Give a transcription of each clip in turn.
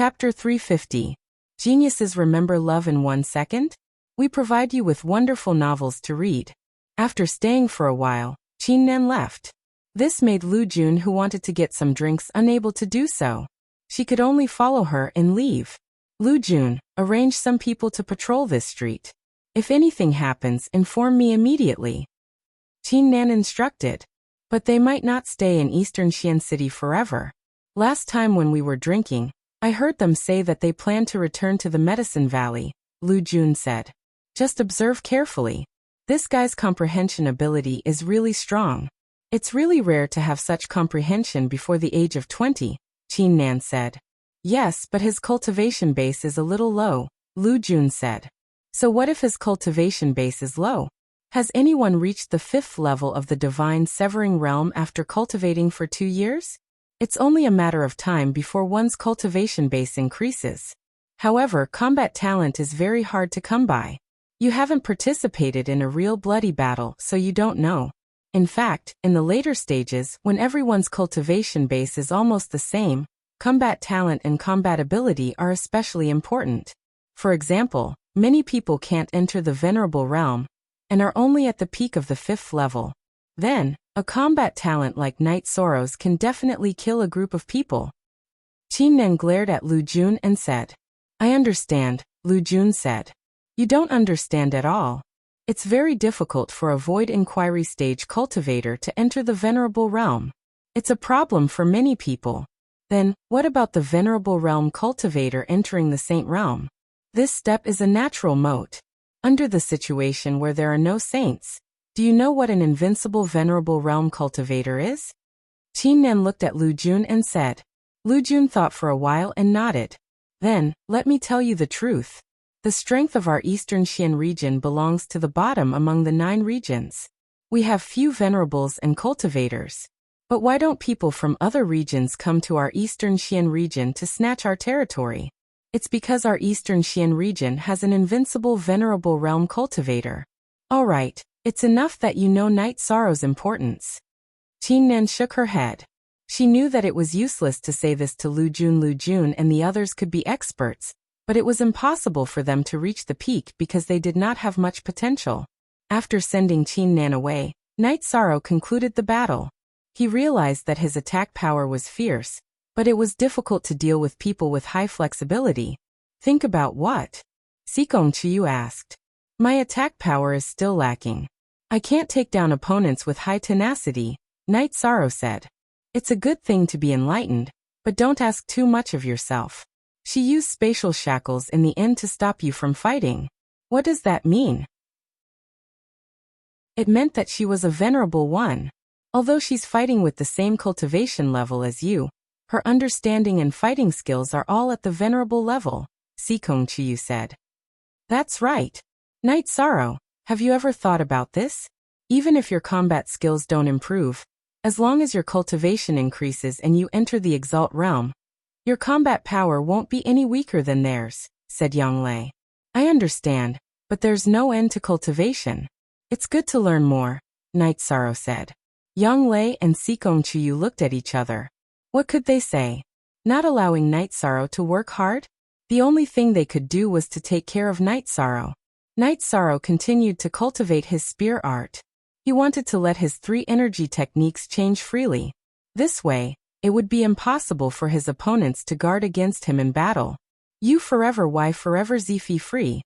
Chapter 350. Geniuses Remember Love in 1 Second? We provide you with wonderful novels to read. After staying for a while, Qingnan left. This made Lu Jun, who wanted to get some drinks, unable to do so. She could only follow her and leave. Lu Jun, arrange some people to patrol this street. If anything happens, inform me immediately. Qingnan instructed. But they might not stay in Eastern Xian City forever. Last time when we were drinking, I heard them say that they plan to return to the Medicine Valley, Lu Jun said. Just observe carefully. This guy's comprehension ability is really strong. It's really rare to have such comprehension before the age of 20, Qingnan said. Yes, but his cultivation base is a little low, Lu Jun said. So what if his cultivation base is low? Has anyone reached the 5th level of the Divine Severing Realm after cultivating for 2 years? It's only a matter of time before one's cultivation base increases. However, combat talent is very hard to come by. You haven't participated in a real bloody battle, so you don't know. In fact, in the later stages, when everyone's cultivation base is almost the same, combat talent and combat ability are especially important. For example, many people can't enter the Venerable Realm, and are only at the peak of the 5th level. Then, a combat talent like Night Sorrows can definitely kill a group of people. Qingnan glared at Lu Jun and said. I understand, Lu Jun said. You don't understand at all. It's very difficult for a Void Inquiry stage cultivator to enter the Venerable Realm. It's a problem for many people. Then, what about the Venerable Realm cultivator entering the Saint Realm? This step is a natural moat. Under the situation where there are no saints, do you know what an invincible Venerable Realm cultivator is? Qingnan looked at Lu Jun and said. Lu Jun thought for a while and nodded. Then, let me tell you the truth. The strength of our Eastern Xian region belongs to the bottom among the 9 regions. We have few venerables and cultivators. But why don't people from other regions come to our Eastern Xian region to snatch our territory? It's because our Eastern Xian region has an invincible Venerable Realm cultivator. All right, it's enough that you know Night Sorrow's importance. Qingnan shook her head. She knew that it was useless to say this to Lu Jun and the others could be experts, but it was impossible for them to reach the peak because they did not have much potential. After sending Qingnan away, Night Sorrow concluded the battle. He realized that his attack power was fierce, but it was difficult to deal with people with high flexibility. Think about what? Sikong Chiyu asked. My attack power is still lacking. I can't take down opponents with high tenacity, Night Sorrow said. It's a good thing to be enlightened, but don't ask too much of yourself. She used spatial shackles in the end to stop you from fighting. What does that mean? It meant that she was a Venerable One. Although she's fighting with the same cultivation level as you, her understanding and fighting skills are all at the Venerable level, Sikong Chiyu said. That's right. Night Sorrow, have you ever thought about this? Even if your combat skills don't improve, as long as your cultivation increases and you enter the Exalt Realm, your combat power won't be any weaker than theirs, said Yang Lei. I understand, but there's no end to cultivation. It's good to learn more, Night Sorrow said. Yang Lei and Sikong Chiyu looked at each other. What could they say? Not allowing Night Sorrow to work hard? The only thing they could do was to take care of Night Sorrow. Night Sorrow continued to cultivate his spear art. He wanted to let his 3 energy techniques change freely. This way, it would be impossible for his opponents to guard against him in battle. You forever Y forever Zifi free.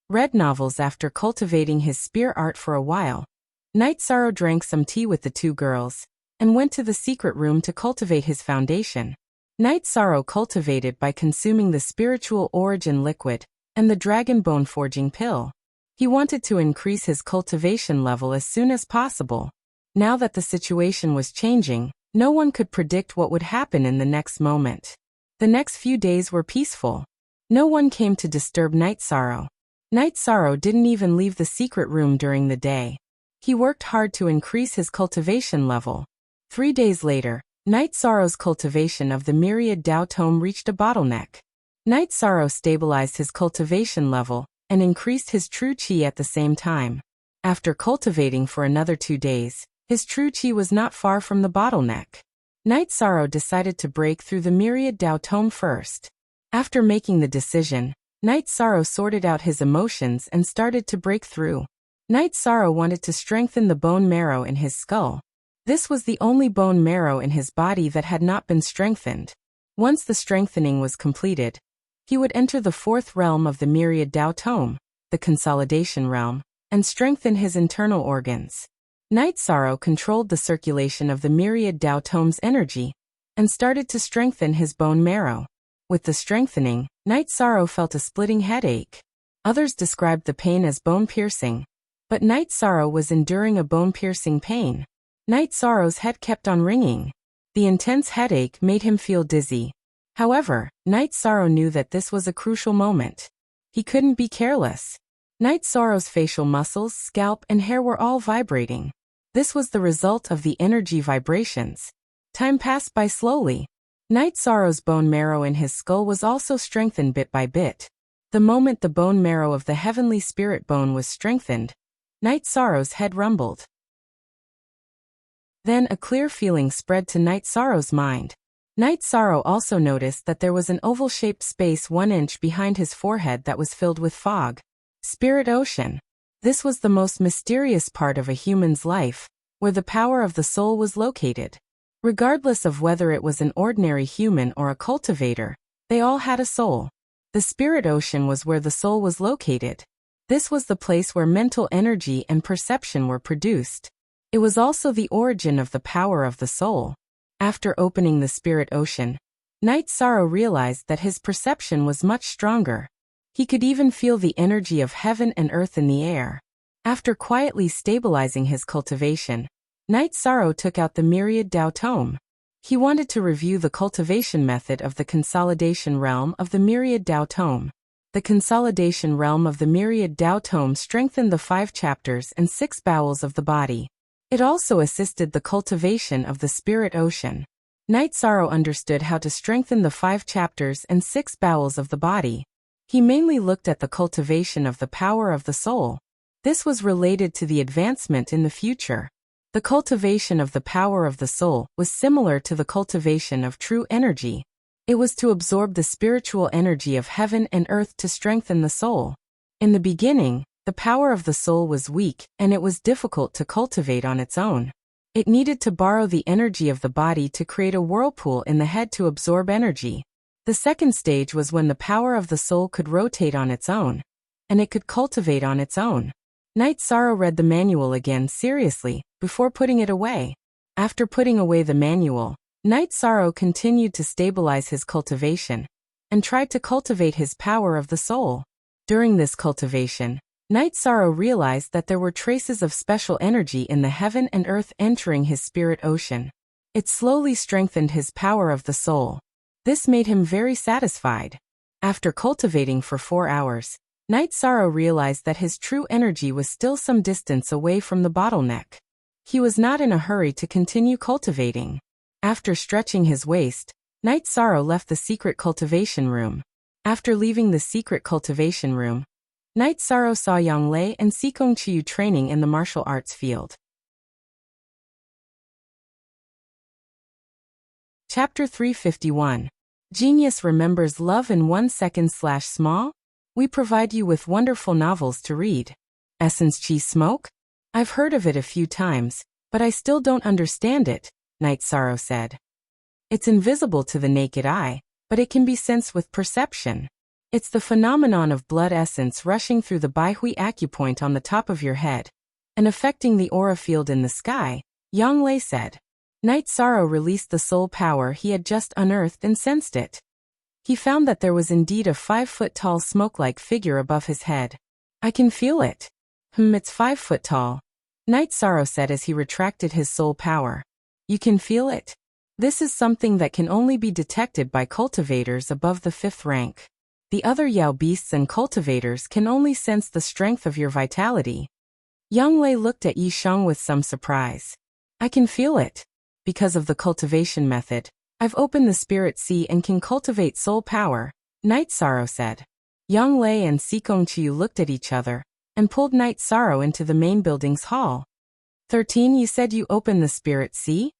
Read novels. After cultivating his spear art for a while, Night Sorrow drank some tea with the 2 girls, and went to the secret room to cultivate his foundation. Night Sorrow cultivated by consuming the spiritual origin liquid, and the dragon bone forging pill. He wanted to increase his cultivation level as soon as possible. Now that the situation was changing, no one could predict what would happen in the next moment. The next few days were peaceful. No one came to disturb Night Sorrow. Night Sorrow didn't even leave the secret room during the day. He worked hard to increase his cultivation level. 3 days later, Night Sorrow's cultivation of the Myriad Dao Tome reached a bottleneck. Night Sorrow stabilized his cultivation level and increased his true qi at the same time. After cultivating for another 2 days, his true qi was not far from the bottleneck. Night Sorrow decided to break through the Myriad Dao Tome first. After making the decision, Night Sorrow sorted out his emotions and started to break through. Night Sorrow wanted to strengthen the bone marrow in his skull. This was the only bone marrow in his body that had not been strengthened. Once the strengthening was completed, he would enter the fourth realm of the Myriad Tao Tome, the consolidation realm, and strengthen his internal organs. Night Sorrow controlled the circulation of the Myriad Tao Tome's energy and started to strengthen his bone marrow. With the strengthening, Night Sorrow felt a splitting headache. Others described the pain as bone-piercing, but Night Sorrow was enduring a bone-piercing pain. Night Sorrow's head kept on ringing. The intense headache made him feel dizzy. However, Night Sorrow knew that this was a crucial moment. He couldn't be careless. Night Sorrow's facial muscles, scalp, and hair were all vibrating. This was the result of the energy vibrations. Time passed by slowly. Night Sorrow's bone marrow in his skull was also strengthened bit by bit. The moment the bone marrow of the heavenly spirit bone was strengthened, Night Sorrow's head rumbled. Then a clear feeling spread to Night Sorrow's mind. Night Sorrow also noticed that there was an oval-shaped space 1 inch behind his forehead that was filled with fog. Spirit Ocean. This was the most mysterious part of a human's life, where the power of the soul was located. Regardless of whether it was an ordinary human or a cultivator, they all had a soul. The Spirit Ocean was where the soul was located. This was the place where mental energy and perception were produced. It was also the origin of the power of the soul. After opening the Spirit Ocean, Night Sorrow realized that his perception was much stronger. He could even feel the energy of heaven and earth in the air. After quietly stabilizing his cultivation, Night Sorrow took out the Myriad Tao Tome. He wanted to review the cultivation method of the consolidation realm of the Myriad Tao Tome. The consolidation realm of the Myriad Tao Tome strengthened the 5 chapters and 6 bowels of the body. It also assisted the cultivation of the Spirit Ocean. Night Sorrow understood how to strengthen the 5 chapters and 6 bowels of the body. He mainly looked at the cultivation of the power of the soul. This was related to the advancement in the future. The cultivation of the power of the soul was similar to the cultivation of true energy. It was to absorb the spiritual energy of heaven and earth to strengthen the soul. In the beginning, the power of the soul was weak, and it was difficult to cultivate on its own. It needed to borrow the energy of the body to create a whirlpool in the head to absorb energy. The second stage was when the power of the soul could rotate on its own, and it could cultivate on its own. Night Sorrow read the manual again seriously, before putting it away. After putting away the manual, Night Sorrow continued to stabilize his cultivation, and tried to cultivate his power of the soul. During this cultivation, Night Sorrow realized that there were traces of special energy in the heaven and earth entering his Spirit Ocean. It slowly strengthened his power of the soul. This made him very satisfied. After cultivating for 4 hours, Night Sorrow realized that his true energy was still some distance away from the bottleneck. He was not in a hurry to continue cultivating. After stretching his waist, Night Sorrow left the secret cultivation room. After leaving the secret cultivation room, Night Sorrow saw Yang Lei and Sikong Chiyu training in the martial arts field. Chapter 351. Genius remembers love in 1 second/small? We provide you with wonderful novels to read. Essence Chi Smoke? I've heard of it a few times, but I still don't understand it, Night Sorrow said. It's invisible to the naked eye, but it can be sensed with perception. It's the phenomenon of blood essence rushing through the Baihui acupoint on the top of your head and affecting the aura field in the sky, Yang Lei said. Night Sorrow released the soul power he had just unearthed and sensed it. He found that there was indeed a 5-foot-tall smoke-like figure above his head. I can feel it. It's 5 foot tall, Night Sorrow said as he retracted his soul power. You can feel it? This is something that can only be detected by cultivators above the 5th rank. The other Yao beasts and cultivators can only sense the strength of your vitality. Yang Lei looked at Yi Sheng with some surprise. I can feel it. Because of the cultivation method, I've opened the spirit sea and can cultivate soul power, Night Sorrow said. Yang Lei and Sikong Chiyu looked at each other and pulled Night Sorrow into the main building's hall. 13. You said you opened the spirit sea?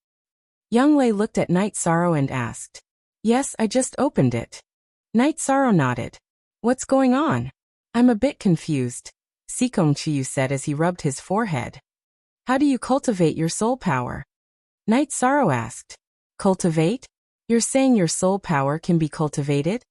Yang Lei looked at Night Sorrow and asked. Yes, I just opened it. Night Sorrow nodded. What's going on? I'm a bit confused, Sikong Chiyu said as he rubbed his forehead. How do you cultivate your soul power? Night Sorrow asked. Cultivate? You're saying your soul power can be cultivated?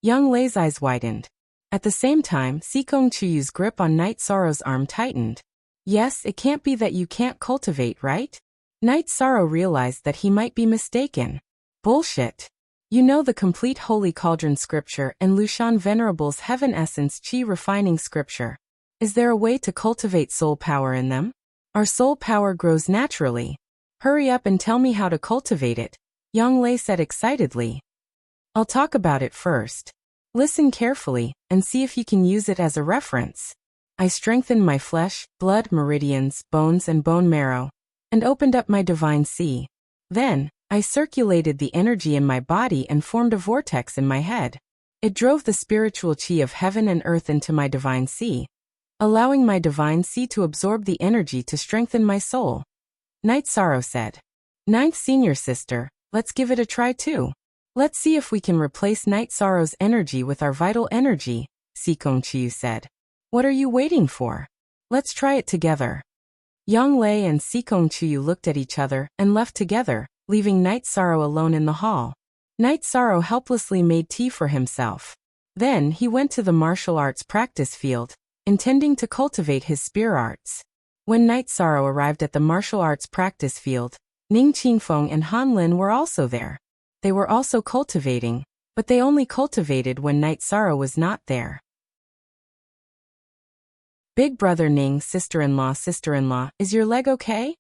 Young Lei's eyes widened. At the same time, Sikong Chiyu's grip on Night Sorrow's arm tightened. Yes, it can't be that you can't cultivate, right? Night Sorrow realized that he might be mistaken. Bullshit. You know the complete Holy Cauldron scripture and Lushan Venerable's Heaven Essence Chi refining scripture. Is there a way to cultivate soul power in them? Our soul power grows naturally. Hurry up and tell me how to cultivate it, Young Lei said excitedly. I'll talk about it first. Listen carefully, and see if you can use it as a reference. I strengthened my flesh, blood, meridians, bones and bone marrow, and opened up my divine sea. Then, I circulated the energy in my body and formed a vortex in my head. It drove the spiritual chi of heaven and earth into my divine sea, allowing my divine sea to absorb the energy to strengthen my soul. Night Sorrow said. Ninth Senior Sister, let's give it a try too. Let's see if we can replace Night Sorrow's energy with our vital energy, Sikong Chiyu said. What are you waiting for? Let's try it together. Young Lei and Sikong Chiyu looked at each other and left together, leaving Night Sorrow alone in the hall. Night Sorrow helplessly made tea for himself. Then he went to the martial arts practice field, intending to cultivate his spear arts. When Night Sorrow arrived at the martial arts practice field, Ning Qingfeng and Han Lin were also there. They were also cultivating, but they only cultivated when Night Sorrow was not there. Big brother Ning, sister-in-law, is your leg okay?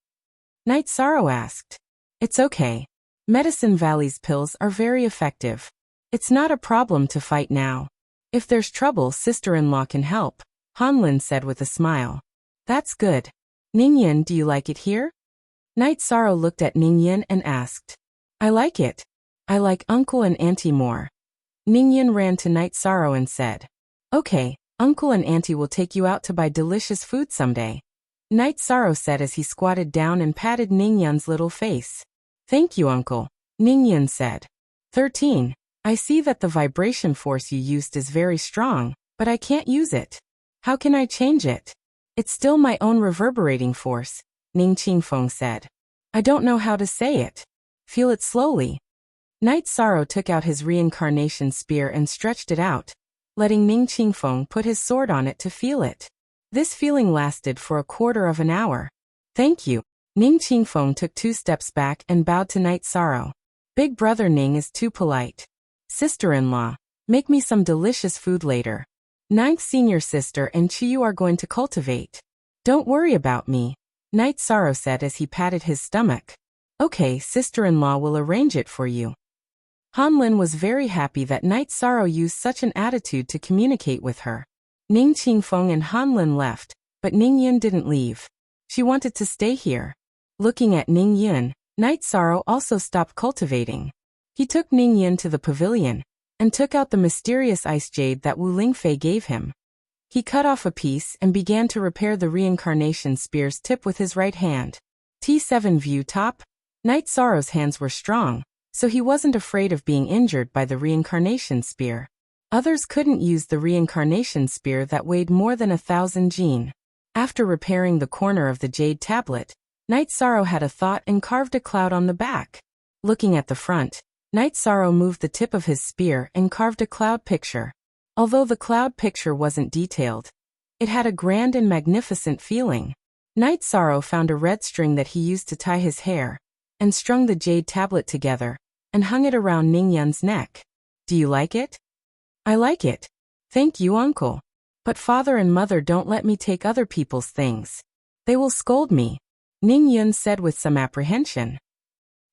Night Sorrow asked. It's okay. Medicine Valley's pills are very effective. It's not a problem to fight now. If there's trouble, sister-in-law can help, Han Lin said with a smile. That's good. Ningyan, do you like it here? Night Sorrow looked at Ningyan and asked. I like it. I like Uncle and Auntie more. Ningyan ran to Night Sorrow and said. Okay, Uncle and Auntie will take you out to buy delicious food someday. Night Sorrow said as he squatted down and patted Ningyan's little face. Thank you, Uncle, Ningyan said. 13. I see that the vibration force you used is very strong, but I can't use it. How can I change it? It's still my own reverberating force, Ning Qingfeng said. I don't know how to say it. Feel it slowly. Night Sorrow took out his reincarnation spear and stretched it out, letting Ning Qingfeng put his sword on it to feel it. This feeling lasted for a quarter of an hour. Thank you. Ning Qingfeng took 2 steps back and bowed to Night Sorrow. Big brother Ning is too polite. Sister-in-law, make me some delicious food later. Ninth Senior Sister and Chiyu are going to cultivate. Don't worry about me, Night Sorrow said as he patted his stomach. Okay, sister-in-law will arrange it for you. Han Lin was very happy that Night Sorrow used such an attitude to communicate with her. Ning Qingfeng and Han Lin left, but Ning Yun didn't leave. She wanted to stay here. Looking at Ning Yun, Night Sorrow also stopped cultivating. He took Ning Yun to the pavilion, and took out the mysterious ice jade that Wu Lingfei gave him. He cut off a piece and began to repair the reincarnation spear's tip with his right hand. T7 View Top. Night Sorrow's hands were strong, so he wasn't afraid of being injured by the reincarnation spear. Others couldn't use the reincarnation spear that weighed more than 1,000 jin. After repairing the corner of the jade tablet, Night Sorrow had a thought and carved a cloud on the back. Looking at the front, Night Sorrow moved the tip of his spear and carved a cloud picture. Although the cloud picture wasn't detailed, it had a grand and magnificent feeling. Night Sorrow found a red string that he used to tie his hair, and strung the jade tablet together, and hung it around Ning Yun's neck. Do you like it? I like it. Thank you, Uncle. But father and mother don't let me take other people's things. They will scold me, Ning Yun said with some apprehension.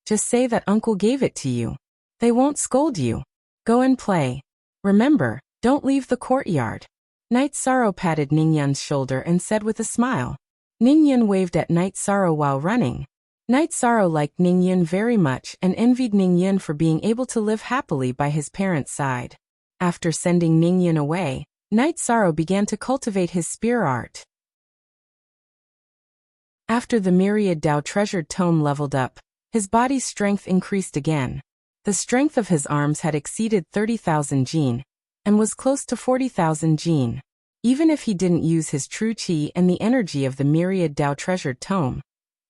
Just say that Uncle gave it to you. They won't scold you. Go and play. Remember, don't leave the courtyard. Night Sorrow patted Ning Yun's shoulder and said with a smile. Ning Yun waved at Night Sorrow while running. Night Sorrow liked Ning Yun very much and envied Ning Yun for being able to live happily by his parents' side. After sending Ning Yun away, Night Sorrow began to cultivate his spear art. After the myriad Dao treasured tome leveled up, his body's strength increased again. The strength of his arms had exceeded 30,000 jin, and was close to 40,000 jin. Even if he didn't use his true qi and the energy of the myriad Dao treasured tome,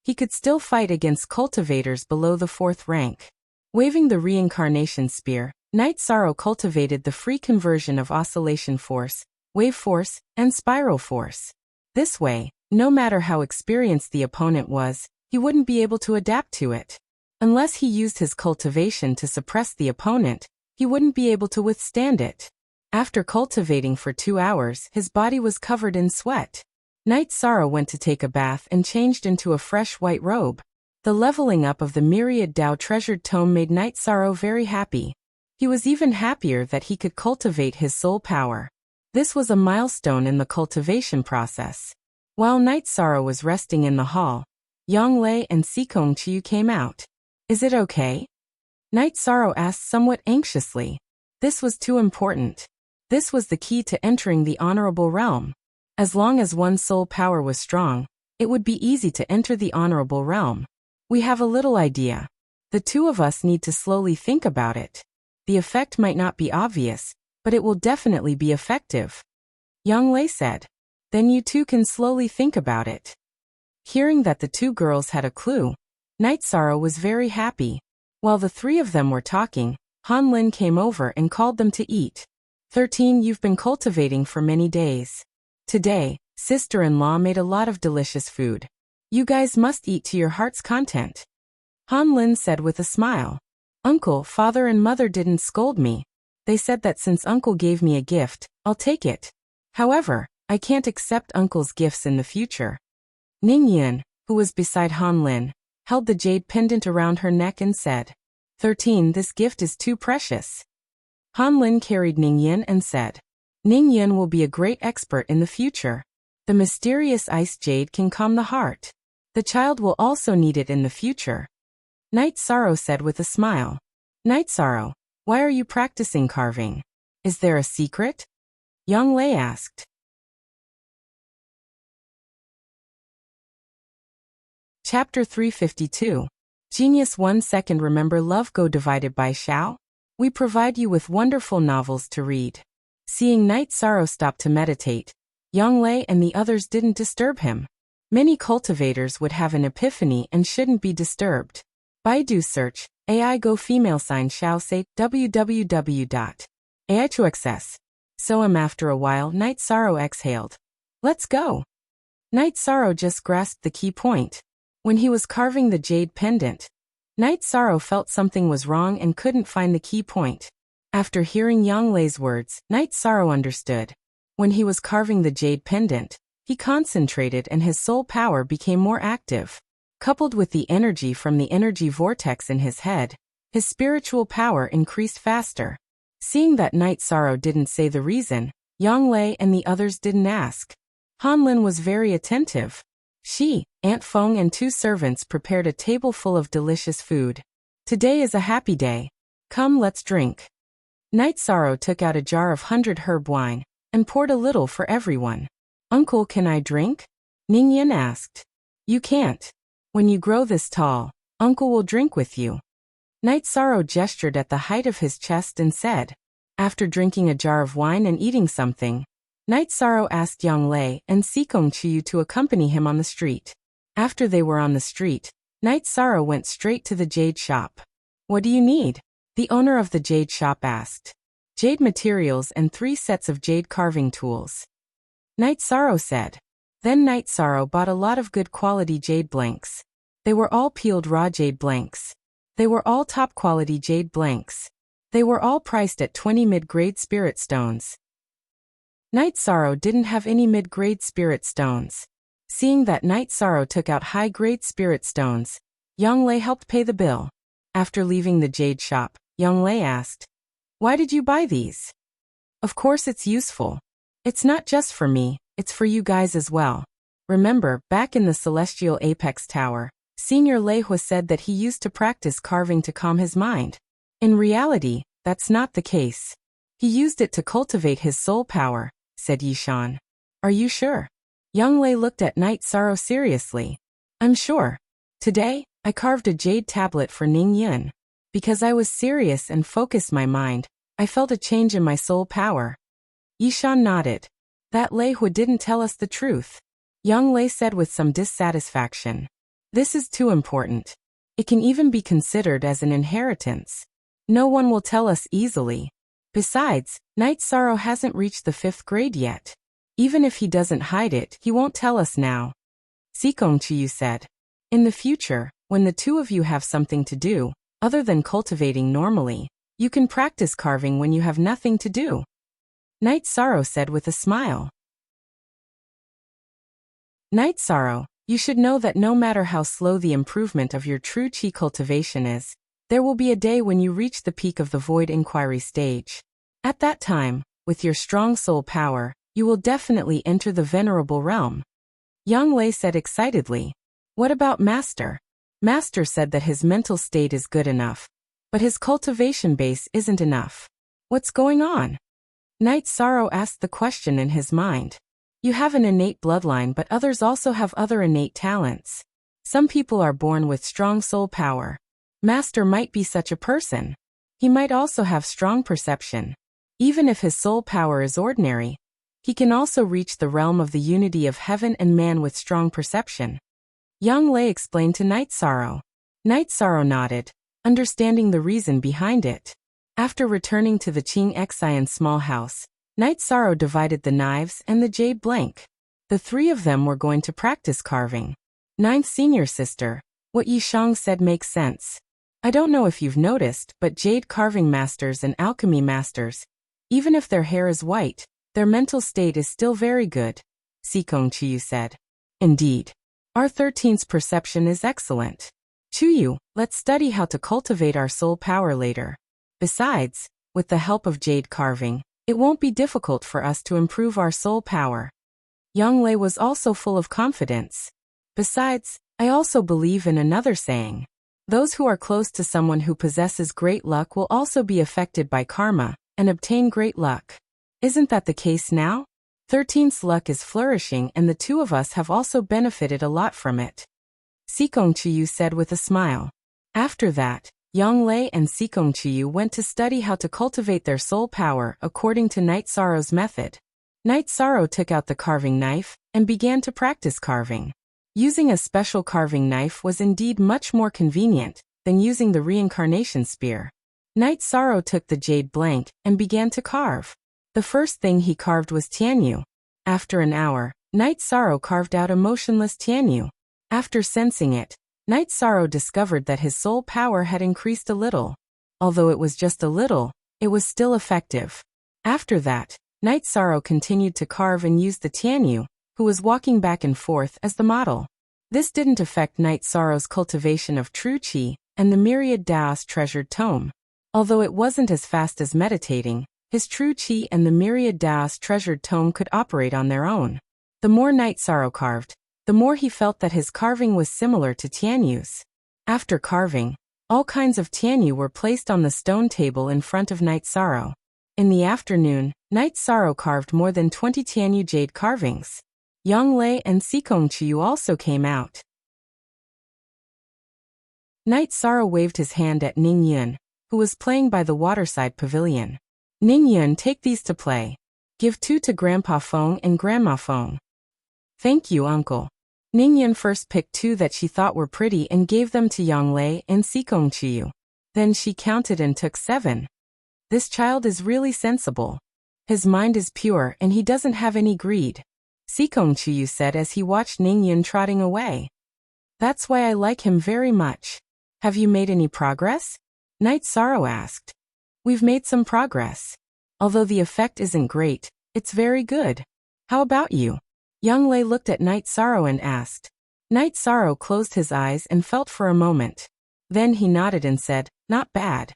he could still fight against cultivators below the 4th rank. Waving the reincarnation spear, Night Sorrow cultivated the free conversion of oscillation force, wave force, and spiral force. This way, no matter how experienced the opponent was, he wouldn't be able to adapt to it. Unless he used his cultivation to suppress the opponent, he wouldn't be able to withstand it. After cultivating for 2 hours, his body was covered in sweat. Night Sorrow went to take a bath and changed into a fresh white robe. The leveling up of the myriad Dao treasured tome made Night Sorrow very happy. He was even happier that he could cultivate his soul power. This was a milestone in the cultivation process. While Night Sorrow was resting in the hall, Yang Lei and Sikong Chiu came out. Is it okay? Night Sorrow asked somewhat anxiously. This was too important. This was the key to entering the honorable realm. As long as one's soul power was strong, it would be easy to enter the honorable realm. We have a little idea. The two of us need to slowly think about it. The effect might not be obvious, but it will definitely be effective. Yang Lei said. Then you two can slowly think about it. Hearing that the two girls had a clue, Night Sorrow was very happy. While the three of them were talking, Han Lin came over and called them to eat. 13. You've been cultivating for many days. Today, sister-in-law made a lot of delicious food. You guys must eat to your heart's content. Han Lin said with a smile. Uncle, father and mother didn't scold me. They said that since uncle gave me a gift, I'll take it. However, I can't accept uncle's gifts in the future. Ning Yun, who was beside Han Lin, held the jade pendant around her neck and said, 13. This gift is too precious. Han Lin carried Ning Yun and said, Ning Yun will be a great expert in the future. The mysterious ice jade can calm the heart. The child will also need it in the future. Night Sorrow said with a smile. Night Sorrow, why are you practicing carving? Is there a secret? Yang Lei asked. Chapter 352. Genius 1 second. Remember love go divided by Xiao? We provide you with wonderful novels to read. Seeing Night Sorrow stop to meditate, Yang Lei and the others didn't disturb him. Many cultivators would have an epiphany and shouldn't be disturbed. Baidu search, AI go female sign Xiao say www.ai2xs. So after a while Night Sorrow exhaled. Let's go. Night Sorrow just grasped the key point. When he was carving the jade pendant, Night Sorrow felt something was wrong and couldn't find the key point. After hearing Yang Lei's words, Night Sorrow understood. When he was carving the jade pendant, he concentrated and his soul power became more active. Coupled with the energy from the energy vortex in his head, his spiritual power increased faster. Seeing that Night Sorrow didn't say the reason, Yang Lei and the others didn't ask. Han Lin was very attentive. She, Aunt Feng and 2 servants prepared a table full of delicious food. Today is a happy day. Come, let's drink. Night Sorrow took out a jar of 100 herb wine and poured a little for everyone. Uncle, can I drink? Ning Yin asked. You can't. When you grow this tall, Uncle will drink with you. Night Sorrow gestured at the height of his chest and said. After drinking a jar of wine and eating something, Night Sorrow asked Yang Lei and Sikong Chiu to accompany him on the street. After they were on the street, Night Sorrow went straight to the jade shop. What do you need? The owner of the jade shop asked. Jade materials and 3 sets of jade carving tools. Night Sorrow said. Then Night Sorrow bought a lot of good quality jade blanks. They were all peeled raw jade blanks. They were all top quality jade blanks. They were all priced at 20 mid-grade spirit stones. Night Sorrow didn't have any mid-grade spirit stones. Seeing that Night Sorrow took out high-grade spirit stones, Yang Lei helped pay the bill. After leaving the jade shop, Yang Lei asked, Why did you buy these? Of course it's useful. It's not just for me, it's for you guys as well. Remember, back in the Celestial Apex Tower, Senior Lei Hua said that he used to practice carving to calm his mind. In reality, that's not the case. He used it to cultivate his soul power, said Yishan. Are you sure? Yang Lei looked at Night Sorrow seriously. I'm sure. Today, I carved a jade tablet for Ning Yun. Because I was serious and focused my mind, I felt a change in my soul power. Yishan nodded. That Lei Hui didn't tell us the truth. Young Lei said with some dissatisfaction. This is too important. It can even be considered as an inheritance. No one will tell us easily. Besides, Night Sorrow hasn't reached the 5th grade yet. Even if he doesn't hide it, he won't tell us now. Sikong Chiyu said. In the future, when the two of you have something to do, other than cultivating normally, you can practice carving when you have nothing to do. Night Sorrow said with a smile. Night Sorrow, you should know that no matter how slow the improvement of your true chi cultivation is, there will be a day when you reach the peak of the void inquiry stage. At that time, with your strong soul power, you will definitely enter the venerable realm. Yang Lei said excitedly. What about Master? Master said that his mental state is good enough, but his cultivation base isn't enough. What's going on? Night Sorrow asked the question in his mind. You have an innate bloodline, but others also have other innate talents. Some people are born with strong soul power. Master might be such a person. He might also have strong perception. Even if his soul power is ordinary, he can also reach the realm of the unity of heaven and man with strong perception. Yang Lei explained to Night Sorrow. Night Sorrow nodded, understanding the reason behind it. After returning to the Qing Xian small house, Night Sorrow divided the knives and the jade blank. The three of them were going to practice carving. Ninth senior sister, what Yishang said makes sense. I don't know if you've noticed, but jade carving masters and alchemy masters, even if their hair is white, their mental state is still very good, Sikong Chiyu said. Indeed. Our 13's perception is excellent. Chuyu, let's study how to cultivate our soul power later. Besides, with the help of jade carving, it won't be difficult for us to improve our soul power. Yang Lei was also full of confidence. Besides, I also believe in another saying. Those who are close to someone who possesses great luck will also be affected by karma and obtain great luck. Isn't that the case now? 13's luck is flourishing and the two of us have also benefited a lot from it. Sikong Chiyu said with a smile. After that, Yang Lei and Sikong Chiyu went to study how to cultivate their soul power according to Night Sorrow's method. Night Sorrow took out the carving knife and began to practice carving. Using a special carving knife was indeed much more convenient than using the reincarnation spear. Night Sorrow took the jade blank and began to carve. The first thing he carved was Tianyu. After an hour, Night Sorrow carved out a motionless Tianyu. After sensing it, Night Sorrow discovered that his soul power had increased a little. Although it was just a little, it was still effective. After that, Night Sorrow continued to carve and use the Tianyu, who was walking back and forth as the model. This didn't affect Night Sorrow's cultivation of true chi and the myriad Daos treasured tome. Although it wasn't as fast as meditating, his true chi and the myriad Daos treasured tome could operate on their own. The more Night Sorrow carved, the more he felt that his carving was similar to Tianyu's. After carving, all kinds of Tianyu were placed on the stone table in front of Night Sorrow. In the afternoon, Night Sorrow carved more than 20 Tianyu jade carvings. Yang Lei and Sikong Chiyu also came out. Night Sorrow waved his hand at Ning Yun, who was playing by the waterside pavilion. Ning Yun, take these to play. Give 2 to Grandpa Feng and Grandma Feng. Thank you, Uncle. Ning Yun first picked 2 that she thought were pretty and gave them to Yang Lei and Sikong Chiyu. Then she counted and took 7. This child is really sensible. His mind is pure and he doesn't have any greed, Sikong Chiyu said as he watched Ning Yun trotting away. That's why I like him very much. Have you made any progress? Night Sorrow asked. We've made some progress. Although the effect isn't great, it's very good. How about you? Yang Lei looked at Night Sorrow and asked. Night Sorrow closed his eyes and felt for a moment. Then he nodded and said, not bad.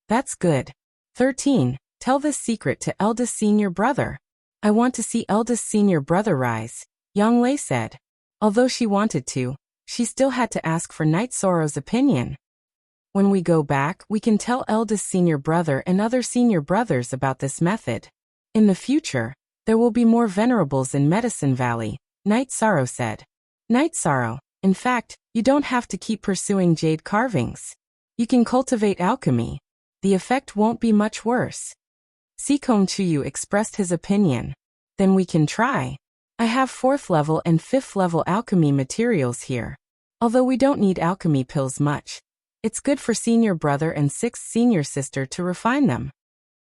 That's good. 13. Tell this secret to eldest senior brother. I want to see eldest senior brother rise, Yang Lei said. Although she wanted to, she still had to ask for Night Sorrow's opinion. When we go back, we can tell eldest senior brother and other senior brothers about this method. In the future, there will be more venerables in Medicine Valley, Night Sorrow said. Night Sorrow, in fact, you don't have to keep pursuing jade carvings. You can cultivate alchemy. The effect won't be much worse. Sikong Chuyu expressed his opinion. Then we can try. I have 4th level and 5th level alchemy materials here. Although we don't need alchemy pills much. It's good for senior brother and 6th senior sister to refine them.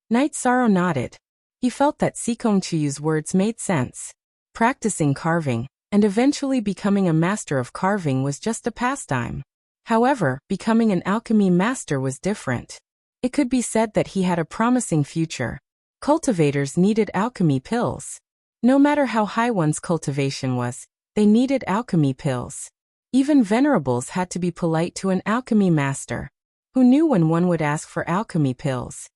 Night Sorrow nodded. He felt that Sikong Chuyu's words made sense. Practicing carving, and eventually becoming a master of carving was just a pastime. However, becoming an alchemy master was different. It could be said that he had a promising future. Cultivators needed alchemy pills. No matter how high one's cultivation was, they needed alchemy pills. Even venerables had to be polite to an alchemy master, who knew when one would ask for alchemy pills.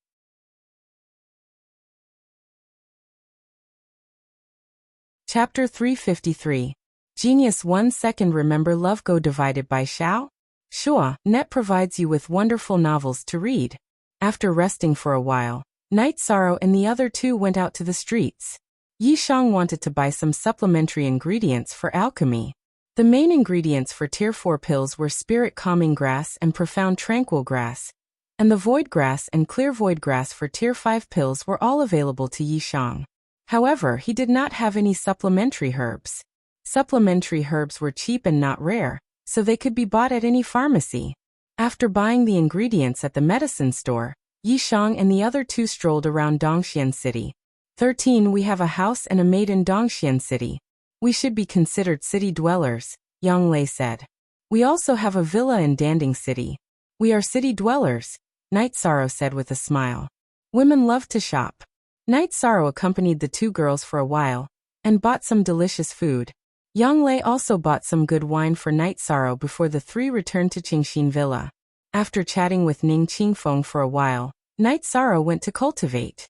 Chapter 353. Genius 1 second. Remember love go divided by Xiao? Sure, Net provides you with wonderful novels to read. After resting for a while, Night Sorrow and the other two went out to the streets. Yi Shang wanted to buy some supplementary ingredients for alchemy. The main ingredients for Tier 4 pills were Spirit Calming Grass and Profound Tranquil Grass, and the Void Grass and Clear Void Grass for Tier 5 pills were all available to Yi Shang. However, he did not have any supplementary herbs. Supplementary herbs were cheap and not rare, so they could be bought at any pharmacy. After buying the ingredients at the medicine store, Yi Shang and the other two strolled around Dongxian City. 13. We have a house and a maid in Dongxian City. We should be considered city dwellers, Yang Lei said. We also have a villa in Danding City. We are city dwellers, Night Sorrow said with a smile. Women love to shop. Night Sorrow accompanied the two girls for a while, and bought some delicious food. Yang Lei also bought some good wine for Night Sorrow before the three returned to Qingxin Villa. After chatting with Ning Qingfeng for a while, Night Sorrow went to cultivate.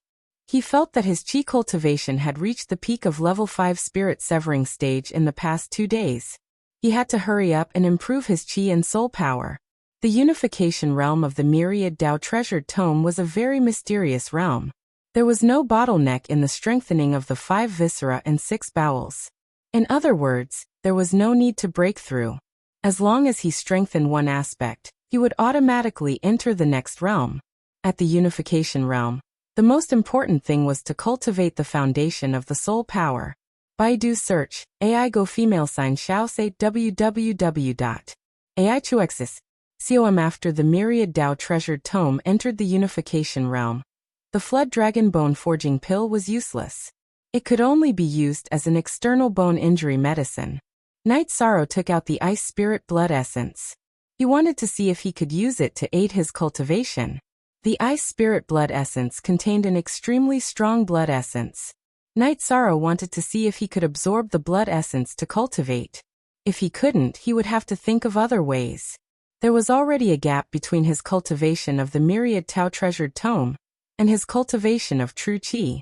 He felt that his qi cultivation had reached the peak of level 5 spirit severing stage in the past 2 days. He had to hurry up and improve his qi and soul power. The unification realm of the Myriad Dao Treasured Tome was a very mysterious realm. There was no bottleneck in the strengthening of the 5 viscera and 6 bowels. In other words, there was no need to break through. As long as he strengthened one aspect, he would automatically enter the next realm. At the unification realm, the most important thing was to cultivate the foundation of the soul power. Baidu search, AI Go female sign Xiao say www.aichuexis.com. After the Myriad Dao Treasured Tome entered the unification realm, the Flood Dragon Bone Forging Pill was useless. It could only be used as an external bone injury medicine. Night Sorrow took out the Ice Spirit Blood Essence. He wanted to see if he could use it to aid his cultivation. The Ice Spirit Blood Essence contained an extremely strong blood essence. Night Sorrow wanted to see if he could absorb the blood essence to cultivate. If he couldn't, he would have to think of other ways. There was already a gap between his cultivation of the Myriad Tao Treasured Tome and his cultivation of true qi.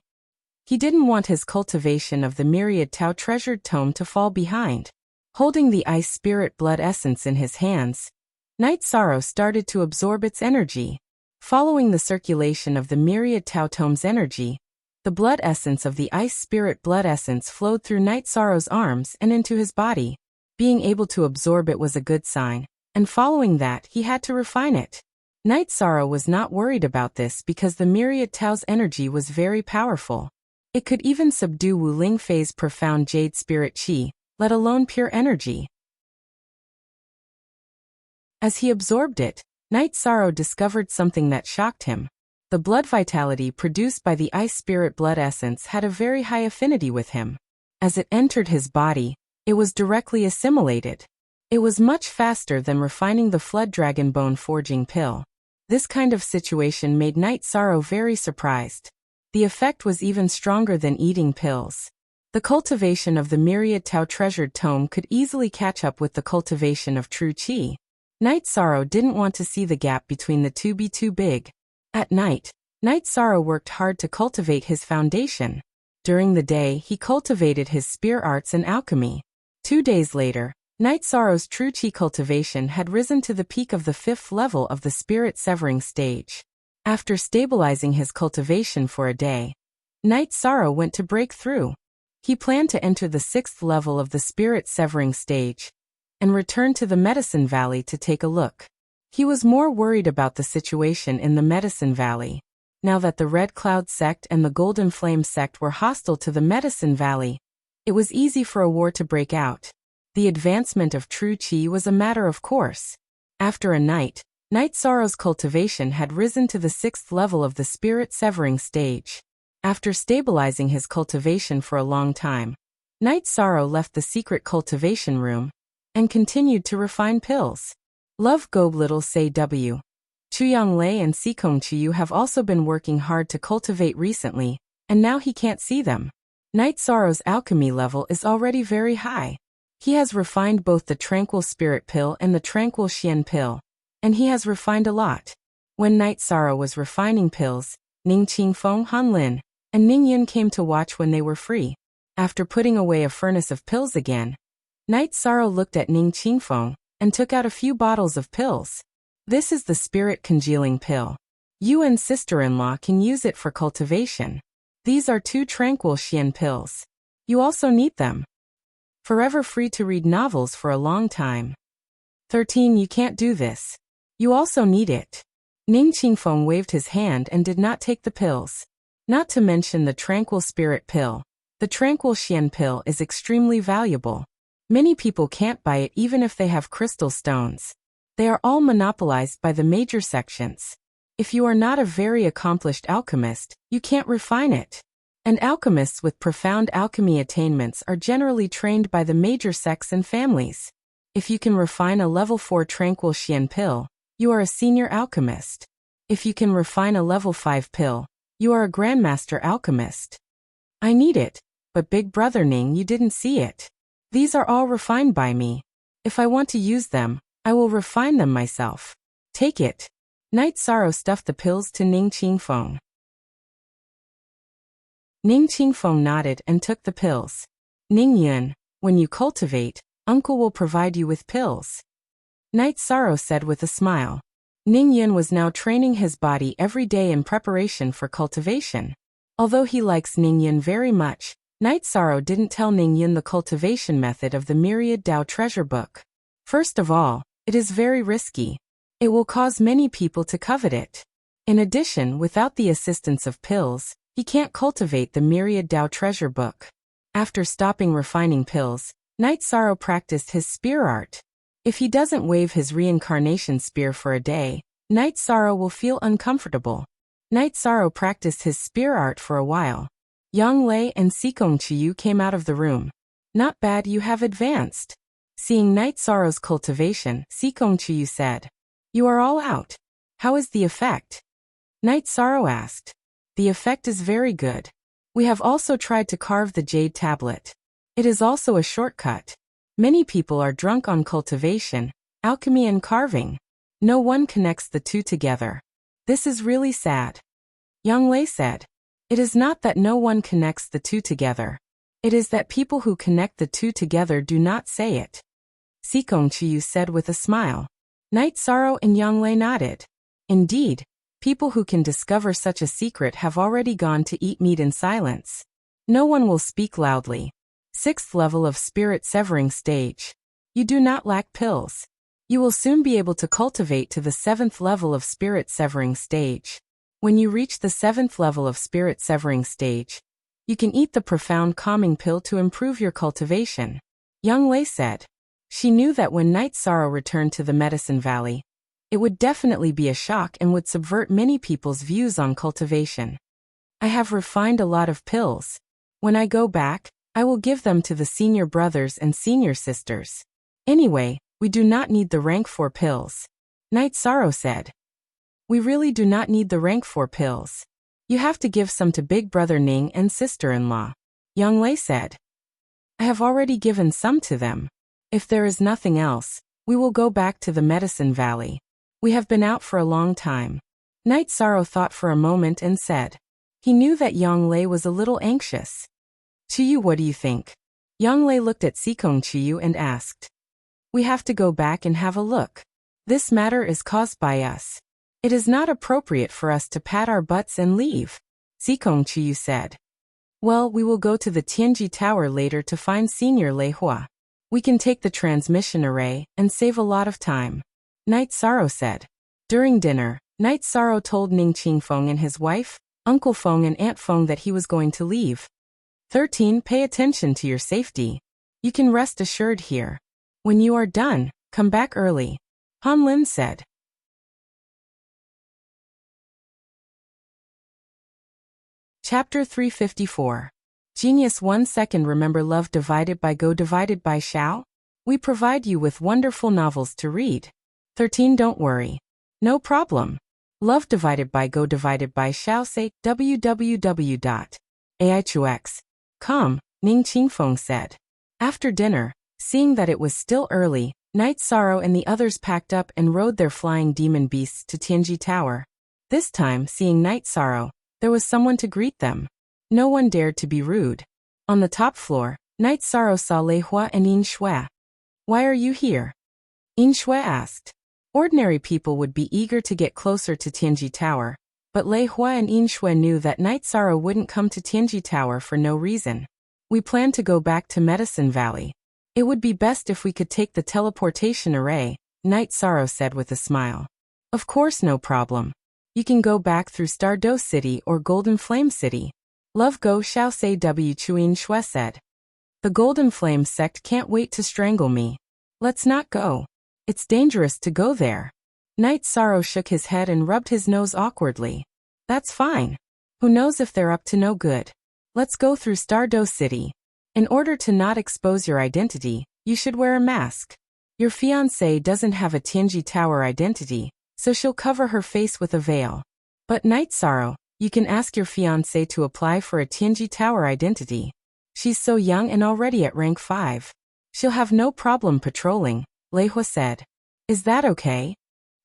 He didn't want his cultivation of the Myriad Tao Treasured Tome to fall behind. Holding the Ice Spirit Blood Essence in his hands, Night Sorrow started to absorb its energy. Following the circulation of the Myriad Tao Tome's energy, the blood essence of the Ice Spirit Blood Essence flowed through Night Sorrow's arms and into his body. Being able to absorb it was a good sign, and following that, he had to refine it. Night Sorrow was not worried about this because the Myriad Tao's energy was very powerful. It could even subdue Wu Lingfei's profound Jade Spirit Qi, let alone pure energy. As he absorbed it, Night Sorrow discovered something that shocked him. The blood vitality produced by the Ice Spirit Blood Essence had a very high affinity with him. As it entered his body, it was directly assimilated. It was much faster than refining the Flood Dragon Bone Forging Pill. This kind of situation made Night Sorrow very surprised. The effect was even stronger than eating pills. The cultivation of the Myriad Tao Treasured Tome could easily catch up with the cultivation of true qi. Night Sorrow didn't want to see the gap between the two be too big. At night, Night Sorrow worked hard to cultivate his foundation. During the day, he cultivated his spear arts and alchemy. 2 days later, Night Sorrow's true qi cultivation had risen to the peak of the 5th level of the spirit severing stage. After stabilizing his cultivation for a day, Night Sorrow went to break through. He planned to enter the 6th level of the spirit severing stage and return to the Medicine Valley to take a look. He was more worried about the situation in the Medicine Valley. Now that the Red Cloud sect and the Golden Flame sect were hostile to the Medicine Valley, it was easy for a war to break out. The advancement of true Qi was a matter of course. After a night, Night Sorrow's cultivation had risen to the 6th level of the spirit severing stage. After stabilizing his cultivation for a long time, Night Sorrow left the secret cultivation room and continued to refine pills. Love Go Little Say W. Chuyang Lei and Sikong Chiyu have also been working hard to cultivate recently, and now he can't see them. Night Sorrow's alchemy level is already very high. He has refined both the Tranquil Spirit Pill and the Tranquil Xian Pill, and he has refined a lot. When Night Sorrow was refining pills, Ning Qingfeng, Han Lin, and Ning Yun came to watch when they were free. After putting away a furnace of pills again, Night Sorrow looked at Ning Qingfeng and took out a few bottles of pills. This is the Spirit Congealing Pill. You and sister-in-law can use it for cultivation. These are 2 Tranquil Xian pills. You also need them. Forever free to read novels for a long time. 13. You can't do this. You also need it. Ning Qingfeng waved his hand and did not take the pills. Not to mention the Tranquil Spirit Pill. The Tranquil Xian Pill is extremely valuable. Many people can't buy it even if they have crystal stones. They are all monopolized by the major sections. If you are not a very accomplished alchemist, you can't refine it. And alchemists with profound alchemy attainments are generally trained by the major sects and families. If you can refine a level 4 Tranquil Xian Pill, you are a senior alchemist. If you can refine a level 5 pill, you are a grandmaster alchemist. I need it, but Big Brother Ning, you didn't see it. These are all refined by me. If I want to use them, I will refine them myself. Take it. Night Sorrow stuffed the pills to Ning Qingfeng. Ning Qingfeng nodded and took the pills. Ning Yun, when you cultivate, Uncle will provide you with pills. Night Sorrow said with a smile. Ning Yun was now training his body every day in preparation for cultivation. Although he likes Ning Yun very much, Night Sorrow didn't tell Ning Yun the cultivation method of the Myriad Tao treasure book. First of all, it is very risky. It will cause many people to covet it. In addition, without the assistance of pills, he can't cultivate the Myriad Tao treasure book. After stopping refining pills, Night Sorrow practiced his spear art. If he doesn't wave his reincarnation spear for a day, Night Sorrow will feel uncomfortable. Night Sorrow practiced his spear art for a while. Yang Lei and Sikong Chiyu came out of the room. Not bad, you have advanced. Seeing Night Sorrow's cultivation, Sikong Chiyu said, You are all out. How is the effect? Night Sorrow asked. The effect is very good. We have also tried to carve the jade tablet. It is also a shortcut. Many people are drunk on cultivation, alchemy and carving. No one connects the two together. This is really sad. Yang Lei said. It is not that no one connects the two together. It is that people who connect the two together do not say it. Sikong Chiyu said with a smile. Night Sorrow and Yang Lei nodded. Indeed, people who can discover such a secret have already gone to eat meat in silence. No one will speak loudly. 6th level of spirit severing stage. You do not lack pills. You will soon be able to cultivate to the 7th level of spirit severing stage. When you reach the 7th level of spirit severing stage, you can eat the profound calming pill to improve your cultivation. Yang Lei said. She knew that when Night Sorrow returned to the Medicine Valley, it would definitely be a shock and would subvert many people's views on cultivation. I have refined a lot of pills. When I go back, I will give them to the senior brothers and senior sisters. Anyway, we do not need the rank 4 pills. Night Sorrow said. We really do not need the rank 4 pills. You have to give some to Big Brother Ning and sister-in-law. Yang Lei said. I have already given some to them. If there is nothing else, we will go back to the Medicine Valley. We have been out for a long time. Night Sorrow thought for a moment and said. He knew that Yang Lei was a little anxious. Chiyu, what do you think? Yang Lei looked at Sikong Chiyu and asked. We have to go back and have a look. This matter is caused by us. It is not appropriate for us to pat our butts and leave. Sikong Chiyu said. Well, we will go to the Tianji Tower later to find Senior Lei Hua. We can take the transmission array and save a lot of time. Night Sorrow said. During dinner, Night Sorrow told Ning Qingfeng and his wife, Uncle Feng and Aunt Feng that he was going to leave. 13. Pay attention to your safety. You can rest assured here. When you are done, come back early. Han Lin said. Chapter 354. Genius 1 second. Remember love divided by go divided by shall? We provide you with wonderful novels to read. 13. Don't worry. No problem. Love divided by go divided by shall say www.aichux.com, Ning Qingfeng said. After dinner, seeing that it was still early, Night Sorrow and the others packed up and rode their flying demon beasts to Tianji Tower. This time, seeing Night Sorrow, there was someone to greet them. No one dared to be rude. On the top floor, Night Sorrow saw Lei Hua and Yin Shui. Why are you here? Yin Shui asked. Ordinary people would be eager to get closer to Tianji Tower, but Lei Hua and Yin Shui knew that Night Sorrow wouldn't come to Tianji Tower for no reason. We plan to go back to Medicine Valley. It would be best if we could take the teleportation array, Night Sorrow said with a smile. Of course, no problem. You can go back through Stardust City or Golden Flame City. Love go shall say W Chuin Shui said. The Golden Flame sect can't wait to strangle me. Let's not go. It's dangerous to go there. Night Sorrow shook his head and rubbed his nose awkwardly. That's fine. Who knows if they're up to no good. Let's go through Stardust City. In order to not expose your identity, you should wear a mask. Your fiancée doesn't have a Tianji Tower identity, so she'll cover her face with a veil. But Night Sorrow, you can ask your fiancée to apply for a Tianji Tower identity. She's so young and already at rank 5. She'll have no problem patrolling, Lei Hua said. Is that okay?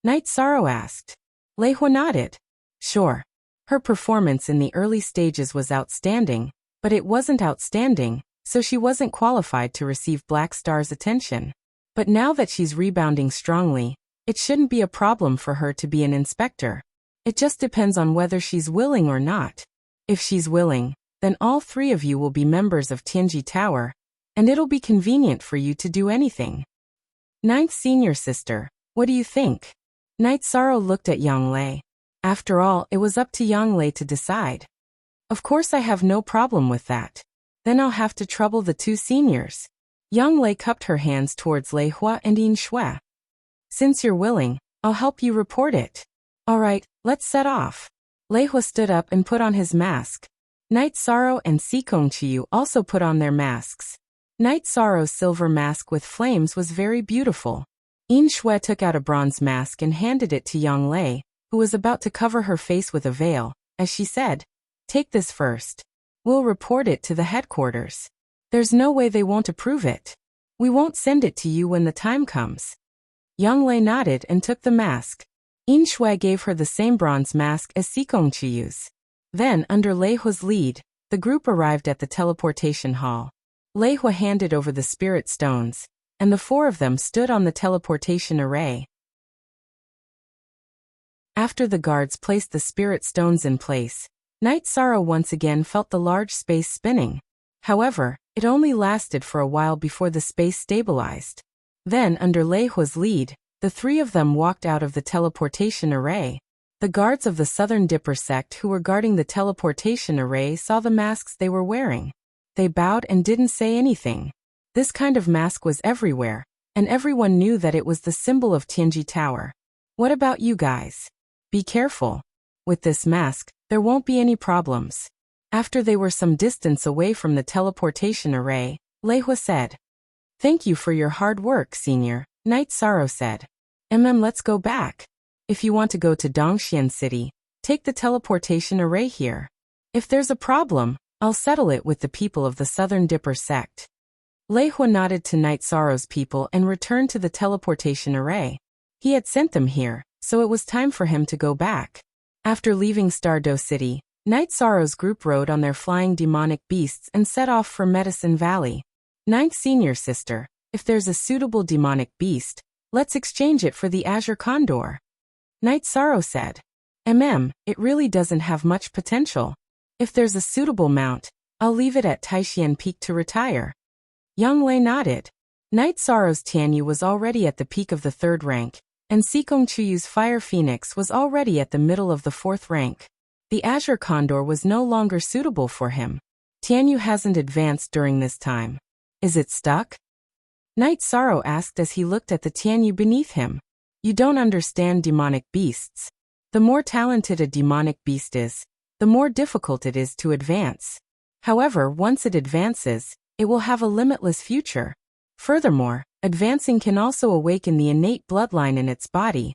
Night Sorrow asked. Lei Hua nodded. Sure. Her performance in the early stages was outstanding, but it wasn't outstanding, so she wasn't qualified to receive Black Star's attention. But now that she's rebounding strongly, it shouldn't be a problem for her to be an inspector. It just depends on whether she's willing or not. If she's willing, then all 3 of you will be members of Tianji Tower, and it'll be convenient for you to do anything. 9th Senior Sister, what do you think? Night Sorrow looked at Yang Lei. After all, it was up to Yang Lei to decide. Of course I have no problem with that. Then I'll have to trouble the 2 seniors. Yang Lei cupped her hands towards Lei Hua and Yin Shui. Since you're willing, I'll help you report it. Alright, let's set off. Lei Hua stood up and put on his mask. Night Sorrow and Sikong Chiyu also put on their masks. Night Sorrow's silver mask with flames was very beautiful. Yin Shui took out a bronze mask and handed it to Yang Lei, who was about to cover her face with a veil, as she said, Take this first. We'll report it to the headquarters. There's no way they won't approve it. We won't send it to you when the time comes. Yang Lei nodded and took the mask. Yin Shui gave her the same bronze mask as Sikong Chiyu's. Then, under Lei Hua's lead, the group arrived at the teleportation hall. Lei Hua handed over the spirit stones, and the 4 of them stood on the teleportation array. After the guards placed the spirit stones in place, Night Sorrow once again felt the large space spinning. However, it only lasted for a while before the space stabilized. Then, under Lei Hua's lead, the 3 of them walked out of the teleportation array. The guards of the Southern Dipper sect who were guarding the teleportation array saw the masks they were wearing. They bowed and didn't say anything. This kind of mask was everywhere, and everyone knew that it was the symbol of Tianji Tower. What about you guys? Be careful. With this mask, there won't be any problems. After they were some distance away from the teleportation array, Lei Hua said. Thank you for your hard work, Senior, Night Sorrow said. Let's go back. If you want to go to Dongxian City, take the teleportation array here. If there's a problem, I'll settle it with the people of the Southern Dipper sect. Lei Hua nodded to Night Sorrow's people and returned to the teleportation array. He had sent them here, so it was time for him to go back. After leaving Stardust City, Night Sorrow's group rode on their flying demonic beasts and set off for Medicine Valley. 9th Senior Sister, if there's a suitable demonic beast, let's exchange it for the Azure Condor. Night Sorrow said. It really doesn't have much potential. If there's a suitable mount, I'll leave it at Taishian Peak to retire. Yang Lei nodded. Night Sorrow's Tianyu was already at the peak of the 3rd rank, and Sikong Chuyu's fire phoenix was already at the middle of the 4th rank. The azure condor was no longer suitable for him. Tianyu hasn't advanced during this time. Is it stuck? Night Sorrow asked as he looked at the Tianyu beneath him. You don't understand demonic beasts. The more talented a demonic beast is, the more difficult it is to advance. However, once it advances, it will have a limitless future. Furthermore, advancing can also awaken the innate bloodline in its body.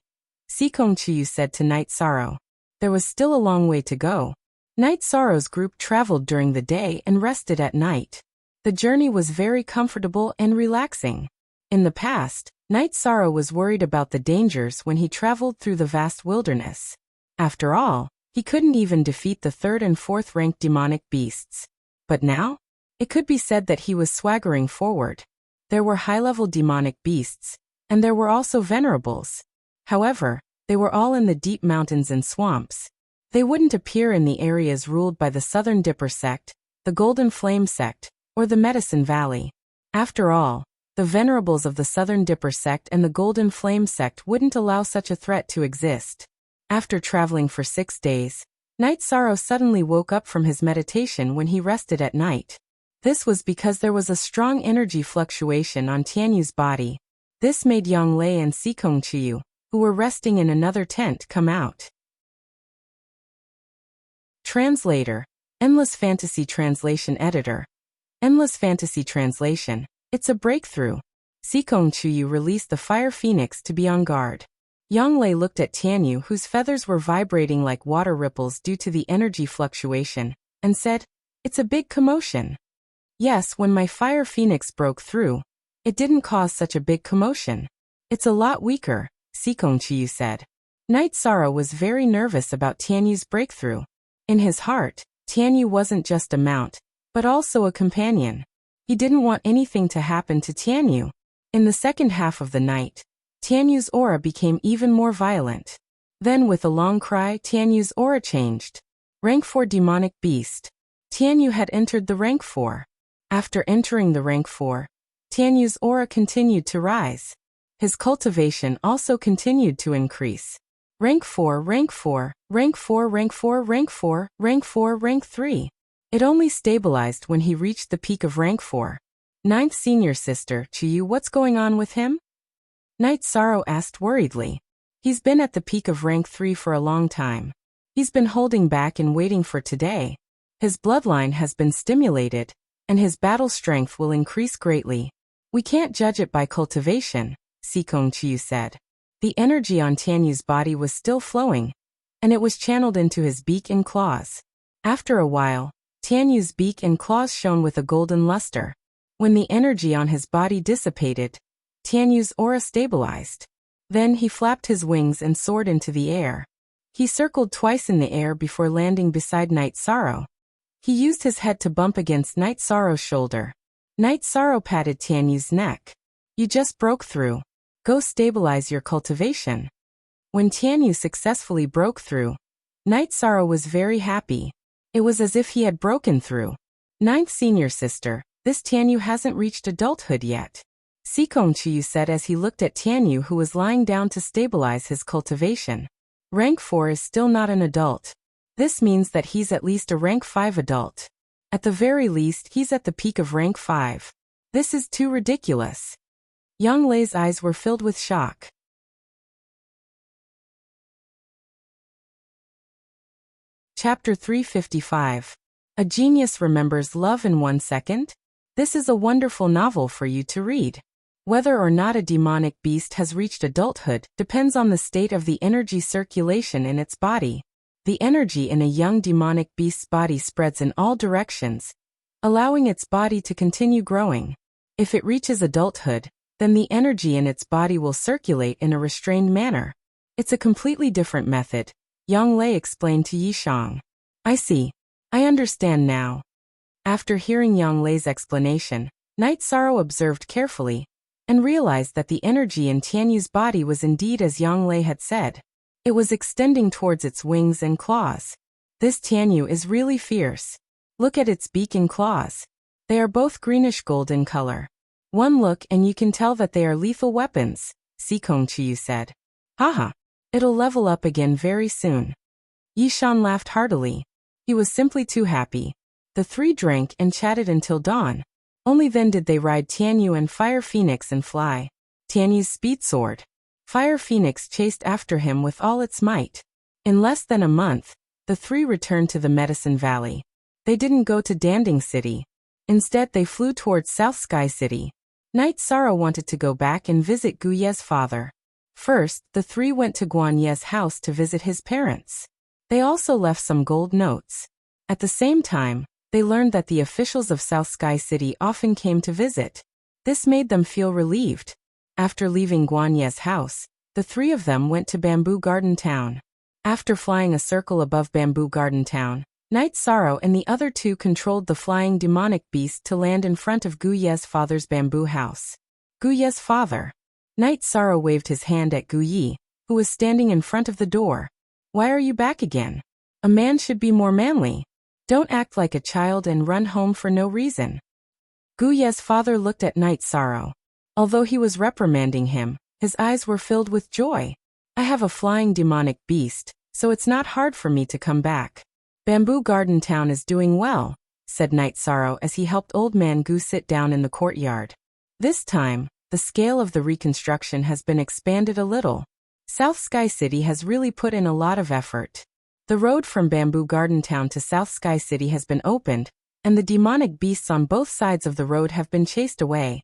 Sikong Chuyu said to Night Sorrow. There was still a long way to go. Night Sorrow's group traveled during the day and rested at night. The journey was very comfortable and relaxing. In the past, Night Sorrow was worried about the dangers when he traveled through the vast wilderness. After all, he couldn't even defeat the 3rd and 4th ranked demonic beasts. But now, it could be said that he was swaggering forward. There were high-level demonic beasts, and there were also venerables. However, they were all in the deep mountains and swamps. They wouldn't appear in the areas ruled by the Southern Dipper sect, the Golden Flame sect, or the Medicine Valley. After all, the venerables of the Southern Dipper sect and the Golden Flame sect wouldn't allow such a threat to exist. After traveling for 6 days, Night Sorrow suddenly woke up from his meditation when he rested at night. This was because there was a strong energy fluctuation on Tianyu's body. This made Yanglei and Sikong Chuyu, who were resting in another tent, come out. Translator, Endless Fantasy Translation Editor. Endless Fantasy Translation, it's a breakthrough. Sikong Chuyu released the Fire Phoenix to be on guard. Yanglei looked at Tianyu, whose feathers were vibrating like water ripples due to the energy fluctuation, and said, It's a big commotion. Yes, when my Fire Phoenix broke through, it didn't cause such a big commotion. It's a lot weaker, Sikong Chuyu said. Night Sorrow was very nervous about Tianyu's breakthrough. In his heart, Tianyu wasn't just a mount, but also a companion. He didn't want anything to happen to Tianyu. In the second half of the night, Tianyu's aura became even more violent. Then with a long cry, Tianyu's aura changed. Rank 4 Demonic Beast. Tianyu had entered the Rank 4. After entering the Rank 4, Tianyu's aura continued to rise. His cultivation also continued to increase. Rank 4, Rank 4, Rank 4, Rank 4, Rank 4, Rank 4, Rank 3. It only stabilized when he reached the peak of Rank 4. Ninth Senior Sister, Chuyu, what's going on with him? Night Sorrow asked worriedly. He's been at the peak of Rank 3 for a long time. He's been holding back and waiting for today. His bloodline has been stimulated, and his battle strength will increase greatly. We can't judge it by cultivation, Sikong Chuyu said. The energy on Tianyu's body was still flowing, and it was channeled into his beak and claws. After a while, Tianyu's beak and claws shone with a golden luster. When the energy on his body dissipated, Tianyu's aura stabilized. Then he flapped his wings and soared into the air. He circled twice in the air before landing beside Night Sorrow. He used his head to bump against Night Sorrow's shoulder. Night Sorrow patted Tianyu's neck. You just broke through. Go stabilize your cultivation. When Tianyu successfully broke through, Night Sorrow was very happy. It was as if he had broken through. Ninth Senior Sister, this Tianyu hasn't reached adulthood yet. Sikong Chuyu said as he looked at Tianyu, who was lying down to stabilize his cultivation. Rank 4 is still not an adult. This means that he's at least a Rank 5 adult. At the very least, he's at the peak of Rank 5. This is too ridiculous. Yanglei's eyes were filled with shock. Chapter 355. A Genius Remembers Love in 1 Second? This is a wonderful novel for you to read. Whether or not a demonic beast has reached adulthood depends on the state of the energy circulation in its body. The energy in a young demonic beast's body spreads in all directions, allowing its body to continue growing. If it reaches adulthood, then the energy in its body will circulate in a restrained manner. It's a completely different method, Yanglei explained to Yishang. I see. I understand now. After hearing Yanglei's explanation, Night Sorrow observed carefully, and realized that the energy in Tianyu's body was indeed as Yanglei had said. It was extending towards its wings and claws. This Tianyu is really fierce. Look at its beak and claws. They are both greenish-gold in color. One look and you can tell that they are lethal weapons, Sikong Chuyu said. Haha. It'll level up again very soon. Yishan laughed heartily. He was simply too happy. The three drank and chatted until dawn. Only then did they ride Tianyu and Fire Phoenix and fly. Tianyu's speed soared. Fire Phoenix chased after him with all its might. In less than a month, the three returned to the Medicine Valley. They didn't go to Danding City. Instead, they flew towards South Sky City. Night Sorrow wanted to go back and visit Gu Ye's father. First, the three went to Guan Ye's house to visit his parents. They also left some gold notes. At the same time, they learned that the officials of South Sky City often came to visit. This made them feel relieved. After leaving Guan Ye's house, the three of them went to Bamboo Garden Town. After flying a circle above Bamboo Garden Town, Night Sorrow and the other two controlled the flying demonic beast to land in front of Gu Ye's father's bamboo house. Gu Ye's father. Night Sorrow waved his hand at Gu Ye, who was standing in front of the door. Why are you back again? A man should be more manly. Don't act like a child and run home for no reason. Gu Ye's father looked at Night Sorrow. Although he was reprimanding him, his eyes were filled with joy. I have a flying demonic beast, so it's not hard for me to come back. Bamboo Garden Town is doing well, said Night Sorrow as he helped Old Man Gu sit down in the courtyard. This time, the scale of the reconstruction has been expanded a little. South Sky City has really put in a lot of effort. The road from Bamboo Garden Town to South Sky City has been opened, and the demonic beasts on both sides of the road have been chased away.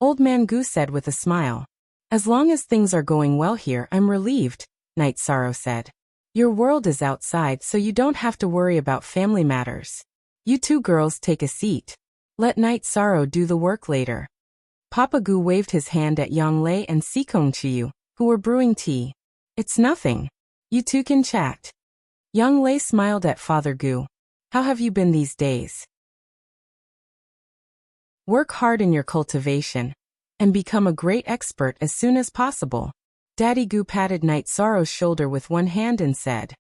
Old Man Gu said with a smile. As long as things are going well here, I'm relieved, Night Sorrow said. Your world is outside, so you don't have to worry about family matters. You two girls take a seat. Let Night Sorrow do the work later. Papa Gu waved his hand at Yang Lei and Sikong Chiyu, who were brewing tea. It's nothing. You two can chat. Yang Lei smiled at Father Gu. How have you been these days? Work hard in your cultivation, and become a great expert as soon as possible. Daddy Gu patted Night Sorrow's shoulder with one hand and said,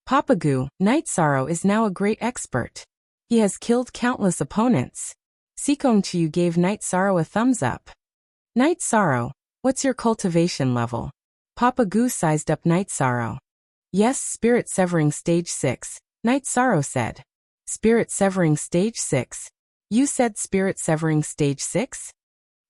Papa Gu, Night Sorrow is now a great expert. He has killed countless opponents. Sikong Chiyu gave Night Sorrow a thumbs up. Night Sorrow, what's your cultivation level? Papa Gu sized up Night Sorrow. Yes, Spirit Severing Stage 6, Night Sorrow said. Spirit Severing Stage 6? You said Spirit Severing Stage 6?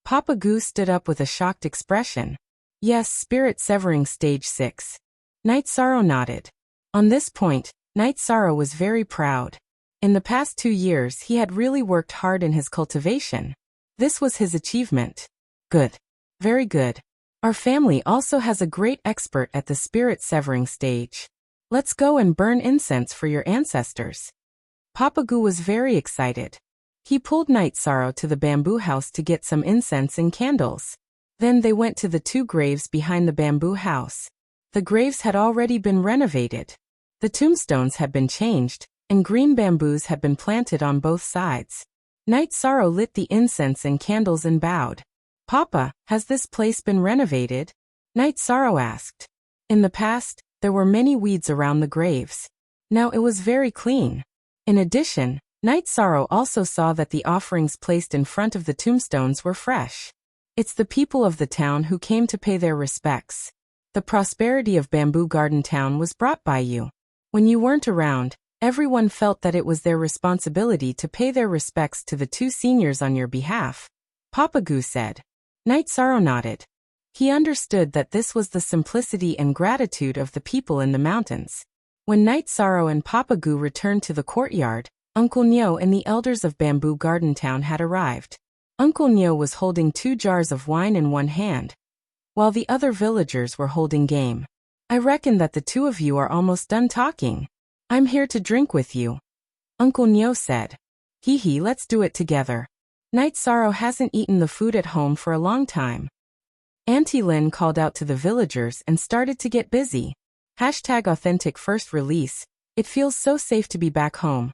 Papa Gu stood up with a shocked expression. Yes, Spirit Severing Stage 6. Night Sorrow nodded. On this point, Night Sorrow was very proud. In the past 2 years he had really worked hard in his cultivation. This was his achievement. Good. Very good. Our family also has a great expert at the Spirit Severing stage. Let's go and burn incense for your ancestors. Papa Gu was very excited. He pulled Night Sorrow to the bamboo house to get some incense and candles. Then they went to the 2 graves behind the bamboo house. The graves had already been renovated. The tombstones had been changed, and green bamboos had been planted on both sides. Night Sorrow lit the incense and candles and bowed. Papa, has this place been renovated? Night Sorrow asked. In the past, there were many weeds around the graves. Now it was very clean. In addition, Night Sorrow also saw that the offerings placed in front of the tombstones were fresh. It's the people of the town who came to pay their respects. The prosperity of Bamboo Garden Town was brought by you. When you weren't around, everyone felt that it was their responsibility to pay their respects to the 2 seniors on your behalf. Papa Gu said. Night Sorrow nodded. He understood that this was the simplicity and gratitude of the people in the mountains. When Night Sorrow and Papa Gu returned to the courtyard, Uncle Nyo and the elders of Bamboo Garden Town had arrived. Uncle Nyo was holding 2 jars of wine in one hand, while the other villagers were holding game. I reckon that the 2 of you are almost done talking. I'm here to drink with you. Uncle Nyo said. Hee hee, let's do it together. Night Sorrow hasn't eaten the food at home for a long time. Auntie Lin called out to the villagers and started to get busy. #authentic first release. It feels so safe to be back home.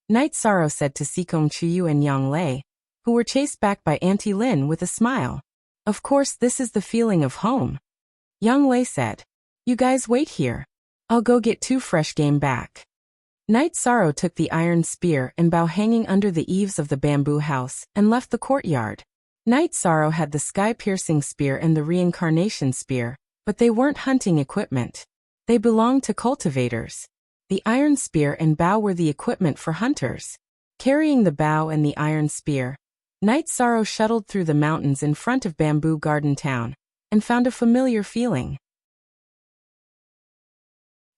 Night Sorrow said to Sikong Chiyu and Yang Lei, who were chased back by Auntie Lin with a smile. Of course, this is the feeling of home. Yang Lei said. You guys wait here. I'll go get 2 fresh game back. Night Sorrow took the iron spear and bow hanging under the eaves of the bamboo house and left the courtyard. Night Sorrow had the sky-piercing spear and the reincarnation spear, But they weren't hunting equipment. They belonged to cultivators. The iron spear and bow were the equipment for hunters. Carrying the bow and the iron spear, Night Sorrow shuttled through the mountains in front of Bamboo Garden Town and found a familiar feeling.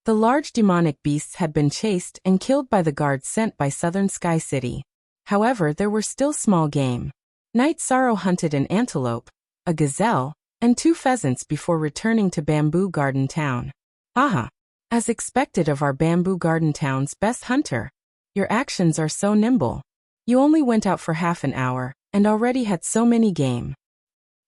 The large demonic beasts had been chased and killed by the guards sent by Southern Sky City. However, there were still small game. Night Sorrow hunted an antelope, a gazelle, and 2 pheasants before returning to Bamboo Garden Town. Aha! As expected of our Bamboo Garden Town's best hunter. Your actions are so nimble. You only went out for half an hour, and already had so many game.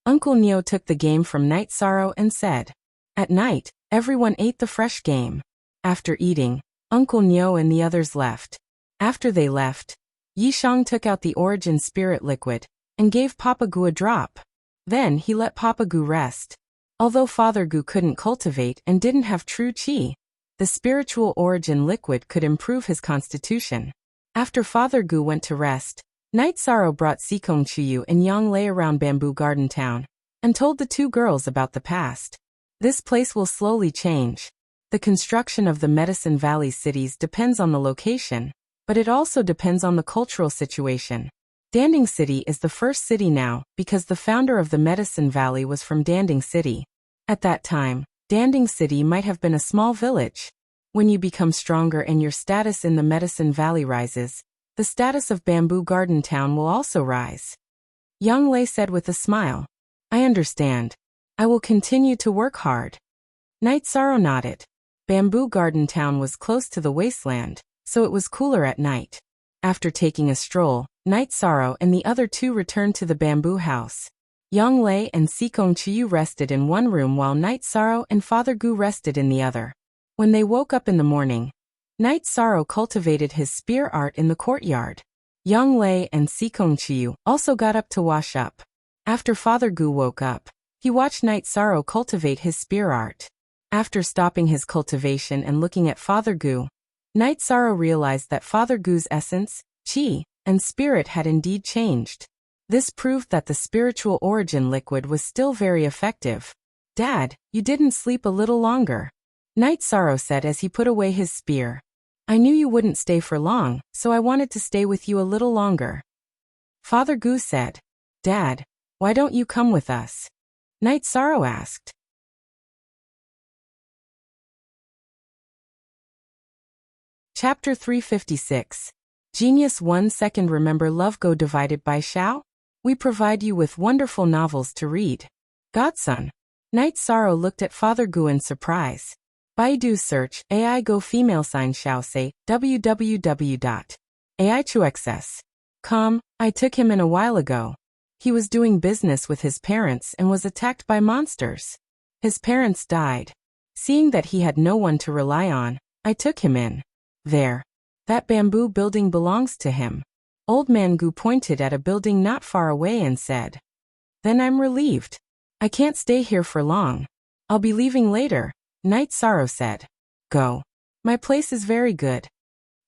Uncle Neo took the game from Night Sorrow and said. At night, everyone ate the fresh game. After eating, Uncle Neo and the others left. After they left, Yishang took out the origin spirit liquid and gave Papa Gu a drop. Then he let Papa Gu rest. Although Father Gu couldn't cultivate and didn't have true qi, the spiritual origin liquid could improve his constitution. After Father Gu went to rest, Night Sorrow brought Sikong Chuyu and Yang Lei around Bamboo Garden Town and told the 2 girls about the past. This place will slowly change. The construction of the Medicine Valley cities depends on the location, but it also depends on the cultural situation. Danding City is the first city now because the founder of the Medicine Valley was from Danding City. At that time, Danding City might have been a small village. When you become stronger and your status in the Medicine Valley rises, the status of Bamboo Garden Town will also rise. Yang Lei said with a smile. I understand. I will continue to work hard. Night Sorrow nodded. Bamboo Garden Town was close to the wasteland, so it was cooler at night. After taking a stroll, Night Sorrow and the other 2 returned to the bamboo house. Yang Lei and Sikong Chuyu rested in one room while Night Sorrow and Father Gu rested in the other. When they woke up in the morning, Night Sorrow cultivated his spear art in the courtyard. Yang Lei and Sikong Chuyu also got up to wash up. After Father Gu woke up, he watched Night Sorrow cultivate his spear art. After stopping his cultivation and looking at Father Gu, Night Sorrow realized that Father Gu's essence, qi, and spirit had indeed changed. This proved that the spiritual origin liquid was still very effective. Dad, you didn't sleep a little longer. Night Sorrow said as he put away his spear. I knew you wouldn't stay for long, so I wanted to stay with you a little longer. Father Gu said. Dad, why don't you come with us? Night Sorrow asked. Chapter 356. Genius 1 second. Remember love go divided by Shao? We provide you with wonderful novels to read. Godson. Night Sorrow looked at Father Gu in surprise. Baidu search AI go female sign Shao say www.aichuxs.com. I took him in a while ago. He was doing business with his parents and was attacked by monsters. His parents died. Seeing that he had no one to rely on, I took him in. There. That bamboo building belongs to him. Old Man Gu pointed at a building not far away and said. Then I'm relieved. I can't stay here for long. I'll be leaving later, Night Sorrow said. Go. My place is very good.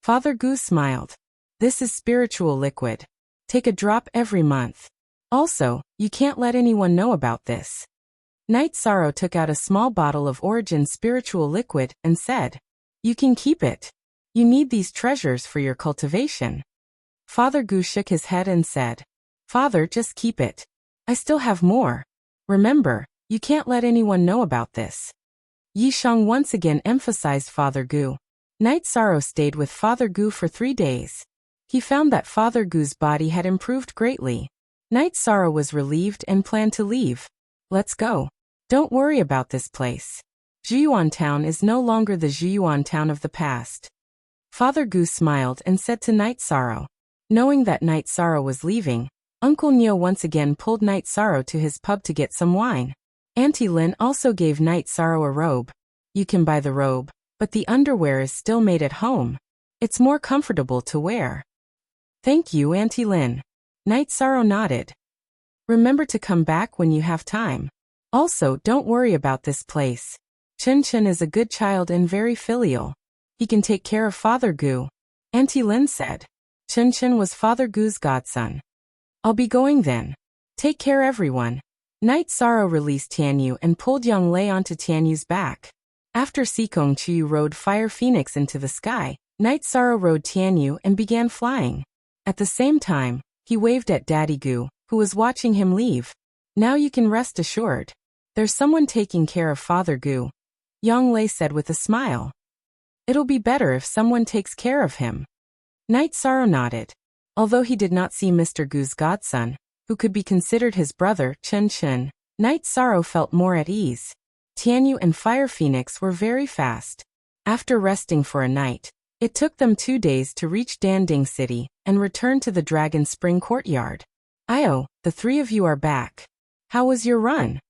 Father Gu smiled. This is spiritual liquid. Take a drop every month. Also, you can't let anyone know about this. Night Sorrow took out a small bottle of origin spiritual liquid and said. You can keep it. You need these treasures for your cultivation. Father Gu shook his head and said. Father, just keep it. I still have more. Remember, you can't let anyone know about this. Yishang once again emphasized Father Gu. Night Sorrow stayed with Father Gu for 3 days. He found that Father Gu's body had improved greatly. Night Sorrow was relieved and planned to leave. Let's go. Don't worry about this place. Zhiyuan Town is no longer the Zhiyuan Town of the past. Father Gu smiled and said to Night Sorrow. Knowing that Night Sorrow was leaving, Uncle Neo once again pulled Night Sorrow to his pub to get some wine. Auntie Lin also gave Night Sorrow a robe. You can buy the robe, but the underwear is still made at home. It's more comfortable to wear. Thank you, Auntie Lin. Night Sorrow nodded. Remember to come back when you have time. Also, don't worry about this place. Chen Chen is a good child and very filial. He can take care of Father Gu. Auntie Lin said. Chen Chen was Father Gu's godson. I'll be going then. Take care everyone. Night Sorrow released Tianyu and pulled Yang Lei onto Tianyu's back. After Sikong Chiyu rode Fire Phoenix into the sky, Night Sorrow rode Tianyu and began flying. At the same time, he waved at Daddy Gu, who was watching him leave. Now you can rest assured. There's someone taking care of Father Gu, Yang Lei said with a smile. It'll be better if someone takes care of him. Night Sorrow nodded. Although he did not see Mr. Gu's godson, who could be considered his brother, Chen Chen, Night Sorrow felt more at ease. Tianyu and Fire Phoenix were very fast. After resting for a night, it took them 2 days to reach Danding City and return to the Dragon Spring Courtyard. Io, the 3 of you are back. How was your run?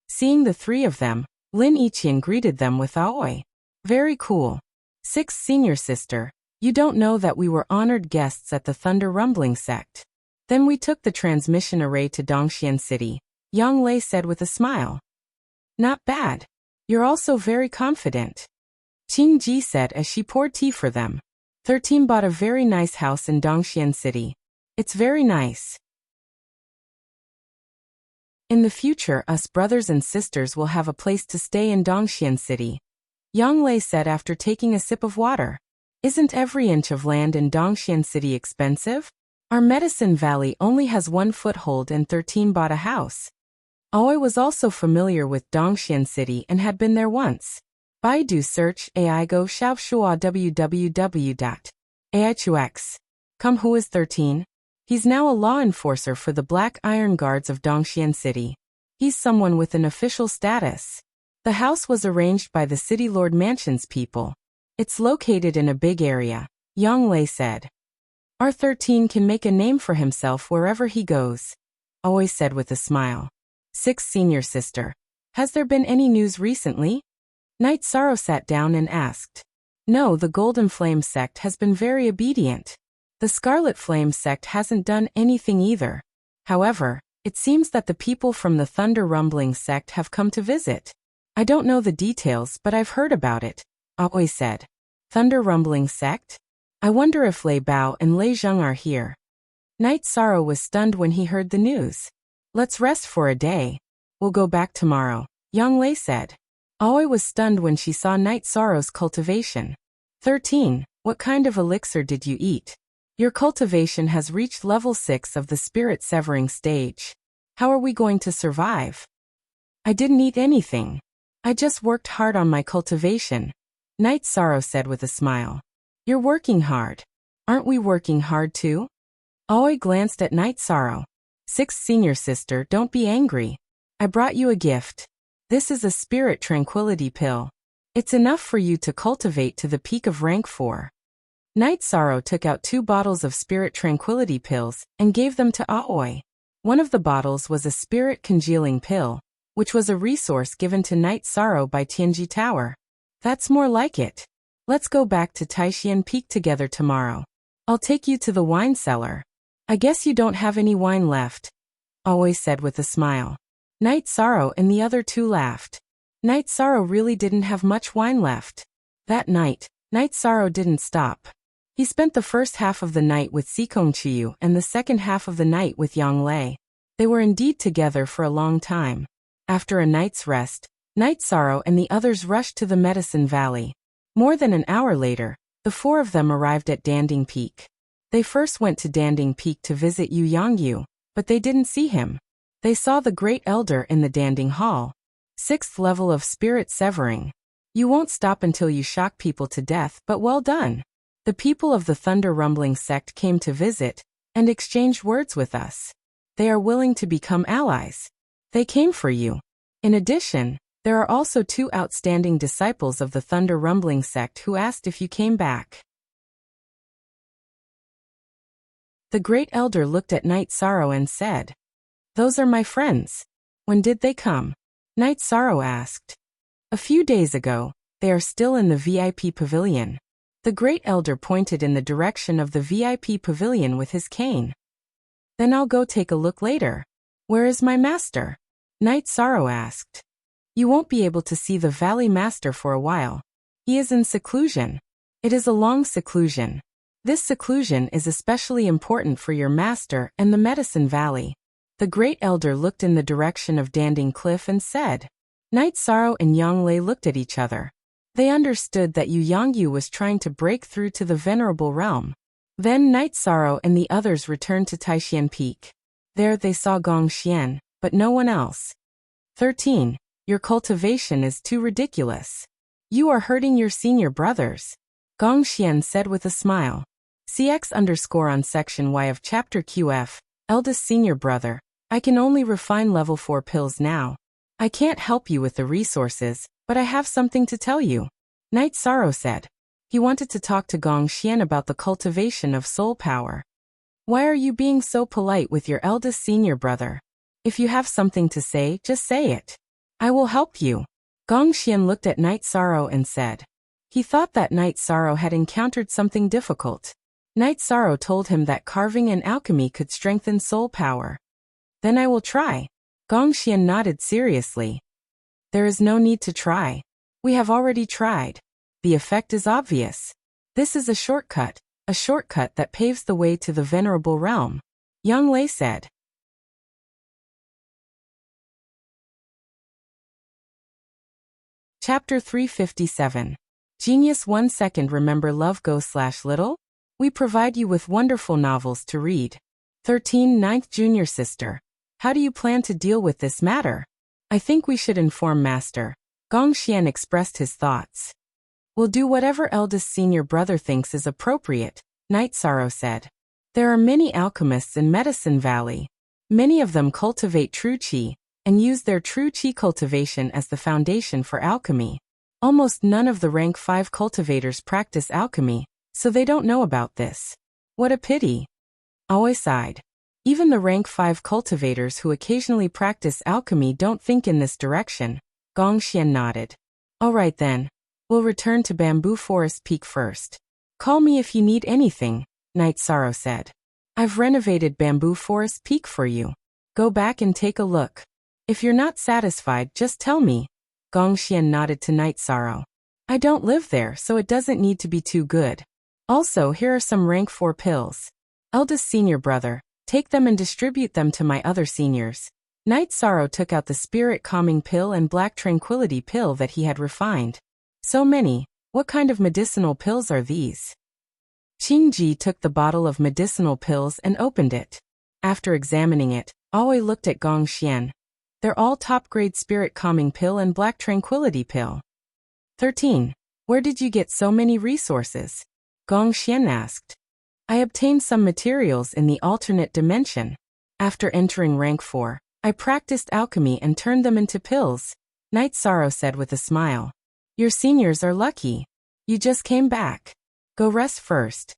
Seeing the 3 of them, Lin Yiqian greeted them with Aoi. Very cool. 6th senior sister, you don't know that we were honored guests at the Thunder Rumbling sect. Then we took the transmission array to Dongxian City, Yang Lei said with a smile. Not bad. You're also very confident. Qing Ji said as she poured tea for them. 13 bought a very nice house in Dongxian City. It's very nice. In the future, us brothers and sisters will have a place to stay in Dongxian City, Yang Lei said after taking a sip of water. Isn't every inch of land in Dongxian City expensive? Our Medicine Valley only has 1 foothold and 13 bought a house. Aoi was also familiar with Dongxian City and had been there once. Baidu search AIGO Xiaoshua www.aichux.com. Who is 13? He's now a law enforcer for the Black Iron Guards of Dongxian City. He's someone with an official status. The house was arranged by the City Lord Mansion's people. It's located in a big area, Yang Lei said. R13 can make a name for himself wherever he goes, Aoi said with a smile. 6th senior sister, has there been any news recently? Night Sorrow sat down and asked. No, the Golden Flame sect has been very obedient. The Scarlet Flame sect hasn't done anything either. However, it seems that the people from the Thunder Rumbling sect have come to visit. I don't know the details, but I've heard about it, Aoi said. Thunder Rumbling sect? I wonder if Lei Bao and Lei Zheng are here. Night Sorrow was stunned when he heard the news. Let's rest for a day. We'll go back tomorrow, Yang Lei said. Aoi was stunned when she saw Night Sorrow's cultivation. 13. What kind of elixir did you eat? Your cultivation has reached level 6 of the spirit severing stage. How are we going to survive? I didn't eat anything. I just worked hard on my cultivation, Night Sorrow said with a smile. You're working hard. Aren't we working hard too? Aoi glanced at Night Sorrow. 6th senior sister, don't be angry. I brought you a gift. This is a spirit tranquility pill. It's enough for you to cultivate to the peak of rank 4. Night Sorrow took out 2 bottles of spirit tranquility pills and gave them to Aoi. One of the bottles was a spirit congealing pill, which was a resource given to Night Sorrow by Tianji Tower. That's more like it. Let's go back to Taishian Peak together tomorrow. I'll take you to the wine cellar. I guess you don't have any wine left, Aoi said with a smile. Night Sorrow and the other 2 laughed. Night Sorrow really didn't have much wine left. That night, Night Sorrow didn't stop. He spent the first half of the night with Sikong Chiyu and the second half of the night with Yang Lei. They were indeed together for a long time. After a night's rest, Night Sorrow and the others rushed to the Medicine Valley. More than an hour later, the 4 of them arrived at Danding Peak. They first went to Danding Peak to visit Yu Yangyu, but they didn't see him. They saw the Great Elder in the Danding Hall. 6th level of spirit severing. You won't stop until you shock people to death, but well done. The people of the Thunder Rumbling sect came to visit and exchanged words with us. They are willing to become allies. They came for you. In addition, there are also 2 outstanding disciples of the Thunder Rumbling sect who asked if you came back. The Great Elder looked at Night Sorrow and said, Those are my friends. When did they come? Night Sorrow asked. A few days ago. They are still in the VIP pavilion. The Great Elder pointed in the direction of the VIP pavilion with his cane. Then I'll go take a look later. Where is my master? Night Sorrow asked. You won't be able to see the Valley Master for a while. He is in seclusion. It is a long seclusion. This seclusion is especially important for your master and the Medicine Valley. The great elder looked in the direction of Danding Cliff and said. Night Sorrow and Yang Lei looked at each other. They understood that Yu Yangyu was trying to break through to the venerable realm. Then Night Sorrow and the others returned to Taixian Peak. There they saw Gong Xian, but no one else. 13. Your cultivation is too ridiculous. You are hurting your senior brothers. Gong Xian said with a smile. CX_ on section Y of chapter QF, eldest senior brother. I can only refine level 4 pills now. I can't help you with the resources, but I have something to tell you. Night Sorrow said. He wanted to talk to Gong Xian about the cultivation of soul power. Why are you being so polite with your eldest senior brother? If you have something to say, just say it. I will help you. Gong Xian looked at Night Sorrow and said. He thought that Night Sorrow had encountered something difficult. Night Sorrow told him that carving and alchemy could strengthen soul power. Then I will try. Gong Xian nodded seriously. There is no need to try. We have already tried. The effect is obvious. This is a shortcut that paves the way to the venerable realm. Yang Lei said. Chapter 357. Genius 1 second. Remember love go/little? We provide you with wonderful novels to read. 13. Ninth Junior Sister. How do you plan to deal with this matter? I think we should inform Master. Gong Xian expressed his thoughts. We'll do whatever eldest senior brother thinks is appropriate, Night Sorrow said. There are many alchemists in Medicine Valley. Many of them cultivate true qi, and use their true qi cultivation as the foundation for alchemy. Almost none of the rank 5 cultivators practice alchemy, so they don't know about this. What a pity. Aoi sighed. Even the rank 5 cultivators who occasionally practice alchemy don't think in this direction. Gong Xian nodded. All right then. We'll return to Bamboo Forest Peak first. Call me if you need anything, Night Sorrow said. I've renovated Bamboo Forest Peak for you. Go back and take a look. If you're not satisfied, just tell me. Gong Xian nodded to Night Sorrow. I don't live there, so it doesn't need to be too good. Also, here are some rank 4 pills. Eldest senior brother, take them and distribute them to my other seniors. Night Sorrow took out the spirit calming pill and black tranquility pill that he had refined. So many. What kind of medicinal pills are these? Qing Ji took the bottle of medicinal pills and opened it. After examining it, Aoi looked at Gong Xian. They're all top-grade spirit calming pill and black tranquility pill. 13. Where did you get so many resources? Gong Xian asked. I obtained some materials in the alternate dimension. After entering rank 4, I practiced alchemy and turned them into pills, Night Sorrow said with a smile. Your seniors are lucky. You just came back. Go rest first.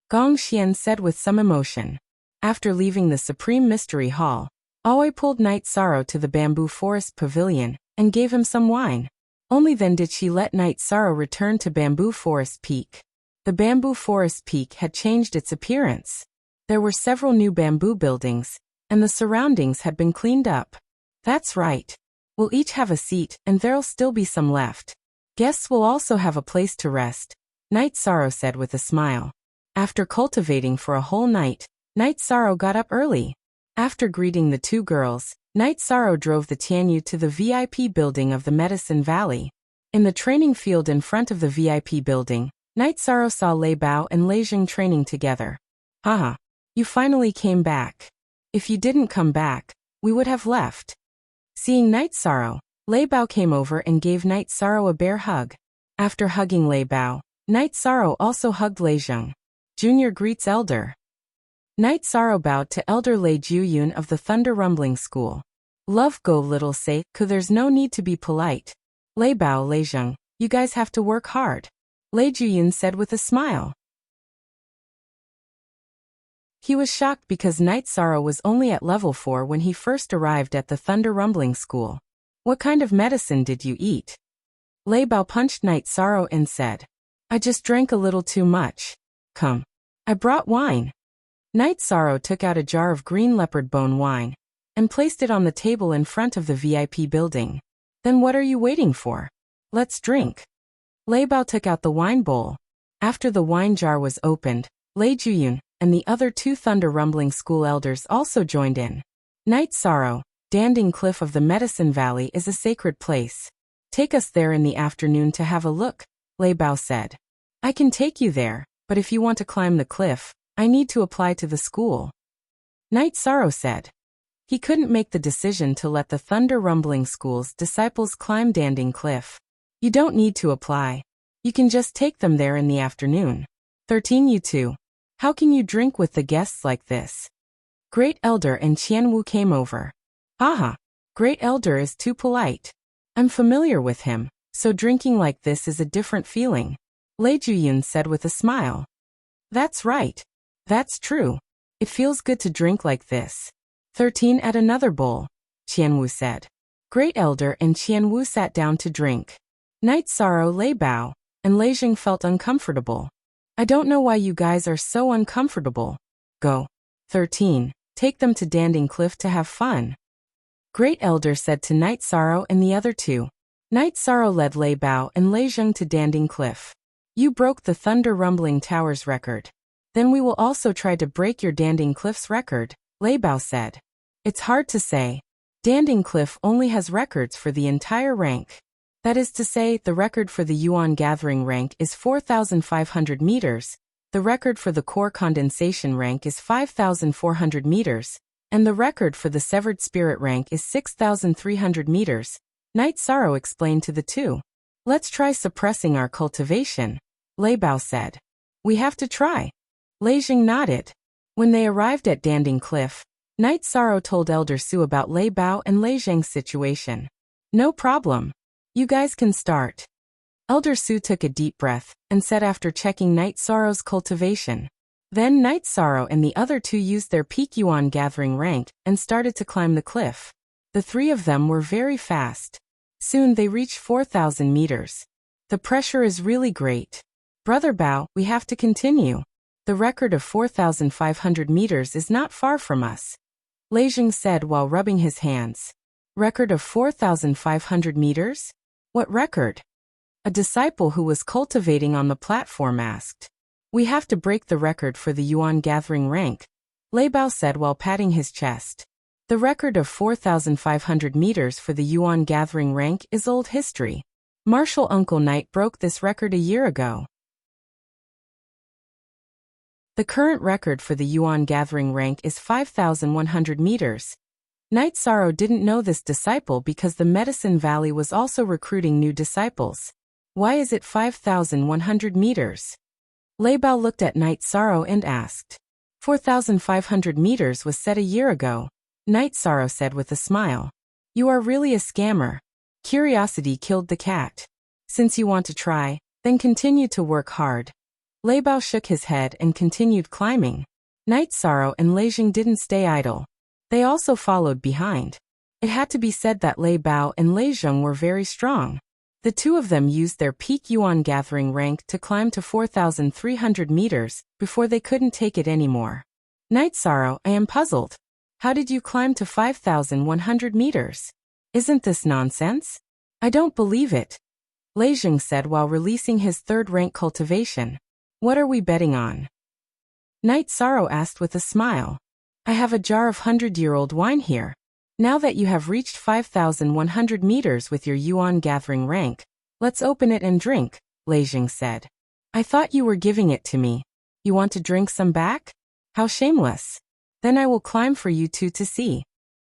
Gong Xian said with some emotion. After leaving the Supreme Mystery Hall, Aoi pulled Night Sorrow to the Bamboo Forest Pavilion and gave him some wine. Only then did she let Night Sorrow return to Bamboo Forest Peak. The Bamboo Forest Peak had changed its appearance. There were several new bamboo buildings, and the surroundings had been cleaned up. That's right. We'll each have a seat, and there'll still be some left. Guests will also have a place to rest, Night Sorrow said with a smile. After cultivating for a whole night, Night Sorrow got up early. After greeting the two girls, Night Sorrow drove the Tianyu to the VIP building of the Medicine Valley. In the training field in front of the VIP building, Night Sorrow saw Lei Bao and Lei Jing training together. Haha. You finally came back. If you didn't come back, we would have left. Seeing Night Sorrow, Lei Bao came over and gave Night Sorrow a bear hug. After hugging Lei Bao, Night Sorrow also hugged Lei Jing. Junior greets Elder. Night Sorrow bowed to Elder Lei Juyun of the Thunder Rumbling School. Love go little say, 'cause there's no need to be polite. Lei Bao, Lei Jing, you guys have to work hard. Lei Juyun said with a smile. He was shocked because Night Sorrow was only at level 4 when he first arrived at the Thunder Rumbling School. What kind of medicine did you eat? Lei Bao punched Night Sorrow and said, I just drank a little too much. Come. I brought wine. Night Sorrow took out a jar of green leopard bone wine and placed it on the table in front of the VIP building. Then what are you waiting for? Let's drink. Lei Bao took out the wine bowl. After the wine jar was opened, Lei Juyun and the other two Thunder Rumbling School elders also joined in. Night Sorrow, Danding Cliff of the Medicine Valley is a sacred place. Take us there in the afternoon to have a look, Lei Bao said. I can take you there, but if you want to climb the cliff, I need to apply to the school. Night Sorrow said. He couldn't make the decision to let the Thunder Rumbling School's disciples climb Danding Cliff. You don't need to apply. You can just take them there in the afternoon. 13 You two. How can you drink with the guests like this? Great Elder and Qianwu came over. Haha. Great Elder is too polite. I'm familiar with him, so drinking like this is a different feeling, Lei Juyun said with a smile. That's right. That's true. It feels good to drink like this. 13 At another bowl, Qianwu said. Great Elder and Qianwu sat down to drink. Night Sorrow, Lei Bao, and Lei Jing felt uncomfortable. I don't know why you guys are so uncomfortable. Go. 13. Take them to Danding Cliff to have fun. Great Elder said to Night Sorrow and the other two. Night Sorrow led Lei Bao and Lei Jing to Danding Cliff. You broke the Thunder Rumbling Tower's record. Then we will also try to break your Danding Cliff's record, Lei Bao said. It's hard to say. Danding Cliff only has records for the entire rank. That is to say, the record for the Yuan Gathering rank is 4,500 meters, the record for the Core Condensation rank is 5,400 meters, and the record for the Severed Spirit rank is 6,300 meters, Night Sorrow explained to the two. Let's try suppressing our cultivation, Lei Bao said. We have to try. Lei Jing nodded. When they arrived at Danding Cliff, Night Sorrow told Elder Su about Lei Bao and Lei Jing's situation. No problem. You guys can start. Elder Su took a deep breath and said after checking Night Sorrow's cultivation. Then Night Sorrow and the other two used their peak Yuan Gathering rank and started to climb the cliff. The three of them were very fast. Soon they reached 4,000 meters. The pressure is really great. Brother Bao, we have to continue. The record of 4,500 meters is not far from us, Lei Jing said while rubbing his hands. Record of 4,500 meters? What record? A disciple who was cultivating on the platform asked. We have to break the record for the Yuan Gathering rank, Lei Bao said while patting his chest. The record of 4,500 meters for the Yuan Gathering rank is old history. Martial Uncle Knight broke this record a year ago. The current record for the Yuan Gathering rank is 5,100 meters. Night Sorrow didn't know this disciple because the Medicine Valley was also recruiting new disciples. Why is it 5,100 meters? Lei Bao looked at Night Sorrow and asked. 4,500 meters was set a year ago, Night Sorrow said with a smile. You are really a scammer. Curiosity killed the cat. Since you want to try, then continue to work hard. Lei Bao shook his head and continued climbing. Night Sorrow and Lei Jing didn't stay idle. They also followed behind. It had to be said that Lei Bao and Lei Jing were very strong. The two of them used their peak Yuan Gathering rank to climb to 4,300 meters before they couldn't take it anymore. Night Sorrow, I am puzzled. How did you climb to 5,100 meters? Isn't this nonsense? I don't believe it, Lei Jing said while releasing his third rank cultivation. What are we betting on? Night Sorrow asked with a smile. I have a jar of 100-year-old wine here. Now that you have reached 5,100 meters with your Yuan Gathering rank, let's open it and drink, Lei Jing said. I thought you were giving it to me. You want to drink some back? How shameless. Then I will climb for you two to see.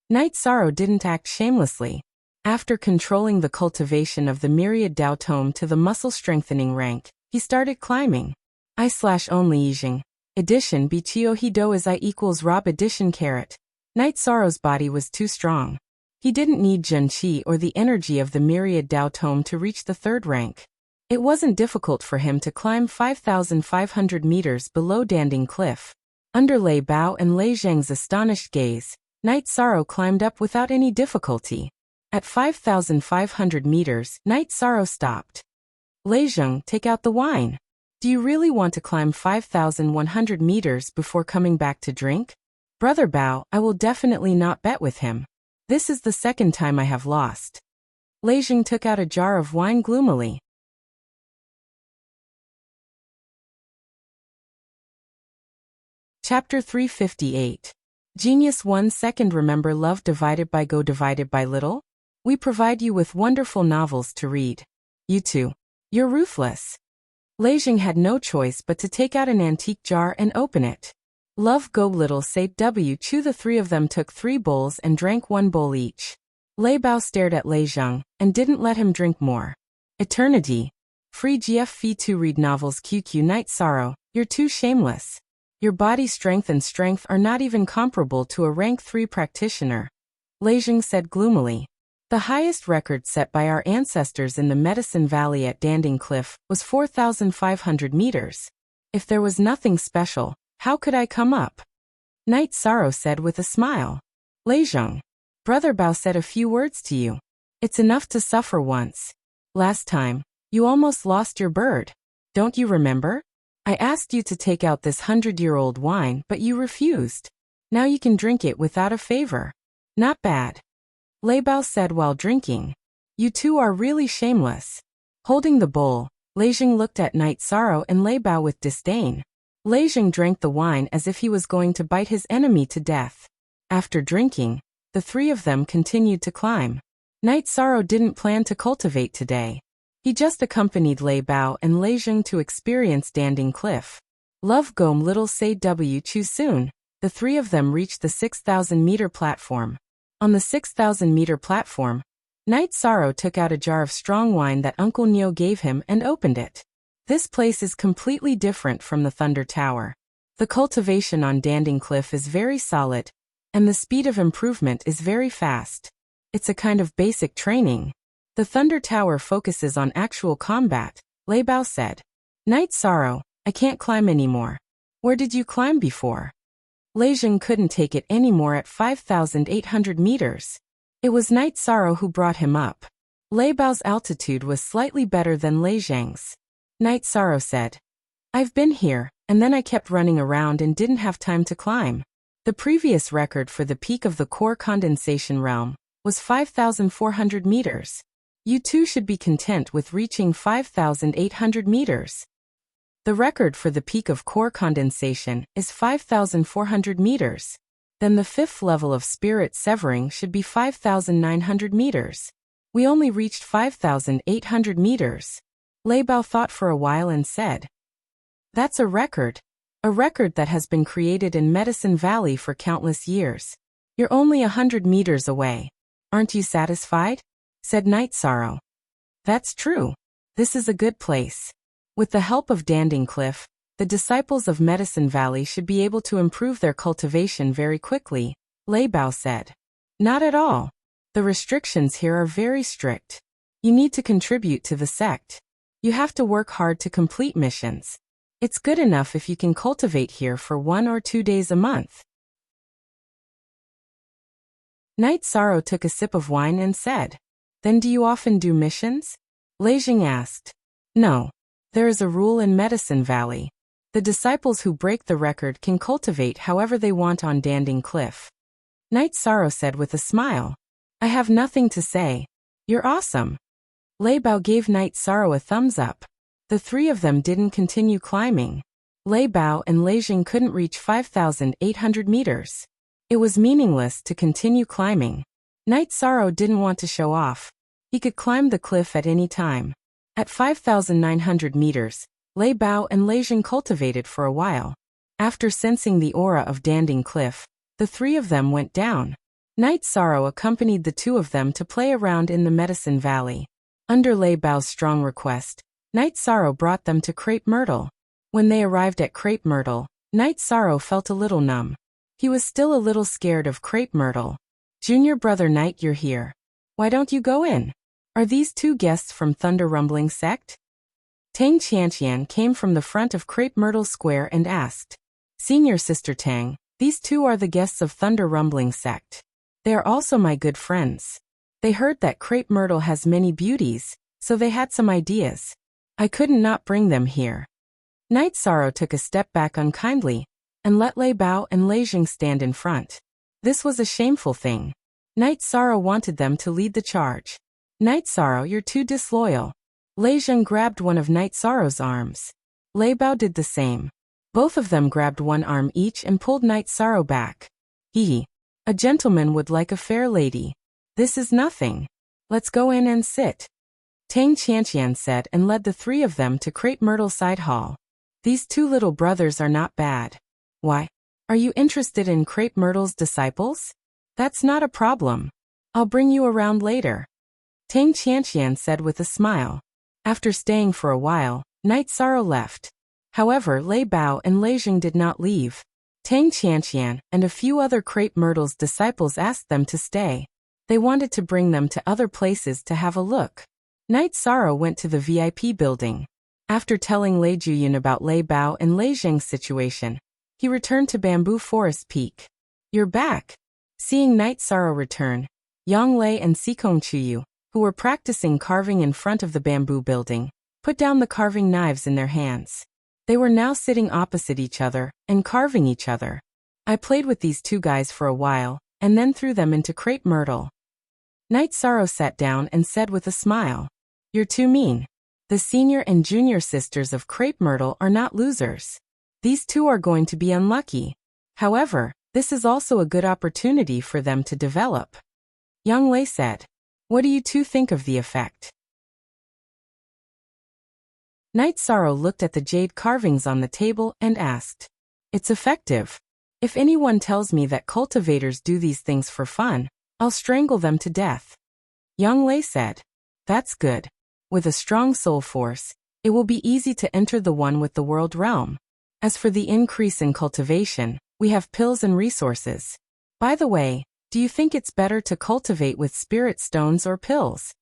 Night Sorrow didn't act shamelessly. After controlling the cultivation of the Myriad Dao Tome to the muscle strengthening rank, he started climbing. I/only Yijing. Addition Bichio Hido is I equals Rob addition caret. Night Sorrow's body was too strong. He didn't need Jun Qi or the energy of the Myriad Dao Tome to reach the third rank. It wasn't difficult for him to climb 5,500 meters below Danding Cliff. Under Lei Bao and Lei Zheng's astonished gaze, Night Sorrow climbed up without any difficulty. At 5,500 meters, Night Sorrow stopped. Lei Zheng, take out the wine. Do you really want to climb 5,100 meters before coming back to drink? Brother Bao, I will definitely not bet with him. This is the second time I have lost. Lei Jing took out a jar of wine gloomily. Chapter 358. Genius 1 second. Remember love divided by go divided by little? We provide you with wonderful novels to read. You too. You're ruthless. Lei Jing had no choice but to take out an antique jar and open it. Love go little say W Chu. The three of them took 3 bowls and drank 1 bowl each. Lei Bao stared at Lei Jing and didn't let him drink more. Eternity. Free GF Fee 2 read novels QQ Night Sorrow, you're too shameless. Your body strength and strength are not even comparable to a rank 3 practitioner. Lei Jing said gloomily. The highest record set by our ancestors in the Medicine Valley at Danding Cliff was 4,500 meters. If there was nothing special, how could I come up? Night Sorrow said with a smile. Lei Jing. Brother Bao said a few words to you. It's enough to suffer once. Last time, you almost lost your bird. Don't you remember? I asked you to take out this 100-year-old wine but you refused. Now you can drink it without a favor. Not bad. Lei Bao said while drinking. You two are really shameless. Holding the bowl, Lei Jing looked at Night Sorrow and Lei Bao with disdain. Lei Jing drank the wine as if he was going to bite his enemy to death. After drinking, the three of them continued to climb. Night Sorrow didn't plan to cultivate today. He just accompanied Lei Bao and Lei Jing to experience Danding Cliff. Love Gome little say W Chu soon. The three of them reached the 6,000-meter platform. On the 6,000-meter platform, Night Sorrow took out a jar of strong wine that Uncle Neo gave him and opened it. This place is completely different from the Thunder Tower. The cultivation on Danding Cliff is very solid, and the speed of improvement is very fast. It's a kind of basic training. The Thunder Tower focuses on actual combat, Lei Bao said. Night Sorrow, I can't climb anymore. Where did you climb before? Lei Jing couldn't take it anymore at 5,800 meters. It was Night Sorrow who brought him up. Lei Bao's altitude was slightly better than Lei Jing's. Night Sorrow said. I've been here, and then I kept running around and didn't have time to climb. The previous record for the peak of the core condensation realm was 5,400 meters. You two should be content with reaching 5,800 meters. The record for the peak of core condensation is 5,400 meters. Then the 5th level of spirit severing should be 5,900 meters. We only reached 5,800 meters. Lei Bao thought for a while and said, That's a record that has been created in Medicine Valley for countless years. You're only 100 meters away. Aren't you satisfied? Said Night Sorrow. That's true. This is a good place. With the help of Danding Cliff, the disciples of Medicine Valley should be able to improve their cultivation very quickly, Lei Bao said. Not at all. The restrictions here are very strict. You need to contribute to the sect. You have to work hard to complete missions. It's good enough if you can cultivate here for 1 or 2 days a month. Night Sorrow took a sip of wine and said, Then do you often do missions? Lei Jing asked. No. There is a rule in Medicine Valley. The disciples who break the record can cultivate however they want on Danding Cliff. Night Sorrow said with a smile. I have nothing to say. You're awesome. Lei Bao gave Night Sorrow a thumbs up. The three of them didn't continue climbing. Lei Bao and Lei Jing couldn't reach 5,800 meters. It was meaningless to continue climbing. Night Sorrow didn't want to show off. He could climb the cliff at any time. At 5,900 meters, Lei Bao and Lei Jing cultivated for a while. After sensing the aura of Danding Cliff, the three of them went down. Night Sorrow accompanied the two of them to play around in the Medicine Valley. Under Lei Bao's strong request, Night Sorrow brought them to Crepe Myrtle. When they arrived at Crepe Myrtle, Night Sorrow felt a little numb. He was still a little scared of Crepe Myrtle. Junior brother Night, you're here. Why don't you go in? Are these two guests from Thunder Rumbling Sect? Tang Qianqian came from the front of Crepe Myrtle Square and asked. Senior Sister Tang, these two are the guests of Thunder Rumbling Sect. They are also my good friends. They heard that Crepe Myrtle has many beauties, so they had some ideas. I couldn't not bring them here. Night Sorrow took a step back unkindly, and let Lei Bao and Lei Jing stand in front. This was a shameful thing. Night Sorrow wanted them to lead the charge. Night Sorrow, you're too disloyal. Lei Jing grabbed one of Night Sorrow's arms. Lei Bao did the same. Both of them grabbed one arm each and pulled Night Sorrow back. Hee. A gentleman would like a fair lady. This is nothing. Let's go in and sit. Tang Qianqian said and led the three of them to Crepe Myrtle Side Hall. These two little brothers are not bad. Why? Are you interested in Crepe Myrtle's disciples? That's not a problem. I'll bring you around later. Tang Qianqian said with a smile. After staying for a while, Night Sorrow left. However, Lei Bao and Lei Jing did not leave. Tang Qianqian and a few other Crepe Myrtle's disciples asked them to stay. They wanted to bring them to other places to have a look. Night Sorrow went to the VIP building. After telling Lei Juyun about Lei Bao and Lei Jing's situation, he returned to Bamboo Forest Peak. You're back. Seeing Night Sorrow return, Yang Lei and Sikong Chuyu, who were practicing carving in front of the bamboo building, put down the carving knives in their hands. They were now sitting opposite each other and carving each other. I played with these two guys for a while, and then threw them into Crepe Myrtle. Night Sorrow sat down and said with a smile, You're too mean. The senior and junior sisters of Crepe Myrtle are not losers. These two are going to be unlucky. However, this is also a good opportunity for them to develop. Yang Lei said, What do you two think of the effect? Night Sorrow looked at the jade carvings on the table and asked, It's effective. If anyone tells me that cultivators do these things for fun, I'll strangle them to death. Yang Lei said, That's good. With a strong soul force, it will be easy to enter the one with the world realm. As for the increase in cultivation, we have pills and resources. By the way, do you think it's better to cultivate with spirit stones or pills?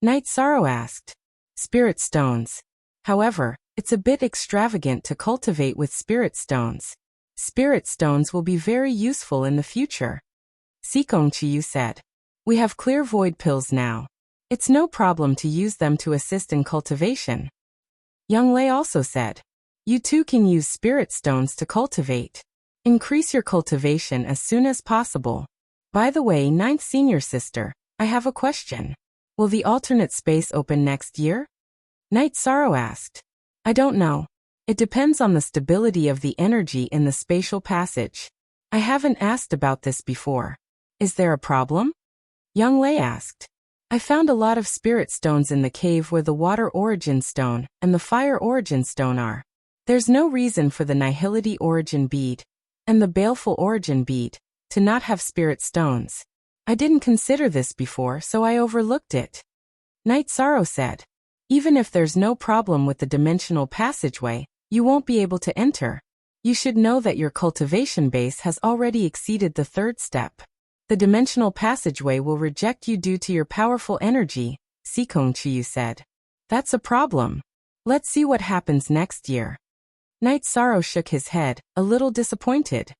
Night Sorrow asked. Spirit stones. However, it's a bit extravagant to cultivate with spirit stones. Spirit stones will be very useful in the future. Sikong Chiyu said. We have clear void pills now. It's no problem to use them to assist in cultivation. Yang Lei also said. You too can use spirit stones to cultivate. Increase your cultivation as soon as possible. By the way, ninth senior sister, I have a question. Will the alternate space open next year? Night Sorrow asked. I don't know. It depends on the stability of the energy in the spatial passage. I haven't asked about this before. Is there a problem? Yang Lei asked. I found a lot of spirit stones in the cave where the water origin stone and the fire origin stone are. There's no reason for the nihility origin bead and the baleful origin bead to not have spirit stones. I didn't consider this before, so I overlooked it. Night Sorrow said. Even if there's no problem with the dimensional passageway, you won't be able to enter. You should know that your cultivation base has already exceeded the third step. The dimensional passageway will reject you due to your powerful energy, Sikong Chiyu said. That's a problem. Let's see what happens next year. Night Sorrow shook his head, a little disappointed.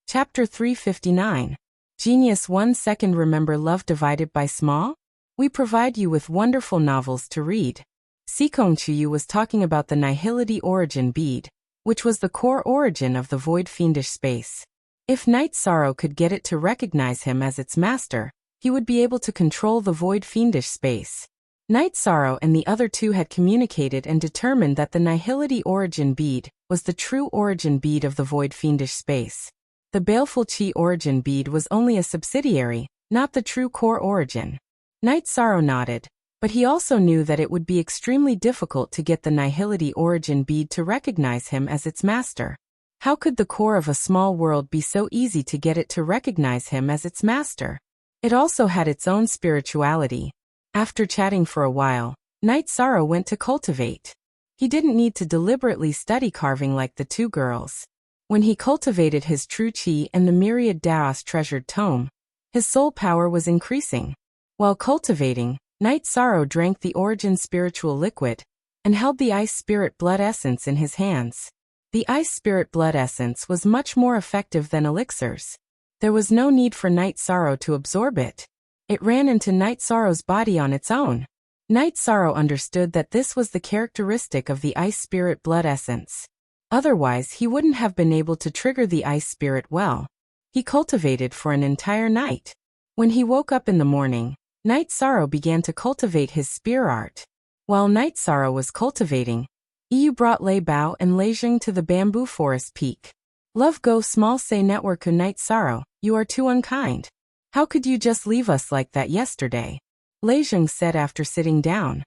Chapter 359. Genius 1 second. Remember love divided by small? We provide you with wonderful novels to read. Sikong Chuyu was talking about the nihility origin bead, which was the core origin of the void fiendish space. If Night Sorrow could get it to recognize him as its master, he would be able to control the void fiendish space. Night Sorrow and the other two had communicated and determined that the nihility origin bead was the true origin bead of the void fiendish space. The baleful chi origin bead was only a subsidiary, not the true core origin. Night Sorrow nodded, but he also knew that it would be extremely difficult to get the nihility origin bead to recognize him as its master. How could the core of a small world be so easy to get it to recognize him as its master? It also had its own spirituality. After chatting for a while, Night Sorrow went to cultivate. He didn't need to deliberately study carving like the two girls. When he cultivated his true chi and the myriad Daos treasured tome, his soul power was increasing. While cultivating, Night Sorrow drank the origin spiritual liquid and held the ice spirit blood essence in his hands. The ice spirit blood essence was much more effective than elixirs. There was no need for Night Sorrow to absorb it. It ran into Night Sorrow's body on its own. Night Sorrow understood that this was the characteristic of the ice spirit blood essence. Otherwise, he wouldn't have been able to trigger the ice spirit well. He cultivated for an entire night. When he woke up in the morning, Night Sorrow began to cultivate his spear art. While Night Sorrow was cultivating, Yu brought Lei Bao and Lei Jing to the bamboo forest peak. Love go small say network night sorrow, you are too unkind. How could you just leave us like that yesterday? Lei Jing said after sitting down.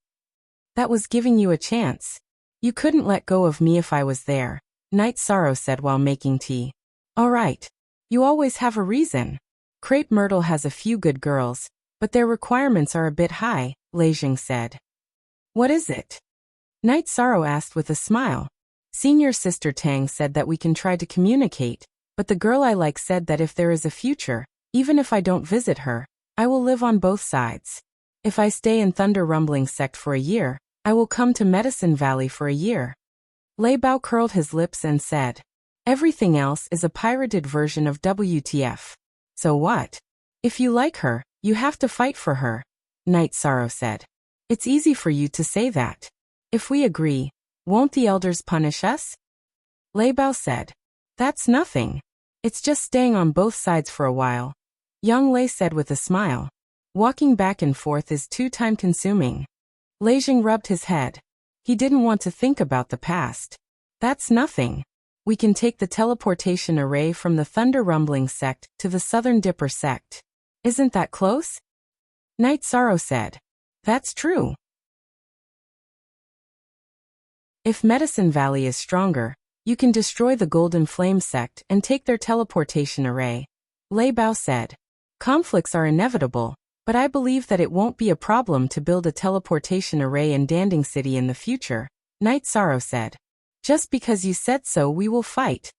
That was giving you a chance. You couldn't let go of me if I was there, Night Sorrow said while making tea. All right. You always have a reason. Crepe Myrtle has a few good girls, but their requirements are a bit high, Lei Jing said. What is it? Night Sorrow asked with a smile. Senior Sister Tang said that we can try to communicate, but the girl I like said that if there is a future, even if I don't visit her, I will live on both sides. If I stay in Thunder Rumbling Sect for a year, I will come to Medicine Valley for a year. Lei Bao curled his lips and said, everything else is a pirated version of WTF. So what? If you like her, you have to fight for her, Night Sorrow said. It's easy for you to say that. If we agree, won't the elders punish us? Lei Bao said. That's nothing. It's just staying on both sides for a while. Young Lei said with a smile. Walking back and forth is too time-consuming. Lei Jing rubbed his head. He didn't want to think about the past. That's nothing. We can take the teleportation array from the Thunder Rumbling Sect to the Southern Dipper Sect. Isn't that close? Night Sorrow said. That's true. If Medicine Valley is stronger, you can destroy the Golden Flame Sect and take their teleportation array, Lei Bao said. Conflicts are inevitable, but I believe that it won't be a problem to build a teleportation array in Danding City in the future, Night Sorrow said. Just because you said so we will fight,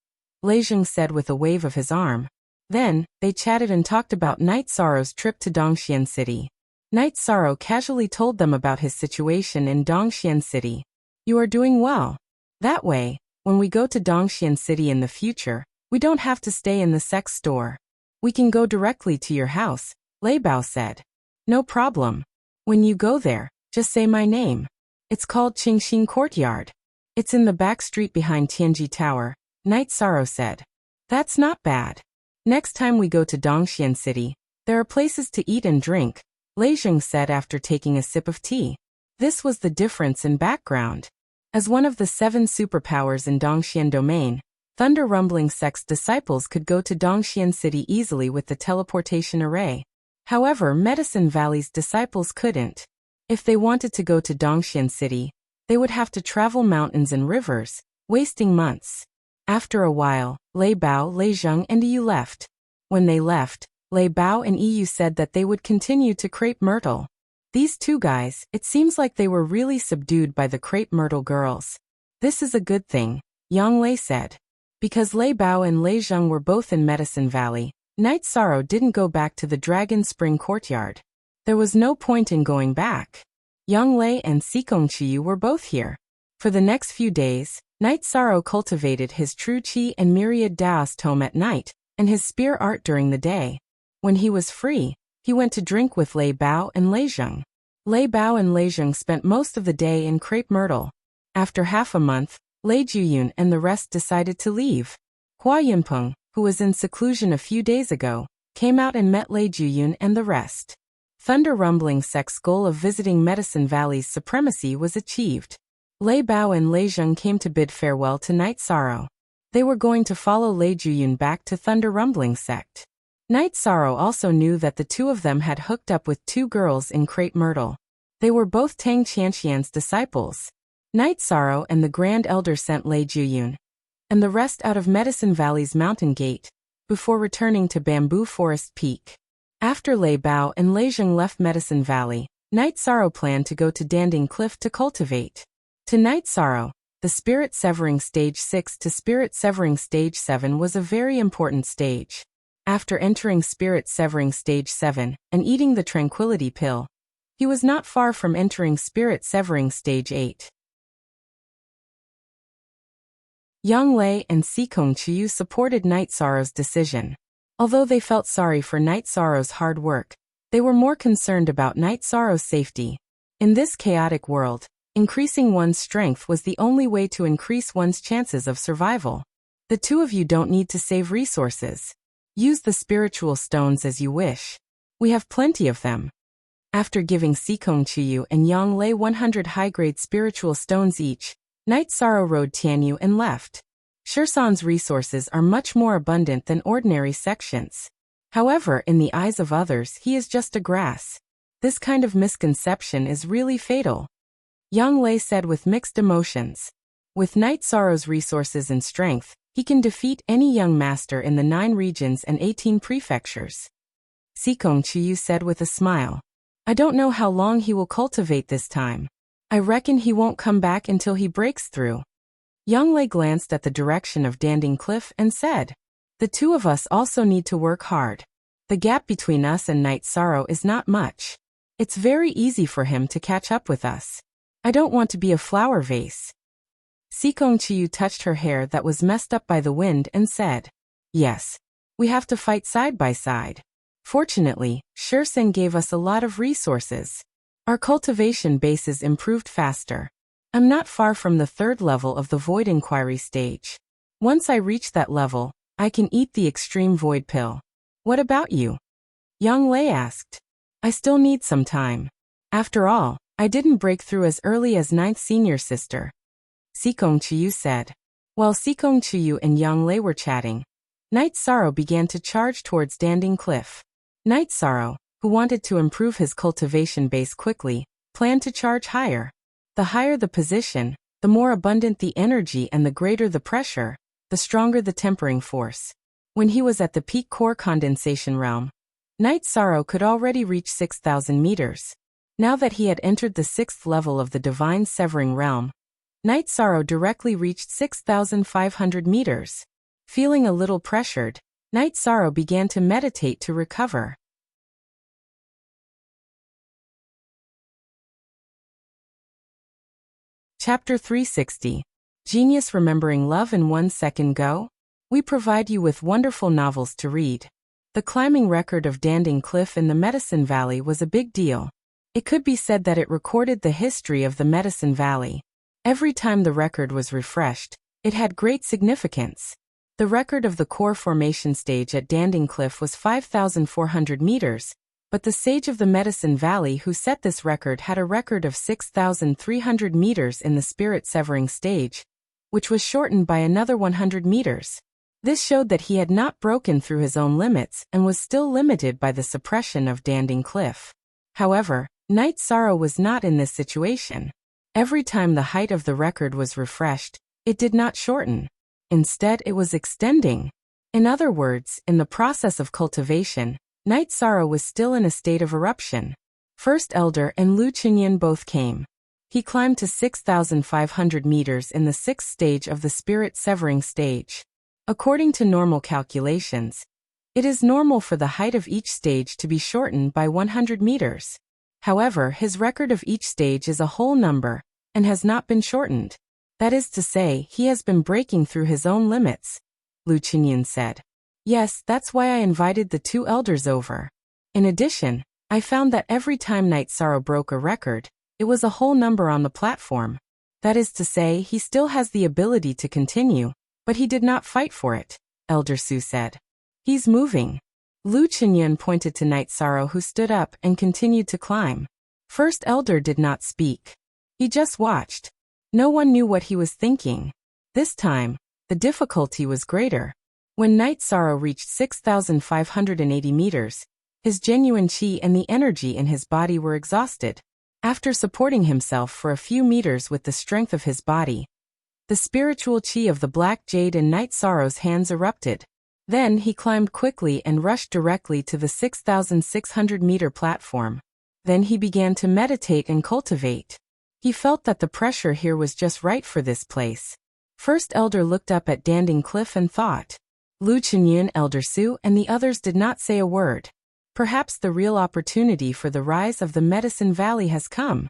Lei Jing said with a wave of his arm. Then, they chatted and talked about Night Sorrow's trip to Dongxian City. Night Sorrow casually told them about his situation in Dongxian City. You are doing well. That way, when we go to Dongxian City in the future, we don't have to stay in the sex store. We can go directly to your house, Lei Bao said. No problem. When you go there, just say my name. It's called Qingxin Courtyard. It's in the back street behind Tianji Tower, Night Sorrow said. That's not bad. Next time we go to Dongxian City, there are places to eat and drink, Lei Jing said after taking a sip of tea. This was the difference in background. As one of the 7 superpowers in Dongxian Domain, Thunder Rumbling Sect's disciples could go to Dongxian City easily with the teleportation array. However, Medicine Valley's disciples couldn't. If they wanted to go to Dongxian City, they would have to travel mountains and rivers, wasting months. After a while, Lei Bao, Lei Jing and Yu left. When they left, Lei Bao and Yu said that they would continue to Crepe Myrtle. These two guys, it seems like they were really subdued by the Crepe Myrtle girls. This is a good thing, Yang Lei said. Because Lei Bao and Lei Jing were both in Medicine Valley, Night Sorrow didn't go back to the Dragon Spring Courtyard. There was no point in going back. Yang Lei and Sikong Chiyu were both here. For the next few days, Night Sorrow cultivated his true chi and myriad Daos tome at night, and his spear art during the day. When he was free, he went to drink with Lei Bao and Lei Jing. Lei Bao and Lei Jing spent most of the day in Crepe Myrtle. After half a month, Lei Juyun and the rest decided to leave. Hua Yinpeng, who was in seclusion a few days ago, came out and met Lei Juyun and the rest. Thunder Rumbling Sect's goal of visiting Medicine Valley's supremacy was achieved. Lei Bao and Lei Jing came to bid farewell to Night Sorrow. They were going to follow Lei Juyun back to Thunder Rumbling Sect. Night Sorrow also knew that the two of them had hooked up with 2 girls in Crepe Myrtle. They were both Tang Qianxian's disciples. Night Sorrow and the Grand Elder sent Lei Juyun and the rest out of Medicine Valley's Mountain Gate, before returning to Bamboo Forest Peak. After Lei Bao and Lei Jing left Medicine Valley, Night Sorrow planned to go to Danding Cliff to cultivate. To Night Sorrow, the Spirit Severing Stage 6 to Spirit Severing Stage 7 was a very important stage. After entering Spirit Severing Stage 7 and eating the Tranquility Pill, he was not far from entering Spirit Severing Stage 8. Yang Lei and Sikong Chiyu supported Night Sorrow's decision. Although they felt sorry for Night Sorrow's hard work, they were more concerned about Night Sorrow's safety. In this chaotic world, increasing one's strength was the only way to increase one's chances of survival. The two of you don't need to save resources. Use the spiritual stones as you wish. We have plenty of them. After giving Sikong Chiyu and Yang Lei 100 high-grade spiritual stones each, Night Sorrow rode Tianyu and left. Shirsan's resources are much more abundant than ordinary sections. However, in the eyes of others, he is just a grass. This kind of misconception is really fatal. Yang Lei said with mixed emotions. With Night Sorrow's resources and strength, he can defeat any young master in the 9 regions and 18 prefectures. Sikong Chiyu said with a smile. I don't know how long he will cultivate this time. I reckon he won't come back until he breaks through. Yang Lei glanced at the direction of Danding Cliff and said, the two of us also need to work hard. The gap between us and Night Sorrow is not much. It's very easy for him to catch up with us. I don't want to be a flower vase. Sikong Chiyu touched her hair that was messed up by the wind and said, yes. We have to fight side by side. Fortunately, Shirsen gave us a lot of resources. Our cultivation bases improved faster. I'm not far from the 3rd level of the Void Inquiry stage. Once I reach that level, I can eat the Extreme Void Pill. What about you? Yang Lei asked. I still need some time. After all, I didn't break through as early as 9th senior sister. Sikong Chiyu said. While Sikong Chiyu and Yang Lei were chatting, Night Sorrow began to charge towards Danding Cliff. Night Sorrow, who wanted to improve his cultivation base quickly, planned to charge higher. The higher the position, the more abundant the energy and the greater the pressure, the stronger the tempering force. When he was at the peak core condensation realm, Night Sorrow could already reach 6,000 meters. Now that he had entered the 6th level of the Divine Severing Realm, Night Sorrow directly reached 6,500 meters. Feeling a little pressured, Night Sorrow began to meditate to recover. Chapter 360. Genius Remembering Love in 1 Second Go? We provide you with wonderful novels to read. The climbing record of Danding Cliff in the Medicine Valley was a big deal. It could be said that it recorded the history of the Medicine Valley. Every time the record was refreshed, it had great significance. The record of the core formation stage at Danding Cliff was 5,400 meters, but the sage of the Medicine Valley who set this record had a record of 6,300 meters in the Spirit Severing stage, which was shortened by another 100 meters. This showed that he had not broken through his own limits and was still limited by the suppression of Danding Cliff. However, Night Sorrow was not in this situation. Every time the height of the record was refreshed, it did not shorten. Instead, it was extending. In other words, in the process of cultivation, Night Sorrow was still in a state of eruption. First Elder and Lu Qinyan both came. He climbed to 6,500 meters in the 6th stage of the Spirit Severing stage. According to normal calculations, it is normal for the height of each stage to be shortened by 100 meters. However, his record of each stage is a whole number, and has not been shortened. That is to say, he has been breaking through his own limits, Lu Qinyan said. Yes, that's why I invited the 2 elders over. In addition, I found that every time Night Sorrow broke a record, it was a whole number on the platform. That is to say, he still has the ability to continue, but he did not fight for it, Elder Su said. He's moving. Lu Qinyan pointed to Night Sorrow who stood up and continued to climb. First Elder did not speak. He just watched. No one knew what he was thinking. This time, the difficulty was greater. When Night Sorrow reached 6,580 meters, his genuine qi and the energy in his body were exhausted. After supporting himself for a few meters with the strength of his body, the spiritual qi of the Black Jade in Night Sorrow's hands erupted. Then he climbed quickly and rushed directly to the 6,600-meter platform. Then he began to meditate and cultivate. He felt that the pressure here was just right for this place. First Elder looked up at Danding Cliff and thought. Lu Qinyan, Elder Su, and the others did not say a word. Perhaps the real opportunity for the rise of the Medicine Valley has come.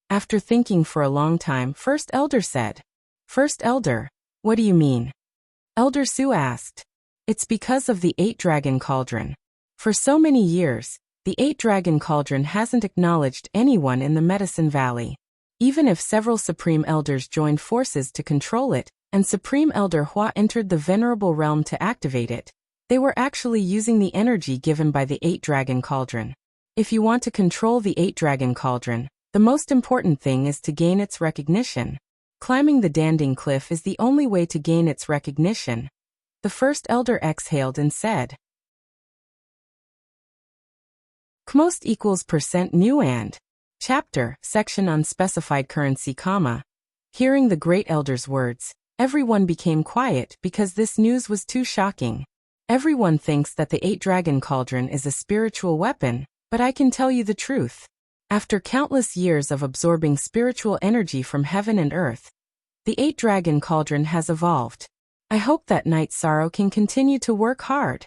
After thinking for a long time, First Elder said, First Elder, what do you mean? Elder Su asked. It's because of the 8-Dragon Cauldron. For so many years, the 8-Dragon Cauldron hasn't acknowledged anyone in the Medicine Valley. Even if several Supreme Elders joined forces to control it, and Supreme Elder Hua entered the Venerable Realm to activate it, they were actually using the energy given by the 8-Dragon Cauldron. If you want to control the 8-Dragon Cauldron, the most important thing is to gain its recognition. Climbing the Danding Cliff is the only way to gain its recognition. The first elder exhaled and said, Kmost equals percent new and chapter, section unspecified currency, comma. Hearing the great elder's words, everyone became quiet because this news was too shocking. Everyone thinks that the 8-dragon cauldron is a spiritual weapon, but I can tell you the truth. After countless years of absorbing spiritual energy from heaven and earth, the 8-dragon cauldron has evolved. I hope that Night Sorrow can continue to work hard.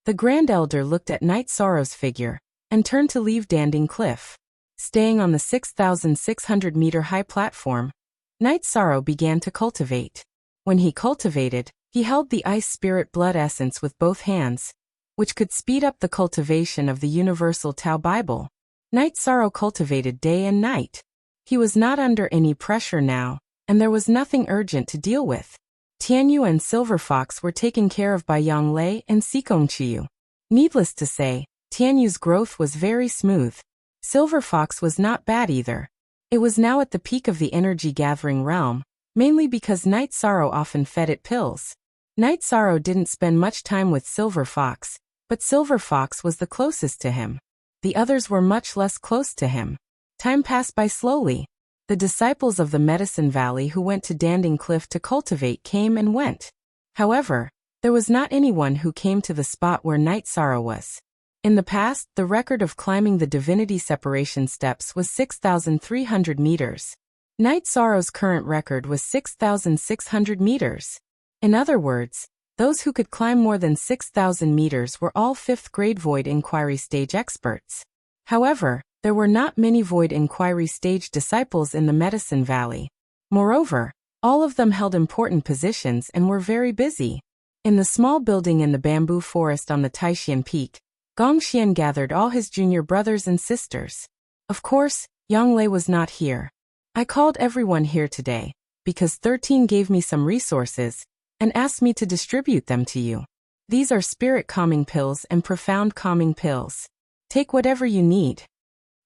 The Grand Elder looked at Night Sorrow's figure and turned to leave Danding Cliff. Staying on the 6,600-meter high platform, Night Sorrow began to cultivate. When he cultivated, he held the Ice Spirit Blood Essence with both hands, which could speed up the cultivation of the Universal Tao Bible. Night Sorrow cultivated day and night. He was not under any pressure now, and there was nothing urgent to deal with. Tianyu and Silver Fox were taken care of by Yang Lei and Sikong Chiyu. Needless to say, Tianyu's growth was very smooth. Silver Fox was not bad either. It was now at the peak of the energy-gathering realm, mainly because Night Sorrow often fed it pills. Night Sorrow didn't spend much time with Silver Fox, but Silver Fox was the closest to him. The others were much less close to him. Time passed by slowly. The disciples of the Medicine Valley who went to Danding Cliff to cultivate came and went. However, there was not anyone who came to the spot where Night Sorrow was. In the past, the record of climbing the Divinity separation steps was 6,300 meters. Night Sorrow's current record was 6,600 meters. In other words, those who could climb more than 6,000 meters were all 5th grade Void Inquiry stage experts. However, there were not many Void Inquiry stage disciples in the Medicine Valley. Moreover, all of them held important positions and were very busy. In the small building in the bamboo forest on the Taixian Peak, Gongxian gathered all his junior brothers and sisters. Of course, Yang Lei was not here. I called everyone here today, because 13 gave me some resources, and asked me to distribute them to you. These are spirit calming pills and profound calming pills. Take whatever you need.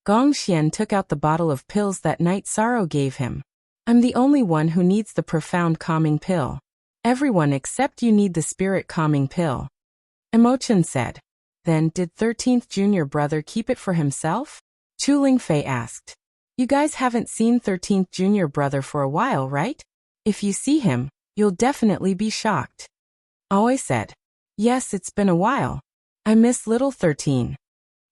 Gongxian took out the bottle of pills that Night Sorrow gave him. I'm the only one who needs the profound calming pill. Everyone except you need the spirit calming pill. Emochan said. Then, did 13th junior brother keep it for himself? Chu Lingfei asked. You guys haven't seen 13th junior brother for a while, right? If you see him, you'll definitely be shocked. Aoi said. Yes, it's been a while. I miss little 13.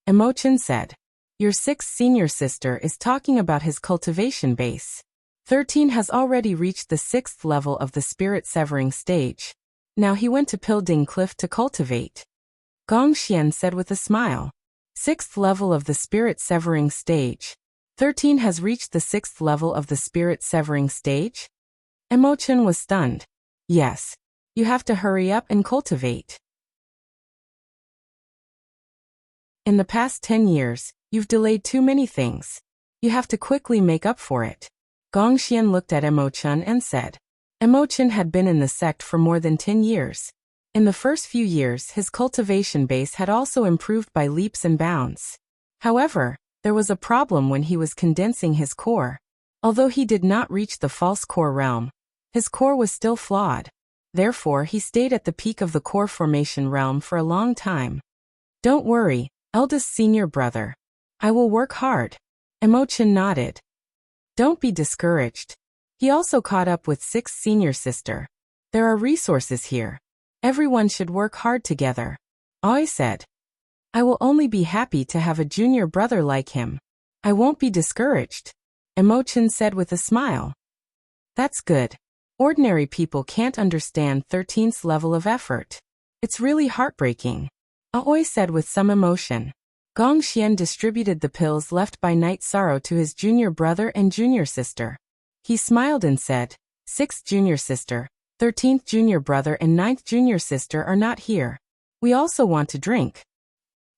Emochan said. Your 6th senior sister is talking about his cultivation base. 13 has already reached the 6th level of the spirit severing stage. Now he went to Pilding Cliff to cultivate. Gongxian said with a smile. 6th level of the spirit severing stage. 13 has reached the 6th level of the spirit severing stage? Emochan was stunned. Yes. You have to hurry up and cultivate. In the past 10 years, you've delayed too many things. You have to quickly make up for it. Gongxian looked at Emochan and said. Emochan had been in the sect for more than 10 years. In the first few years, his cultivation base had also improved by leaps and bounds. However, there was a problem when he was condensing his core. Although he did not reach the false core realm, his core was still flawed. Therefore, he stayed at the peak of the core formation realm for a long time. Don't worry, eldest senior brother. I will work hard. Emochan nodded. Don't be discouraged. He also caught up with 6th senior sister. There are resources here. Everyone should work hard together. Aoi said. I will only be happy to have a junior brother like him. I won't be discouraged. Emochan said with a smile. That's good. Ordinary people can't understand 13th's level of effort. It's really heartbreaking. Aoi said with some emotion. Gongxian distributed the pills left by Night Sorrow to his junior brother and junior sister. He smiled and said, 6th junior sister, 13th junior brother and 9th junior sister are not here. We also want to drink.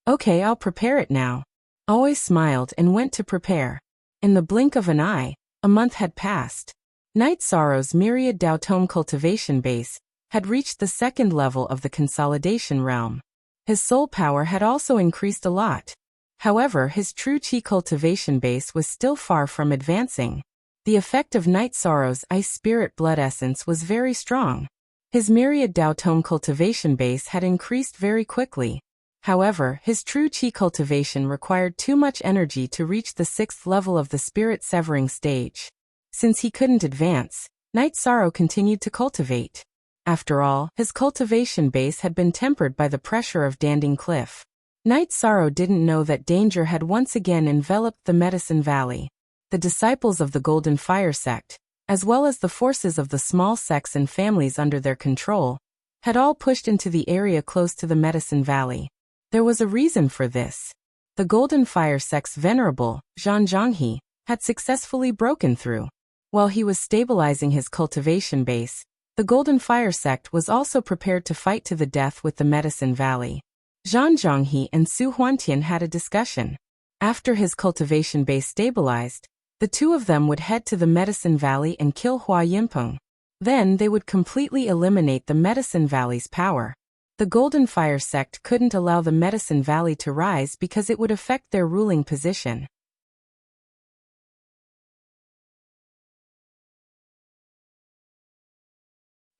Okay, I'll prepare it now. Aoi smiled and went to prepare. In the blink of an eye, a month had passed. Night Sorrow's myriad Daotome cultivation base had reached the 2nd level of the consolidation realm. His soul power had also increased a lot. However, his true Qi cultivation base was still far from advancing. The effect of Night Sorrow's Ice Spirit Blood Essence was very strong. His myriad Dao Tome cultivation base had increased very quickly. However, his true Qi cultivation required too much energy to reach the 6th level of the Spirit Severing stage. Since he couldn't advance, Night Sorrow continued to cultivate. After all, his cultivation base had been tempered by the pressure of Danding Cliff. Night Sorrow didn't know that danger had once again enveloped the Medicine Valley. The disciples of the Golden Fire sect, as well as the forces of the small sects and families under their control, had all pushed into the area close to the Medicine Valley. There was a reason for this. The Golden Fire sect's venerable, Zhang Zhonghe, had successfully broken through. While he was stabilizing his cultivation base, the Golden Fire sect was also prepared to fight to the death with the Medicine Valley. Zhang Zhonghe and Su Huantian had a discussion. After his cultivation base stabilized, the two of them would head to the Medicine Valley and kill Hua Yinpeng. Then they would completely eliminate the Medicine Valley's power. The Golden Fire sect couldn't allow the Medicine Valley to rise because it would affect their ruling position.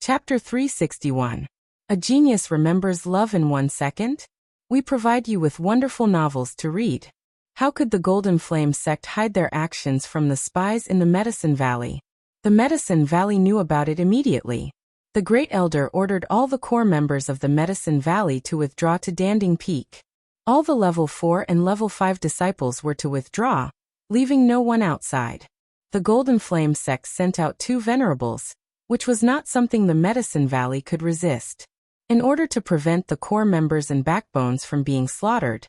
Chapter 361. A Genius Remembers Love in 1 Second? We provide you with wonderful novels to read. How could the Golden Flame sect hide their actions from the spies in the Medicine Valley? The Medicine Valley knew about it immediately. The Great Elder ordered all the core members of the Medicine Valley to withdraw to Danding Peak. All the Level 4 and Level 5 disciples were to withdraw, leaving no one outside. The Golden Flame sect sent out 2 venerables, which was not something the Medicine Valley could resist. In order to prevent the core members and backbones from being slaughtered,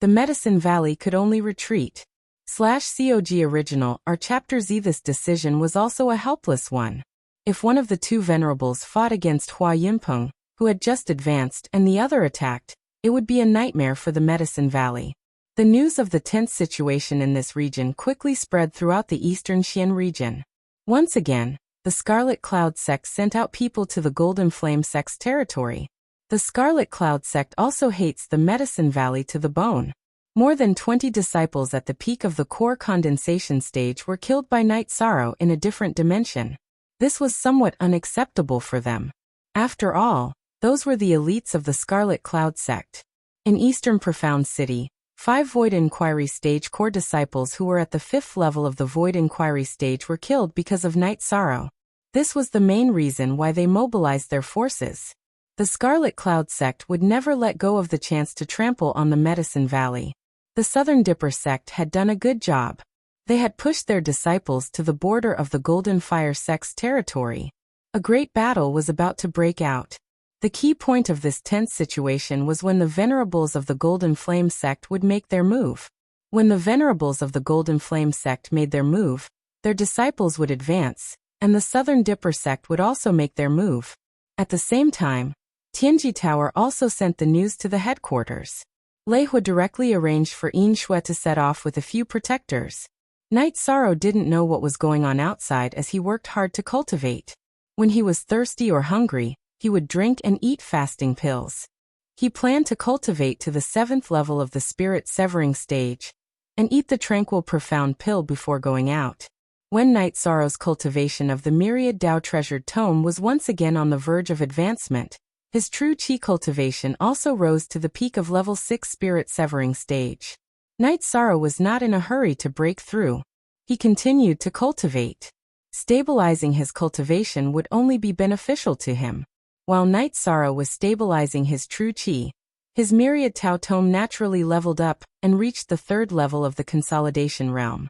the Medicine Valley could only retreat. /COG Original or Chapter Z. This decision was also a helpless one. If one of the 2 venerables fought against Hua Yinpeng, who had just advanced, and the other attacked, it would be a nightmare for the Medicine Valley. The news of the tense situation in this region quickly spread throughout the eastern Xian region. Once again, the Scarlet Cloud sect sent out people to the Golden Flame sect's territory. The Scarlet Cloud sect also hates the Medicine Valley to the bone. More than 20 disciples at the peak of the core condensation stage were killed by Night Sorrow in a different dimension. This was somewhat unacceptable for them. After all, those were the elites of the Scarlet Cloud sect. In Eastern Profound City, 5 Void Inquiry Stage core disciples who were at the 5th level of the Void Inquiry Stage were killed because of Night Sorrow. This was the main reason why they mobilized their forces. The Scarlet Cloud sect would never let go of the chance to trample on the Medicine Valley. The Southern Dipper sect had done a good job. They had pushed their disciples to the border of the Golden Fire sect's territory. A great battle was about to break out. The key point of this tense situation was when the venerables of the Golden Flame sect would make their move. When the venerables of the Golden Flame sect made their move, their disciples would advance, and the Southern Dipper sect would also make their move. At the same time, Tianji Tower also sent the news to the headquarters. Lei Hu directly arranged for Yin Shui to set off with a few protectors. Night Sorrow didn't know what was going on outside as he worked hard to cultivate. When he was thirsty or hungry, he would drink and eat fasting pills. He planned to cultivate to the 7th level of the Spirit Severing stage, and eat the Tranquil Profound pill before going out. When Night Sorrow's cultivation of the Myriad Dao Treasured Tome was once again on the verge of advancement, his true Qi cultivation also rose to the peak of level 6 Spirit Severing stage. Night Sorrow was not in a hurry to break through. He continued to cultivate. Stabilizing his cultivation would only be beneficial to him. While Night Sorrow was stabilizing his true Qi, his Myriad Tao Tome naturally leveled up and reached the 3rd level of the consolidation realm.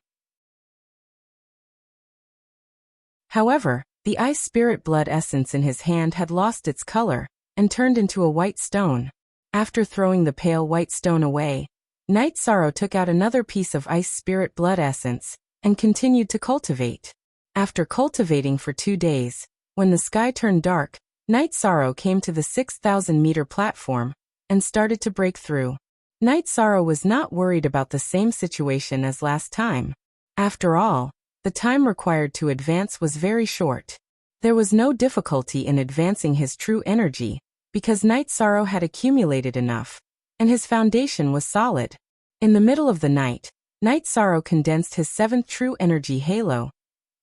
However, the Ice Spirit Blood essence in his hand had lost its color and turned into a white stone. After throwing the pale white stone away, Night Sorrow took out another piece of Ice Spirit Blood essence and continued to cultivate. After cultivating for 2 days, when the sky turned dark, Night Sorrow came to the 6,000-meter platform and started to break through. Night Sorrow was not worried about the same situation as last time. After all, the time required to advance was very short. There was no difficulty in advancing his true energy, because Night Sorrow had accumulated enough, and his foundation was solid. In the middle of the night, Night Sorrow condensed his 7th true energy halo.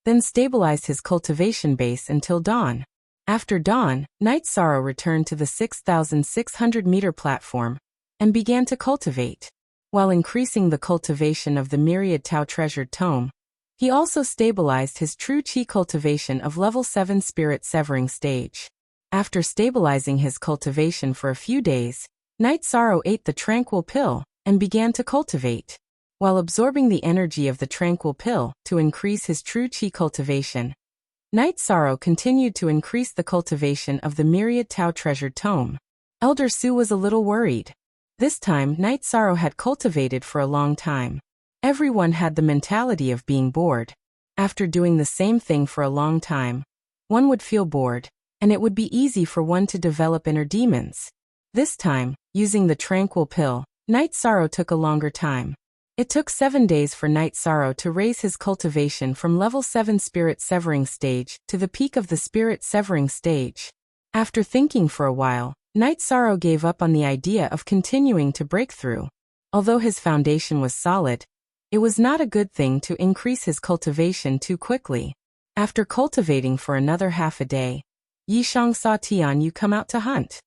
then stabilized his cultivation base until dawn. After dawn, Night Sorrow returned to the 6,600-meter platform and began to cultivate. While increasing the cultivation of the myriad Tao treasured tome, he also stabilized his true Qi cultivation of level 7 spirit severing stage. After stabilizing his cultivation for a few days, Night Sorrow ate the tranquil pill and began to cultivate. While absorbing the energy of the tranquil pill to increase his true Qi cultivation, Night Sorrow continued to increase the cultivation of the myriad Tao treasured tome. Elder Su was a little worried. This time, Night Sorrow had cultivated for a long time. Everyone had the mentality of being bored. After doing the same thing for a long time, one would feel bored, and it would be easy for one to develop inner demons. This time, using the tranquil pill, Night Sorrow took a longer time. It took 7 days for Night Sorrow to raise his cultivation from level 7 spirit severing stage to the peak of the spirit severing stage. After thinking for a while, Night Sorrow gave up on the idea of continuing to break through. Although his foundation was solid, it was not a good thing to increase his cultivation too quickly. After cultivating for another half a day, Yishang saw Tianyu come out to hunt.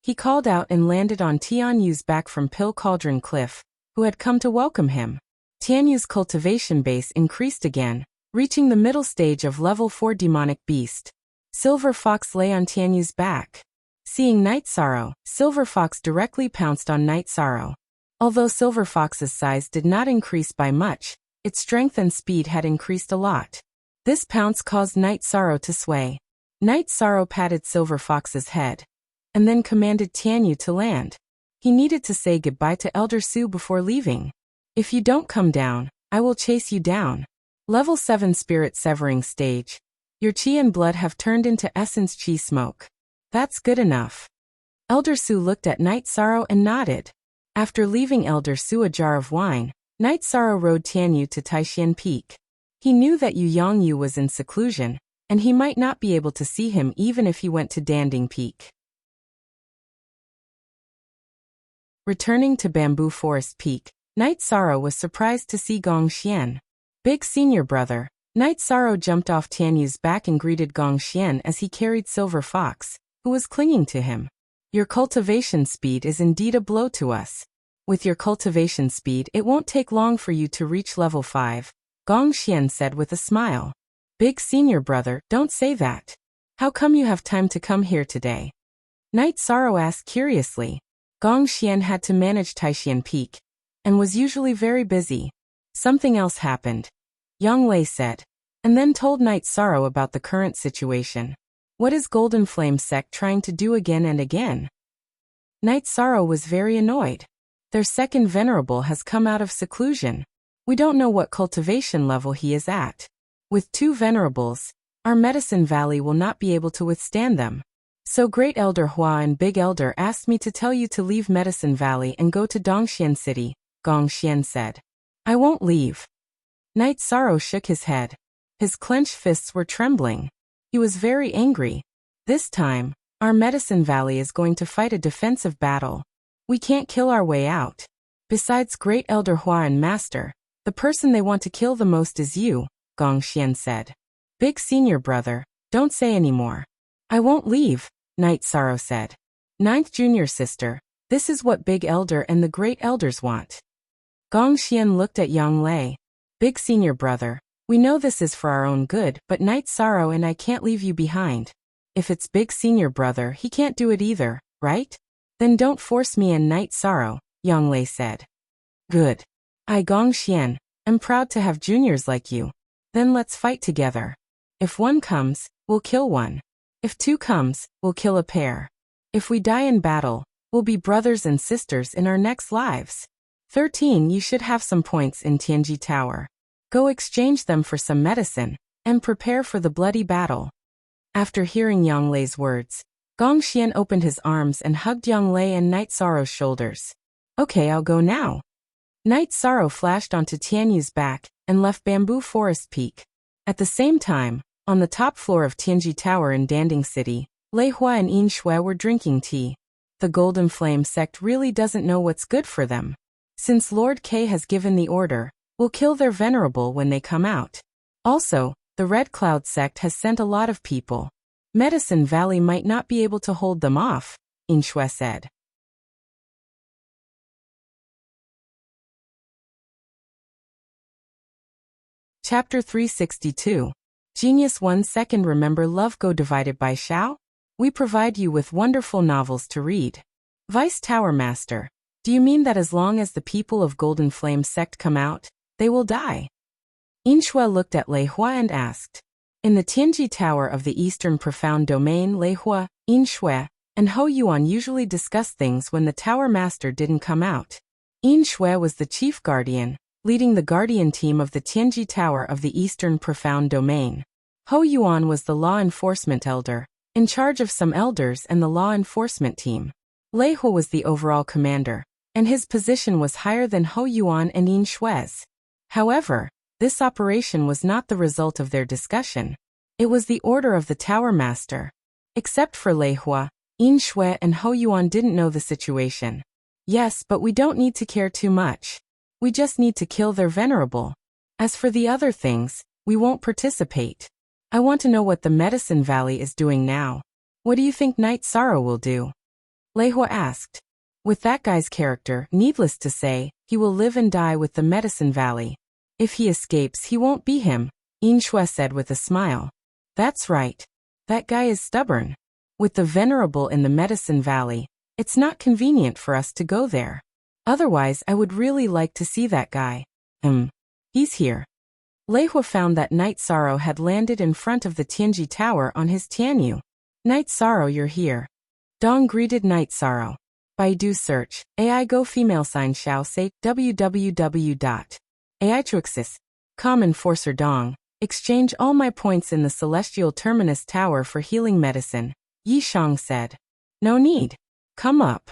He called out and landed on Tianyu's back from Pill Cauldron Cliff, who had come to welcome him. Tianyu's cultivation base increased again, reaching the middle stage of level 4 demonic beast. Silver Fox lay on Tianyu's back. Seeing Night Sorrow, Silver Fox directly pounced on Night Sorrow. Although Silver Fox's size did not increase by much, its strength and speed had increased a lot. This pounce caused Night Sorrow to sway. Night Sorrow patted Silver Fox's head, and then commanded Tianyu to land. He needed to say goodbye to Elder Su before leaving. If you don't come down, I will chase you down. Level 7 Spirit Severing Stage. Your Qi and blood have turned into Essence Qi smoke. That's good enough. Elder Su looked at Night Sorrow and nodded. After leaving Elder Su a jar of wine, Night Sorrow rode Tianyu to Taishan Peak. He knew that Yu Yongyu was in seclusion, and he might not be able to see him even if he went to Danding Peak. Returning to Bamboo Forest Peak, Night Sorrow was surprised to see Gong Xian. Big senior brother. Night Sorrow jumped off Tianyu's back and greeted Gong Xian as he carried Silver Fox, who was clinging to him. Your cultivation speed is indeed a blow to us. With your cultivation speed, it won't take long for you to reach level 5, Gong Xian said with a smile. Big senior brother, don't say that. How come you have time to come here today? Night Sorrow asked curiously. Gong Xian had to manage Taishan Peak, and was usually very busy. Something else happened, Yang Lei said, and then told Night Sorrow about the current situation. What is Golden Flame sect trying to do again and again? Night Sorrow was very annoyed. Their second venerable has come out of seclusion. We don't know what cultivation level he is at. With 2 venerables, our Medicine Valley will not be able to withstand them. So Great Elder Hua and Big Elder asked me to tell you to leave Medicine Valley and go to Dongxian City, Gong Xian said. I won't leave. Night Sorrow shook his head. His clenched fists were trembling. He was very angry. This time, our Medicine Valley is going to fight a defensive battle. We can't kill our way out. Besides Great Elder Hua and Master, the person they want to kill the most is you, Gong Xian said. Big senior brother, don't say any more. I won't leave, Night Sorrow said. 9th junior sister, this is what Big Elder and the Great Elders want. Gong Xian looked at Yang Lei. Big senior brother, we know this is for our own good, but Night Sorrow and I can't leave you behind. If it's Big senior brother, he can't do it either, right? Then don't force me and Night Sorrow, Yang Lei said. Good. I Gong Xian, am proud to have juniors like you. Then let's fight together. If one comes, we'll kill one. If 2 comes, we'll kill a pair. If we die in battle, we'll be brothers and sisters in our next lives. 13 You should have some points in Tianji Tower. Go exchange them for some medicine, and prepare for the bloody battle. After hearing Yang Lei's words, Gong Xian opened his arms and hugged Yang Lei and Night Sorrow's shoulders. Okay, I'll go now. Night Sorrow flashed onto Tianyu's back and left Bamboo Forest Peak. At the same time, on the top floor of Tianji Tower in Danding City, Lei Hua and Yin Shui were drinking tea. The Golden Flame sect really doesn't know what's good for them. Since Lord K has given the order, we'll kill their venerable when they come out. Also, The Red Cloud sect has sent a lot of people. Medicine Valley might not be able to hold them off, Inshue said. Chapter 362. Genius 1 Second. Remember love go divided by Shao? We provide you with wonderful novels to read. Vice Tower Master. Do you mean that as long as the people of Golden Flame sect come out, they will die? Inshue looked at Lei Hua and asked. In the Tianji Tower of the Eastern Profound Domain, Lei Hua, Inshue, and Hou Yuan usually discussed things when the Tower Master didn't come out. Inshue was the chief guardian, leading the guardian team of the Tianji Tower of the Eastern Profound Domain. Hou Yuan was the law enforcement elder, in charge of some elders and the law enforcement team. Lei Hua was the overall commander, and his position was higher than Hou Yuan and Inshue's. However, this operation was not the result of their discussion. It was the order of the Tower Master. Except for Lei Hua, Inshue and Hou Yuan didn't know the situation. Yes, but we don't need to care too much. We just need to kill their venerable. As for the other things, we won't participate. I want to know what the Medicine Valley is doing now. What do you think Night Sorrow will do? Lei Hua asked. With that guy's character, needless to say, he will live and die with the Medicine Valley. If he escapes, he won't be him, Inshue said with a smile. That's right. That guy is stubborn. With the venerable in the Medicine Valley, it's not convenient for us to go there. Otherwise, I would really like to see that guy. He's here. Lei Hua found that Night Sorrow had landed in front of the Tianji Tower on his Tianyu. Night Sorrow, you're here. Dong greeted Night Sorrow. Baidu search, AI go female sign Xiao say www.aichuxis.com Enforcer Dong, exchange all my points in the Celestial Terminus Tower for healing medicine, Yi Shang said. No need. Come up.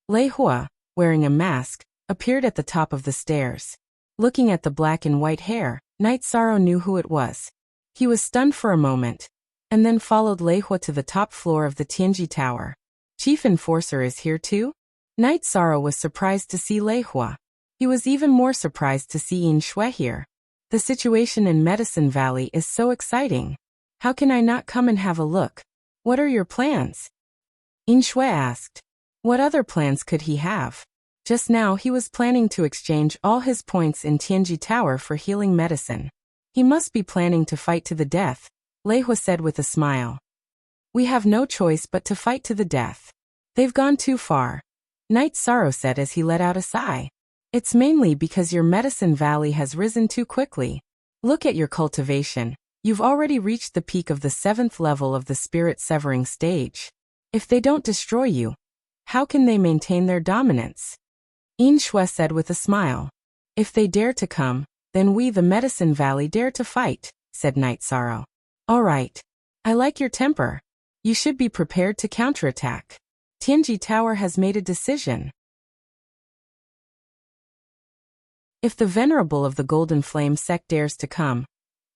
Lei Hua, wearing a mask, appeared at the top of the stairs. Looking at the black and white hair, Night Sorrow knew who it was. He was stunned for a moment, and then followed Lei Hua to the top floor of the Tianji Tower. Chief Enforcer is here too? Night Sorrow was surprised to see Lei Hua. He was even more surprised to see Inshue here. The situation in Medicine Valley is so exciting. How can I not come and have a look? What are your plans? Inshue asked. What other plans could he have? Just now he was planning to exchange all his points in Tianji Tower for healing medicine. He must be planning to fight to the death, Lei Hua said with a smile. We have no choice but to fight to the death. They've gone too far, Night Sorrow said as he let out a sigh. It's mainly because your Medicine Valley has risen too quickly. Look at your cultivation. You've already reached the peak of the 7th level of the spirit severing stage. If they don't destroy you, how can they maintain their dominance? Inshue said with a smile. If they dare to come, then we the Medicine Valley dare to fight, said Night Sorrow. All right. I like your temper. You should be prepared to counterattack. Tianji Tower has made a decision. If the Venerable of the Golden Flame sect dares to come,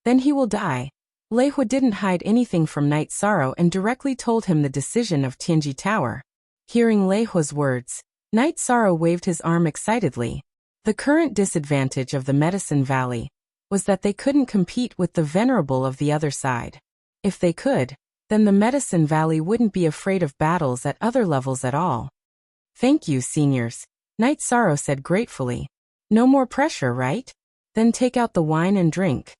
then he will die. Lei Hua didn't hide anything from Night Sorrow and directly told him the decision of Tianji Tower. Hearing Lei Hua's words, Night Sorrow waved his arm excitedly. The current disadvantage of the Medicine Valley was that they couldn't compete with the Venerable of the other side. If they could, then the Medicine Valley wouldn't be afraid of battles at other levels at all. Thank you, seniors, Night Sorrow said gratefully. No more pressure, right? Then take out the wine and drink.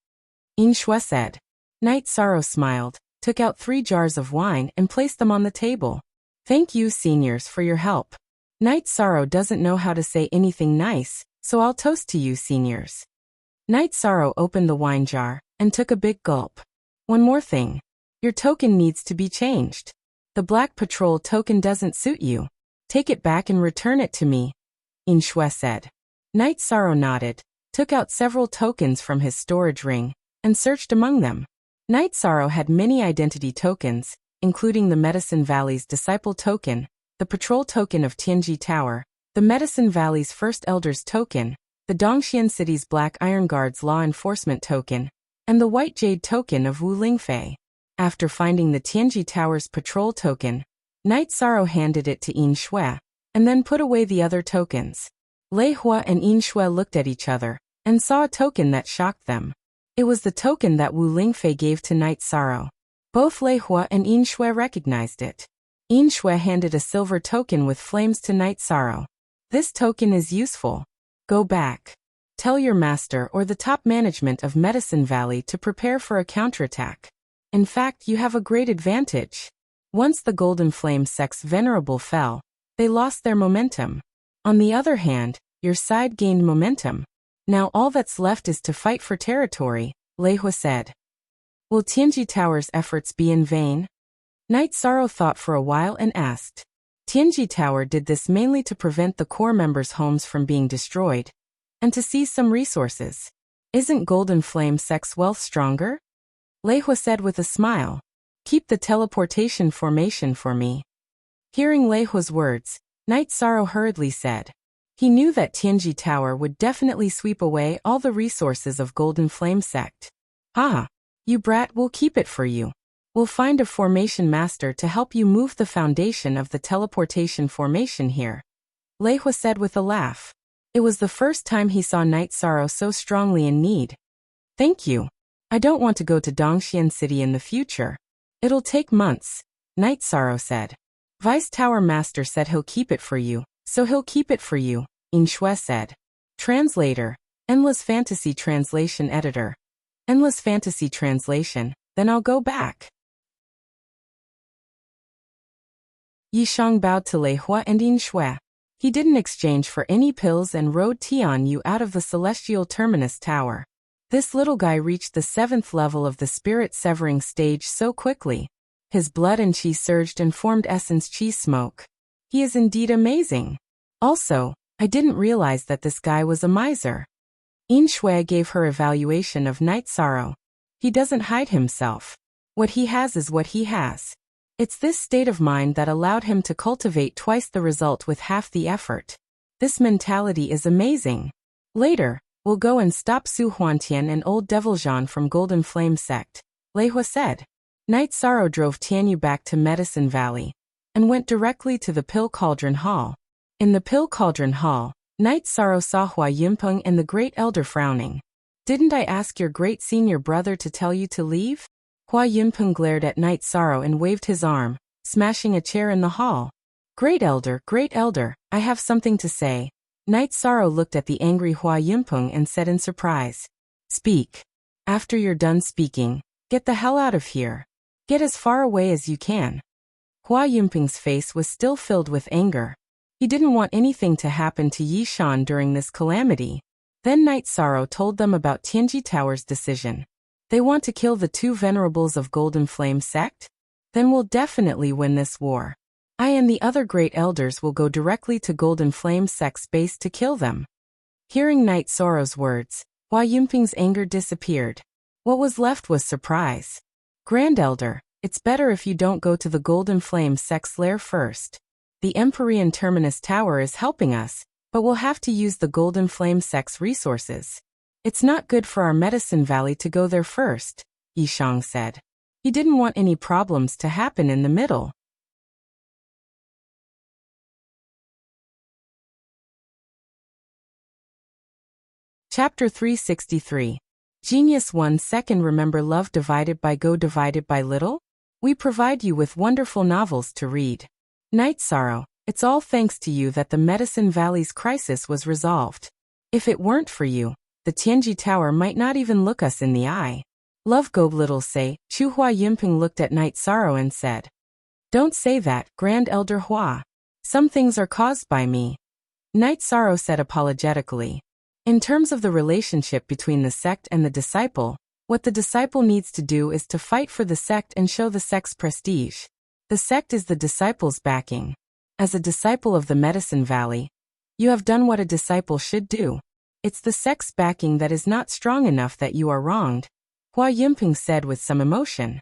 Inshue said. Night Sorrow smiled, took out 3 jars of wine and placed them on the table. Thank you, seniors, for your help. Night Sorrow doesn't know how to say anything nice, so I'll toast to you, seniors. Night Sorrow opened the wine jar and took a big gulp. One more thing. Your token needs to be changed. The Black Patrol token doesn't suit you. Take it back and return it to me, Inshue said. Night Sorrow nodded, took out several tokens from his storage ring, and searched among them. Night Sorrow had many identity tokens, including the Medicine Valley's Disciple token, the Patrol token of Tianji Tower, the Medicine Valley's First Elders token, the Dongxian City's Black Iron Guard's Law Enforcement token, and the White Jade token of Wu Lingfei. After finding the Tianji Tower's Patrol token, Night Sorrow handed it to Inshue, and then put away the other tokens. Lei Hua and Inshue looked at each other, and saw a token that shocked them. It was the token that Wu Lingfei gave to Night Sorrow. Both Lei Hua and Yin Shui recognized it. Yin Shui handed a silver token with flames to Night Sorrow. This token is useful. Go back. Tell your master or the top management of Medicine Valley to prepare for a counterattack. In fact, you have a great advantage. Once the Golden Flame sect's venerable fell, they lost their momentum. On the other hand, your side gained momentum. Now all that's left is to fight for territory, Lei Hua said. Will Tianji Tower's efforts be in vain? Night Sorrow thought for a while and asked. Tianji Tower did this mainly to prevent the core members' homes from being destroyed, and to seize some resources. Isn't Golden Flame sect's wealth stronger? Lei Hua said with a smile. Keep the teleportation formation for me. Hearing Lei Hua's words, Night Sorrow hurriedly said. He knew that Tianji Tower would definitely sweep away all the resources of Golden Flame sect. Ah, you brat, we'll keep it for you. We'll find a formation master to help you move the foundation of the teleportation formation here. Lei Hua said with a laugh. It was the first time he saw Night Sorrow so strongly in need. Thank you. I don't want to go to Dongxian City in the future. It'll take months, Night Sorrow said. Vice Tower Master said he'll keep it for you, so he'll keep it for you, Yin Shui said. Translator, Endless Fantasy Translation Editor. Endless Fantasy Translation, then I'll go back. Yishang bowed to Lei Hua and Yin Shui. He didn't exchange for any pills and rode Tian Yu out of the Celestial Terminus Tower. This little guy reached the 7th level of the spirit-severing stage so quickly. His blood and qi surged and formed essence qi smoke. He is indeed amazing. Also, I didn't realize that this guy was a miser. Yin Shui gave her evaluation of Night Sorrow. He doesn't hide himself. What he has is what he has. It's this state of mind that allowed him to cultivate twice the result with half the effort. This mentality is amazing. Later, we'll go and stop Su Huantian and Old Devil Zhan from Golden Flame sect, Lei Hua said. Night Sorrow drove Tianyu back to Medicine Valley and went directly to the Pill Cauldron Hall. In the Pill Cauldron Hall, Night Sorrow saw Hua Yunpeng and the Great Elder frowning. Didn't I ask your great senior brother to tell you to leave? Hua Yunpeng glared at Night Sorrow and waved his arm, smashing a chair in the hall. Great Elder, I have something to say. Night Sorrow looked at the angry Hua Yunpeng and said in surprise. Speak. After you're done speaking, get the hell out of here. Get as far away as you can. Hua Yunpeng's face was still filled with anger. He didn't want anything to happen to Yi Shan during this calamity. Then Night Sorrow told them about Tianji Tower's decision. They want to kill the 2 venerables of Golden Flame sect? Then we'll definitely win this war. I and the other great elders will go directly to Golden Flame sect's base to kill them. Hearing Night Sorrow's words, Hua Yunpeng's anger disappeared. What was left was surprise. Grand Elder, it's better if you don't go to the Golden Flame sect's lair first. The Empyrean Terminus Tower is helping us, but we'll have to use the Golden Flame sect's resources. It's not good for our Medicine Valley to go there first, Yishang said. He didn't want any problems to happen in the middle. Chapter 363. Genius 1 Second. Remember love divided by go divided by little? We provide you with wonderful novels to read. Night Sorrow, it's all thanks to you that the Medicine Valley's crisis was resolved. If it weren't for you, the Tianji Tower might not even look us in the eye. Love go little say. Chu Hua Yunpeng looked at Night Sorrow and said. Don't say that, Grand Elder Hua. Some things are caused by me. Night Sorrow said apologetically. In terms of the relationship between the sect and the disciple, what the disciple needs to do is to fight for the sect and show the sect's prestige. The sect is the disciple's backing. As a disciple of the Medicine Valley, you have done what a disciple should do. It's the sect's backing that is not strong enough that you are wronged, Hua Yunpeng said with some emotion.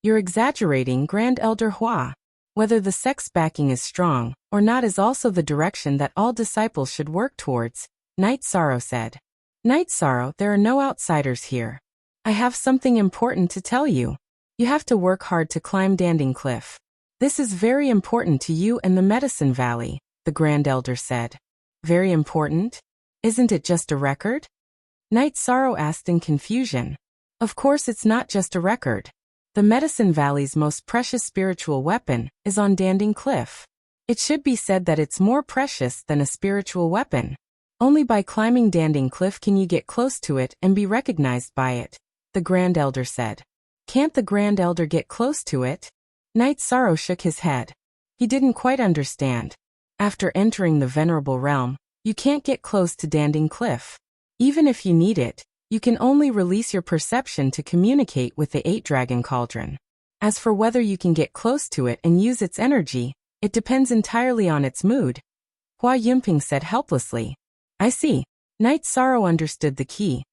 You're exaggerating, Grand Elder Hua. Whether the sect's backing is strong or not is also the direction that all disciples should work towards, Night Sorrow said. Night Sorrow, there are no outsiders here. I have something important to tell you. You have to work hard to climb Danding Cliff. This is very important to you and the Medicine Valley, the Grand Elder said. Very important? Isn't it just a record? Night Sorrow asked in confusion. Of course it's not just a record. The Medicine Valley's most precious spiritual weapon is on Danding Cliff. It should be said that it's more precious than a spiritual weapon. Only by climbing Danding Cliff can you get close to it and be recognized by it, the Grand Elder said. Can't the Grand Elder get close to it? Night Sorrow shook his head. He didn't quite understand. After entering the Venerable Realm, you can't get close to Danding Cliff. Even if you need it, you can only release your perception to communicate with the 8-Dragon Cauldron. As for whether you can get close to it and use its energy, it depends entirely on its mood, Hua Yunping said helplessly. I see. Night Sorrow understood the key.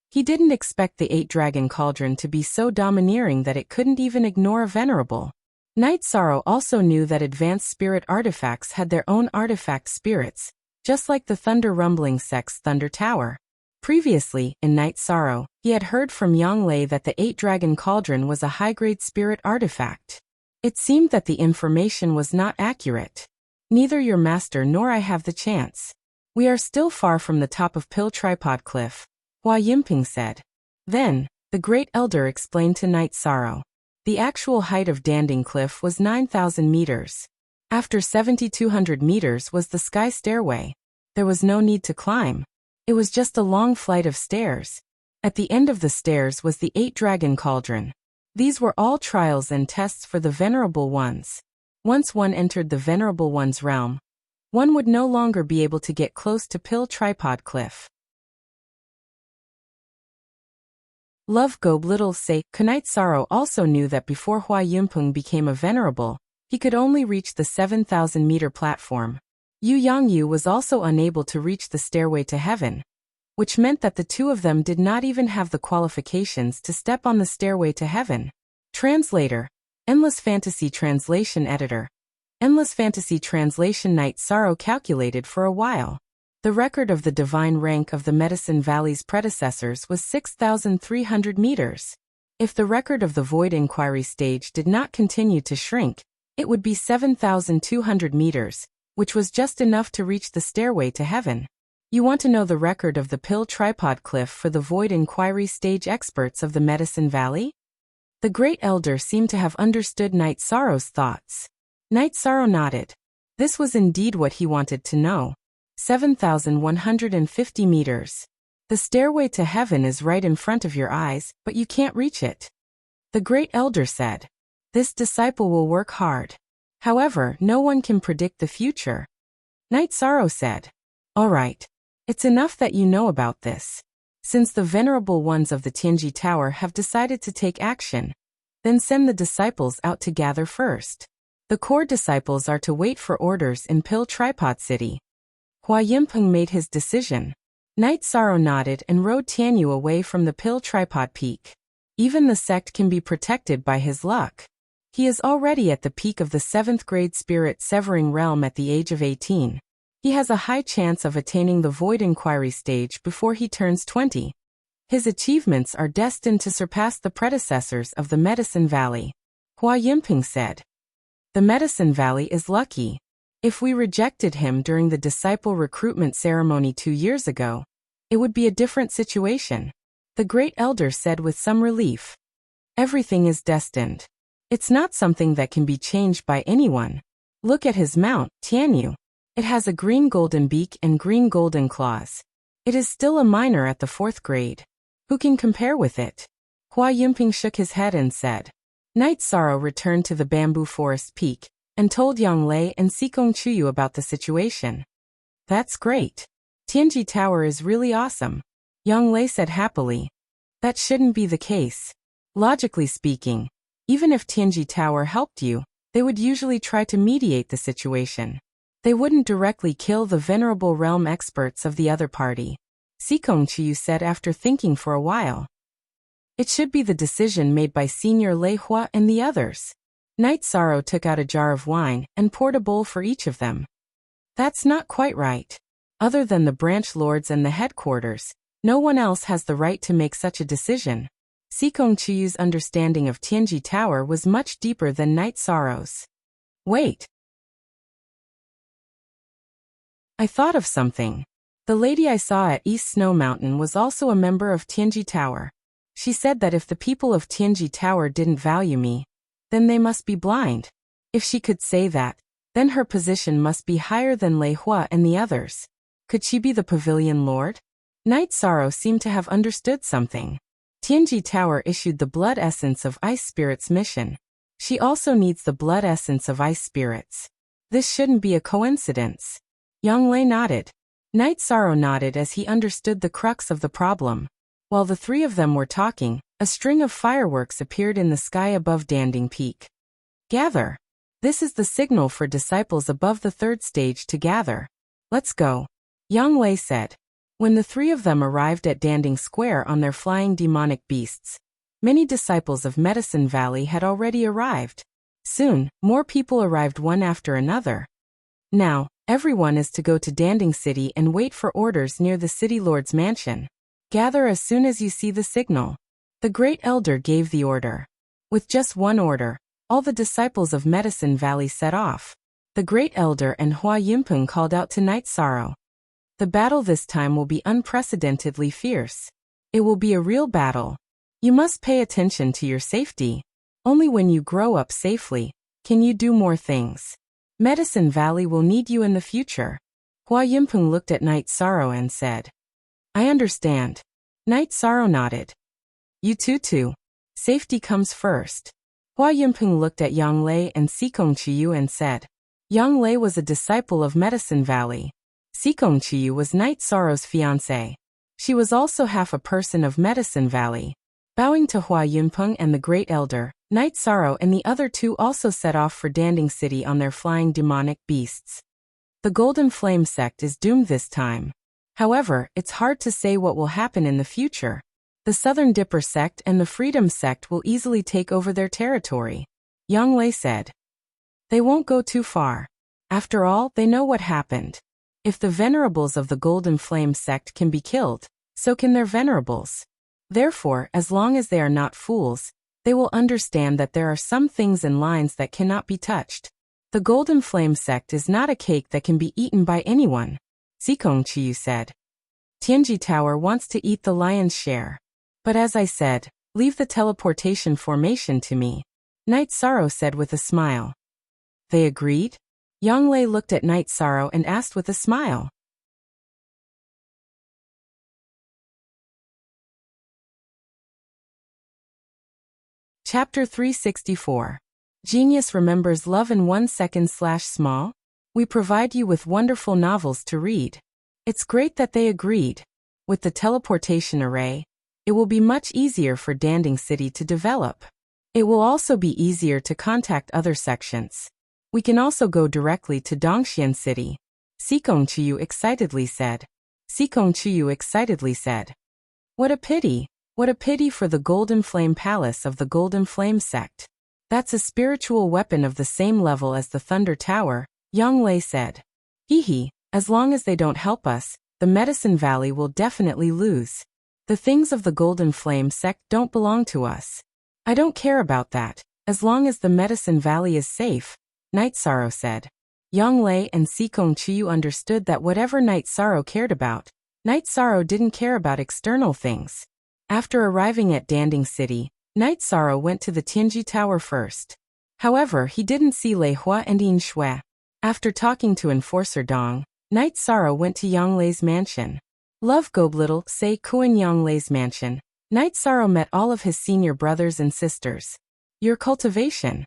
He didn't expect the 8-Dragon Cauldron to be so domineering that it couldn't even ignore a Venerable. Night Sorrow also knew that advanced spirit artifacts had their own artifact spirits, just like the Thunder Rumbling Sect's Thunder Tower. Previously, in Night Sorrow, he had heard from Yang Lei that the 8-Dragon Cauldron was a high-grade spirit artifact. It seemed that the information was not accurate. Neither your master nor I have the chance. We are still far from the top of Pill Tripod Cliff, Hua Yunping said. Then, the Great Elder explained to Night Sorrow. The actual height of Danding Cliff was 9,000 meters. After 7,200 meters was the sky stairway. There was no need to climb. It was just a long flight of stairs. At the end of the stairs was the 8-Dragon Cauldron. These were all trials and tests for the Venerable Ones. Once one entered the Venerable One's realm, one would no longer be able to get close to Pill Tripod Cliff. Love Gobe Little say, Night Sorrow also knew that before Hua Yunping became a Venerable, he could only reach the 7,000-meter platform. Yu Yangyu was also unable to reach the stairway to heaven, which meant that the two of them did not even have the qualifications to step on the stairway to heaven. Translator, Endless Fantasy Translation Editor. Endless Fantasy Translation. Night Sorrow calculated for a while. The record of the divine rank of the Medicine Valley's predecessors was 6,300 meters. If the record of the Void Inquiry stage did not continue to shrink, it would be 7,200 meters, which was just enough to reach the stairway to heaven. You want to know the record of the Pill Tripod Cliff for the Void Inquiry stage experts of the Medicine Valley? The Great Elder seemed to have understood Night Sorrow's thoughts. Night Sorrow nodded. This was indeed what he wanted to know. 7,150 meters. The stairway to heaven is right in front of your eyes, but you can't reach it. The Great Elder said. This disciple will work hard. However, no one can predict the future. Night Sorrow said. All right. It's enough that you know about this. Since the Venerable Ones of the Tianji Tower have decided to take action, then send the disciples out to gather first. The core disciples are to wait for orders in Pill Tripod City. Hua Yunping made his decision. Night Sorrow nodded and rode Tianyu away from the Pill Tripod Peak. Even the sect can be protected by his luck. He is already at the peak of the 7th grade spirit severing realm at the age of 18. He has a high chance of attaining the Void Inquiry stage before he turns 20. His achievements are destined to surpass the predecessors of the Medicine Valley. Hua Yunping said. The Medicine Valley is lucky. If we rejected him during the disciple recruitment ceremony 2 years ago, it would be a different situation. The Great Elder said with some relief. Everything is destined. It's not something that can be changed by anyone. Look at his mount, Tianyu. It has a green golden beak and green golden claws. It is still a minor at the 4th grade. Who can compare with it? Hua Yunping shook his head and said. Night Sorrow returned to the bamboo forest peak and told Yang Lei and Sikong Chuyu about the situation. That's great. Tianji Tower is really awesome. Yang Lei said happily. That shouldn't be the case. Logically speaking, even if Tianji Tower helped you, they would usually try to mediate the situation. They wouldn't directly kill the Venerable Realm experts of the other party. Sikong Chuyu said after thinking for a while. It should be the decision made by Senior Lei Hua and the others. Night Sorrow took out a jar of wine and poured a bowl for each of them. That's not quite right. Other than the branch lords and the headquarters, no one else has the right to make such a decision. Sikong Chuyu's understanding of Tianji Tower was much deeper than Night Sorrow's. Wait. I thought of something. The lady I saw at East Snow Mountain was also a member of Tianji Tower. She said that if the people of Tianji Tower didn't value me, then they must be blind. If she could say that, then her position must be higher than Lei Hua and the others. Could she be the pavilion lord? Night Sorrow seemed to have understood something. Tianji Tower issued the blood essence of ice spirits mission. She also needs the blood essence of ice spirits. This shouldn't be a coincidence. Yang Lei nodded. Night Sorrow nodded as he understood the crux of the problem. While the three of them were talking, a string of fireworks appeared in the sky above Danding Peak. Gather. This is the signal for disciples above the third stage to gather. Let's go. Yang Lei said. When the three of them arrived at Danding Square on their flying demonic beasts, many disciples of Medicine Valley had already arrived. Soon, more people arrived one after another. Now, everyone is to go to Danding City and wait for orders near the City Lord's mansion. Gather as soon as you see the signal. The Great Elder gave the order. With just one order, all the disciples of Medicine Valley set off. The Great Elder and Hua Yunpeng called out to Night Sorrow. The battle this time will be unprecedentedly fierce. It will be a real battle. You must pay attention to your safety. Only when you grow up safely can you do more things. Medicine Valley will need you in the future. Hua Yunpeng looked at Night Sorrow and said, I understand. Night Sorrow nodded. You too. Safety comes first. Hua Yunpeng looked at Yang Lei and Sikong Chiyu and said, Yang Lei was a disciple of Medicine Valley. Sikong Chiyu was Night Sorrow's fiancée. She was also half a person of Medicine Valley. Bowing to Hua Yunpeng and the Great Elder, Night Sorrow and the other two also set off for Danding City on their flying demonic beasts. The Golden Flame sect is doomed this time. However, it's hard to say what will happen in the future. The Southern Dipper sect and the Freedom sect will easily take over their territory. Yang Lei said. They won't go too far. After all, they know what happened. If the venerables of the Golden Flame sect can be killed, so can their venerables. Therefore, as long as they are not fools, they will understand that there are some things and lines that cannot be touched. The Golden Flame sect is not a cake that can be eaten by anyone. Sikong Chiyu said. Tianji Tower wants to eat the lion's share. But as I said, leave the teleportation formation to me. Night Sorrow said with a smile. They agreed? Yang Lei looked at Night Sorrow and asked with a smile. Chapter 364. Genius remembers love in 1 second/small? We provide you with wonderful novels to read. It's great that they agreed. With the teleportation array, it will be much easier for Danding City to develop. It will also be easier to contact other sections. We can also go directly to Dongxian City. Sikong Chiyu excitedly said. Sikong Chiyu excitedly said. What a pity. What a pity for the Golden Flame Palace of the Golden Flame sect. That's a spiritual weapon of the same level as the Thunder Tower, Yang Lei said. Hee, as long as they don't help us, the Medicine Valley will definitely lose. The things of the Golden Flame sect don't belong to us. I don't care about that, as long as the Medicine Valley is safe, Night Sorrow said. Yang Lei and Sikong Chiyu understood that whatever Night Sorrow cared about, Night Sorrow didn't care about external things. After arriving at Danding City, Night Sorrow went to the Tianji Tower first. However, he didn't see Lei Hua and Yin Shui. After talking to Enforcer Dong, Night Sorrow went to Yang Lei's mansion. Love Gob Little, Sei Kuan Yang Lei's mansion. Night Sorrow met all of his senior brothers and sisters. Your cultivation.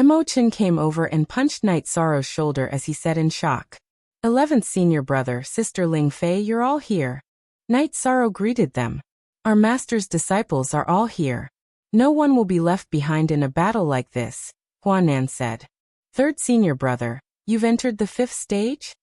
Mo Chen came over and punched Night Sorrow's shoulder as he said in shock. 11th senior brother, sister Ling Fei, you're all here. Night Sorrow greeted them. Our master's disciples are all here. No one will be left behind in a battle like this, Huanan said. 3rd senior brother, you've entered the 5th stage?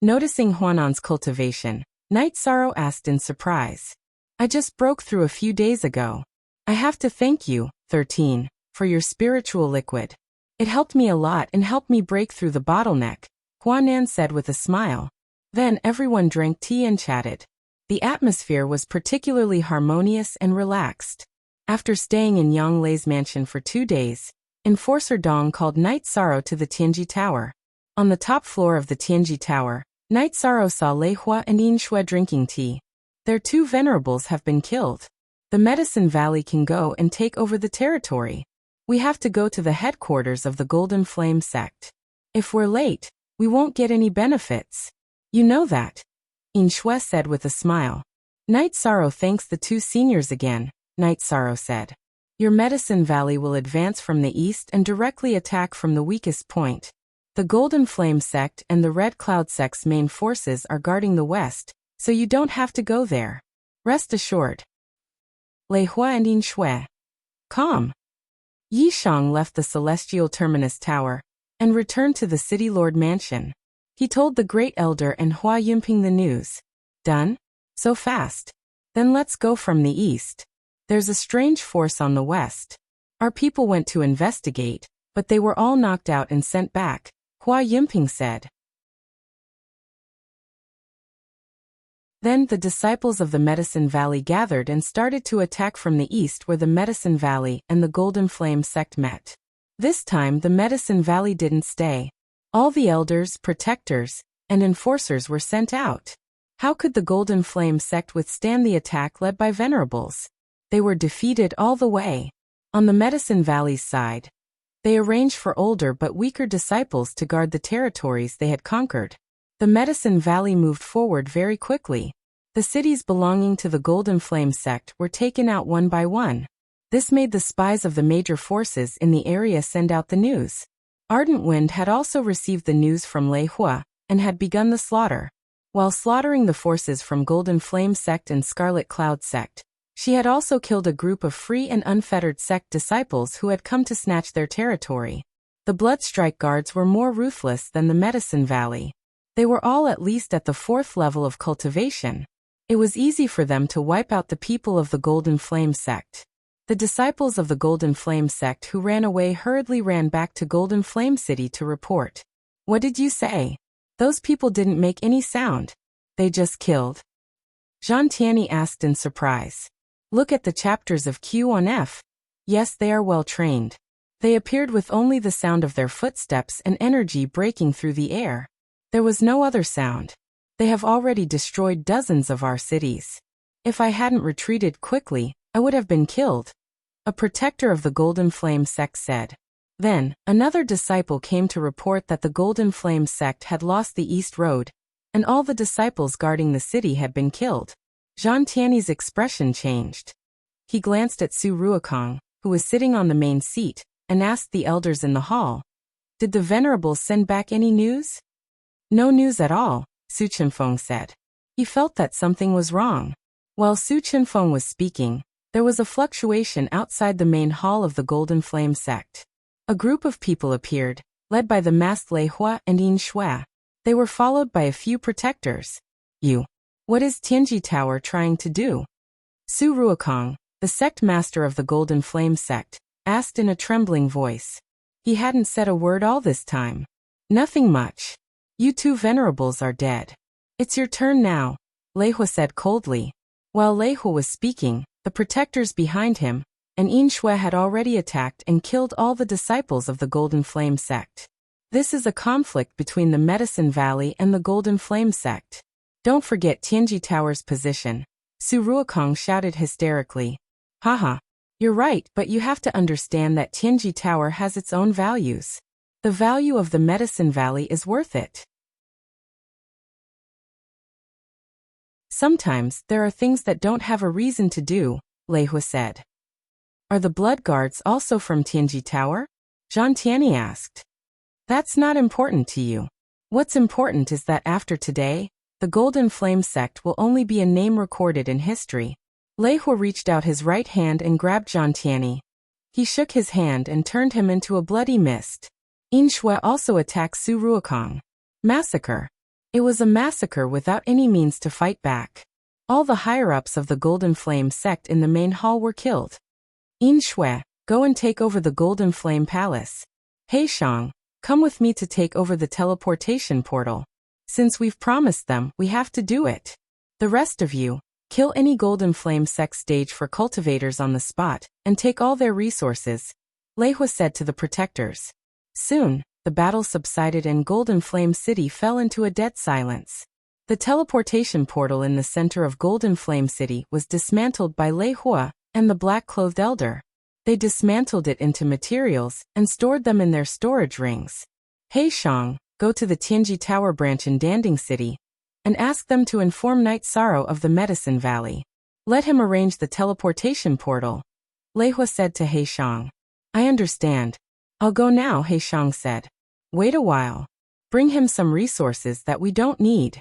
Noticing Huanan's cultivation, Night Sorrow asked in surprise. I just broke through a few days ago. I have to thank you, 13, for your spiritual liquid. It helped me a lot and helped me break through the bottleneck, Huanan said with a smile. Then everyone drank tea and chatted. The atmosphere was particularly harmonious and relaxed. After staying in Yang Lei's mansion for 2 days, Enforcer Dong called Night Sorrow to the Tianji Tower. On the top floor of the Tianji Tower, Night Sorrow saw Lei Hua and Yin Shui drinking tea. Their 2 venerables have been killed. The Medicine Valley can go and take over the territory. We have to go to the headquarters of the Golden Flame sect. If we're late, we won't get any benefits. You know that, Yin Shui said with a smile. Night Sorrow thanks the 2 seniors again. Night Sorrow said, "Your Medicine Valley will advance from the east and directly attack from the weakest point. The Golden Flame sect and the Red Cloud sect's main forces are guarding the west, so you don't have to go there. Rest assured." Lei Hua and Yin Shui. Calm. Yi Shang left the Celestial Terminus Tower and returned to the City Lord Mansion. He told the Great Elder and Hua Yunping the news. Done? So fast. Then let's go from the east. There's a strange force on the west. Our people went to investigate, but they were all knocked out and sent back, Hua Yunping said. Then the disciples of the Medicine Valley gathered and started to attack from the east where the Medicine Valley and the Golden Flame sect met. This time the Medicine Valley didn't stay. All the elders, protectors, and enforcers were sent out. How could the Golden Flame sect withstand the attack led by venerables? They were defeated all the way. On the Medicine Valley's side, they arranged for older but weaker disciples to guard the territories they had conquered. The Medicine Valley moved forward very quickly. The cities belonging to the Golden Flame sect were taken out one by one. This made the spies of the major forces in the area send out the news. Ardent Wind had also received the news from Lei Hua and had begun the slaughter. While slaughtering the forces from Golden Flame sect and Scarlet Cloud sect, she had also killed a group of free and unfettered sect disciples who had come to snatch their territory. The Bloodstrike Guards were more ruthless than the Medicine Valley. They were all at least at the 4th level of cultivation. It was easy for them to wipe out the people of the Golden Flame sect. The disciples of the Golden Flame sect who ran away hurriedly ran back to Golden Flame City to report. What did you say? Those people didn't make any sound. They just killed. Zhang Tianyi asked in surprise. Look at the chapters of Q on F. Yes, they are well trained. They appeared with only the sound of their footsteps and energy breaking through the air. There was no other sound. They have already destroyed dozens of our cities. If I hadn't retreated quickly, I would have been killed, a protector of the Golden Flame sect said. Then, another disciple came to report that the Golden Flame sect had lost the East Road, and all the disciples guarding the city had been killed. Zhang Tianyi's expression changed. He glanced at Su Ruokong, who was sitting on the main seat, and asked the elders in the hall, "Did the venerables send back any news?" "No news at all," Su Chenfeng said. He felt that something was wrong. While Su Chenfeng was speaking, there was a fluctuation outside the main hall of the Golden Flame sect. A group of people appeared, led by the masked Lei Hua and Yin Shui. They were followed by a few protectors. What is Tianji Tower trying to do?" Su Ruokong, the sect master of the Golden Flame sect, asked in a trembling voice. He hadn't said a word all this time. "Nothing much. You 2 venerables are dead. It's your turn now," Lei Hua said coldly. While Lei Hua was speaking, the protectors behind him and Yin Shui had already attacked and killed all the disciples of the Golden Flame sect. This is a conflict between the Medicine Valley and the Golden Flame sect. "Don't forget Tianji Tower's position," Su Ruokong shouted hysterically. "Haha. You're right, but you have to understand that Tianji Tower has its own values. The value of the Medicine Valley is worth it. Sometimes there are things that don't have a reason to do," Lei Hua said. "Are the Blood Guards also from Tianji Tower?" Zhang Tianyi asked. "That's not important to you. What's important is that after today, the Golden Flame sect will only be a name recorded in history." Lei Hua reached out his right hand and grabbed Zhang Tianyi. He shook his hand and turned him into a bloody mist. Yin Shui also attacked Su Ruokong. Massacre. It was a massacre without any means to fight back. All the higher-ups of the Golden Flame sect in the main hall were killed. "Yin Shui, go and take over the Golden Flame Palace. Hei Shang, come with me to take over the teleportation portal. Since we've promised them, we have to do it. The rest of you, kill any Golden Flame sect stage for cultivators on the spot, and take all their resources," Lei Hua said to the protectors. Soon, the battle subsided and Golden Flame City fell into a dead silence. The teleportation portal in the center of Golden Flame City was dismantled by Lei Hua and the black-clothed elder. They dismantled it into materials and stored them in their storage rings. He Shang, go to the Tianji Tower branch in Danding City and ask them to inform Knight Sorrow of the Medicine Valley. Let him arrange the teleportation portal. Lei Hua said to He Shang. I understand. I'll go now, He Shang said. Wait a while. Bring him some resources that we don't need.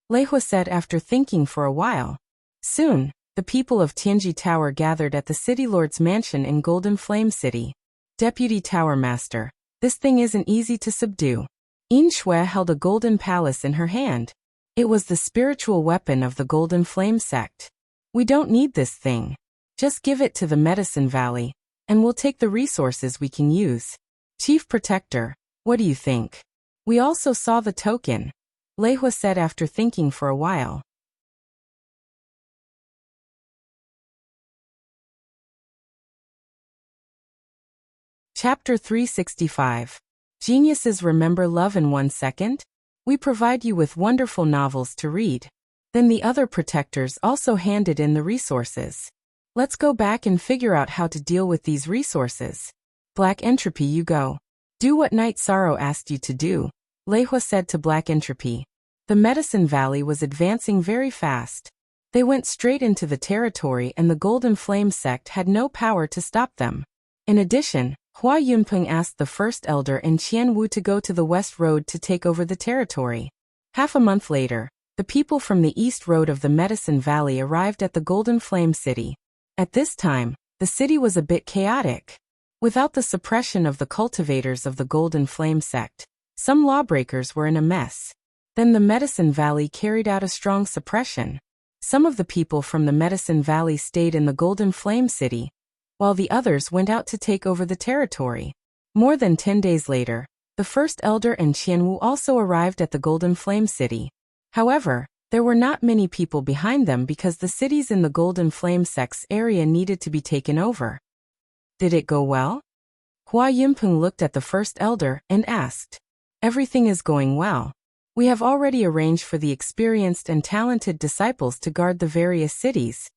Lei Hua said after thinking for a while. Soon, the people of Tianji Tower gathered at the City Lord's mansion in Golden Flame City. Deputy Tower Master, this thing isn't easy to subdue. Yin Shui held a golden palace in her hand. It was the spiritual weapon of the Golden Flame sect. We don't need this thing. Just give it to the Medicine Valley, and we'll take the resources we can use. Chief Protector, what do you think? We also saw the token, Lei Hua said after thinking for a while. Chapter 365. Geniuses remember love in 1 second? We provide you with wonderful novels to read. Then the other protectors also handed in the resources. Let's go back and figure out how to deal with these resources. Black Entropy, you go. Do what Knight Sorrow asked you to do, Lei Hua said to Black Entropy. The Medicine Valley was advancing very fast. They went straight into the territory and the Golden Flame sect had no power to stop them. In addition, Hua Yunpeng asked the First Elder and Qian Wu to go to the West Road to take over the territory. Half a month later, the people from the East Road of the Medicine Valley arrived at the Golden Flame City. At this time, the city was a bit chaotic. Without the suppression of the cultivators of the Golden Flame sect, some lawbreakers were in a mess. Then the Medicine Valley carried out a strong suppression. Some of the people from the Medicine Valley stayed in the Golden Flame City, while the others went out to take over the territory. More than 10 days later, the First Elder and Qian Wu also arrived at the Golden Flame City. However, there were not many people behind them because the cities in the Golden Flame sect's area needed to be taken over. Did it go well? Hua Yunpeng looked at the First Elder and asked. Everything is going well. We have already arranged for the experienced and talented disciples to guard the various cities,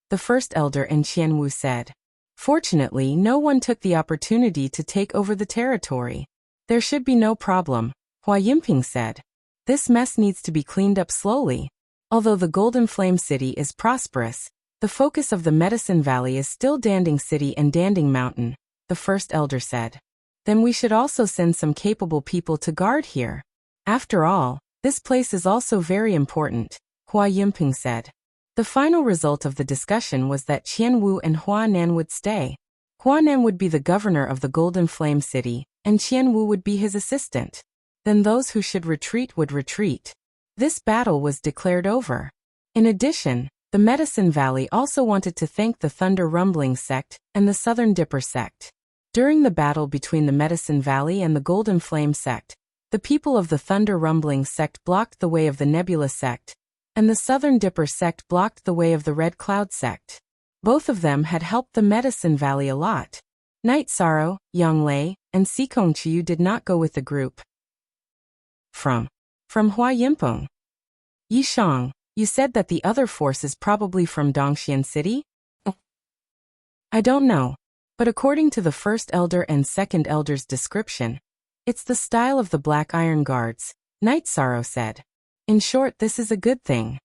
the First Elder and Qian Wu said. Fortunately, no one took the opportunity to take over the territory. There should be no problem, Hua Yunpeng said. This mess needs to be cleaned up slowly. Although the Golden Flame City is prosperous, the focus of the Medicine Valley is still Danding City and Danding Mountain, the First Elder said. Then we should also send some capable people to guard here. After all, this place is also very important, Hua Yunpeng said. The final result of the discussion was that Qian Wu and Hua Nan would stay. Hua Nan would be the governor of the Golden Flame City, and Qian Wu would be his assistant. Then those who should retreat would retreat. This battle was declared over. In addition, the Medicine Valley also wanted to thank the Thunder Rumbling sect and the Southern Dipper sect. During the battle between the Medicine Valley and the Golden Flame sect, the people of the Thunder Rumbling sect blocked the way of the Nebula sect, and the Southern Dipper sect blocked the way of the Red Cloud sect. Both of them had helped the Medicine Valley a lot. Knight Sorrow, Yang Lei, and Sikong Chiyu did not go with the group. From Hua Yunpeng. Yi Shang, you said that the other force is probably from Dongxian City? I don't know, but according to the First Elder and Second Elder's description, it's the style of the Black Iron Guards, Knight Sorrow said. In short, this is a good thing.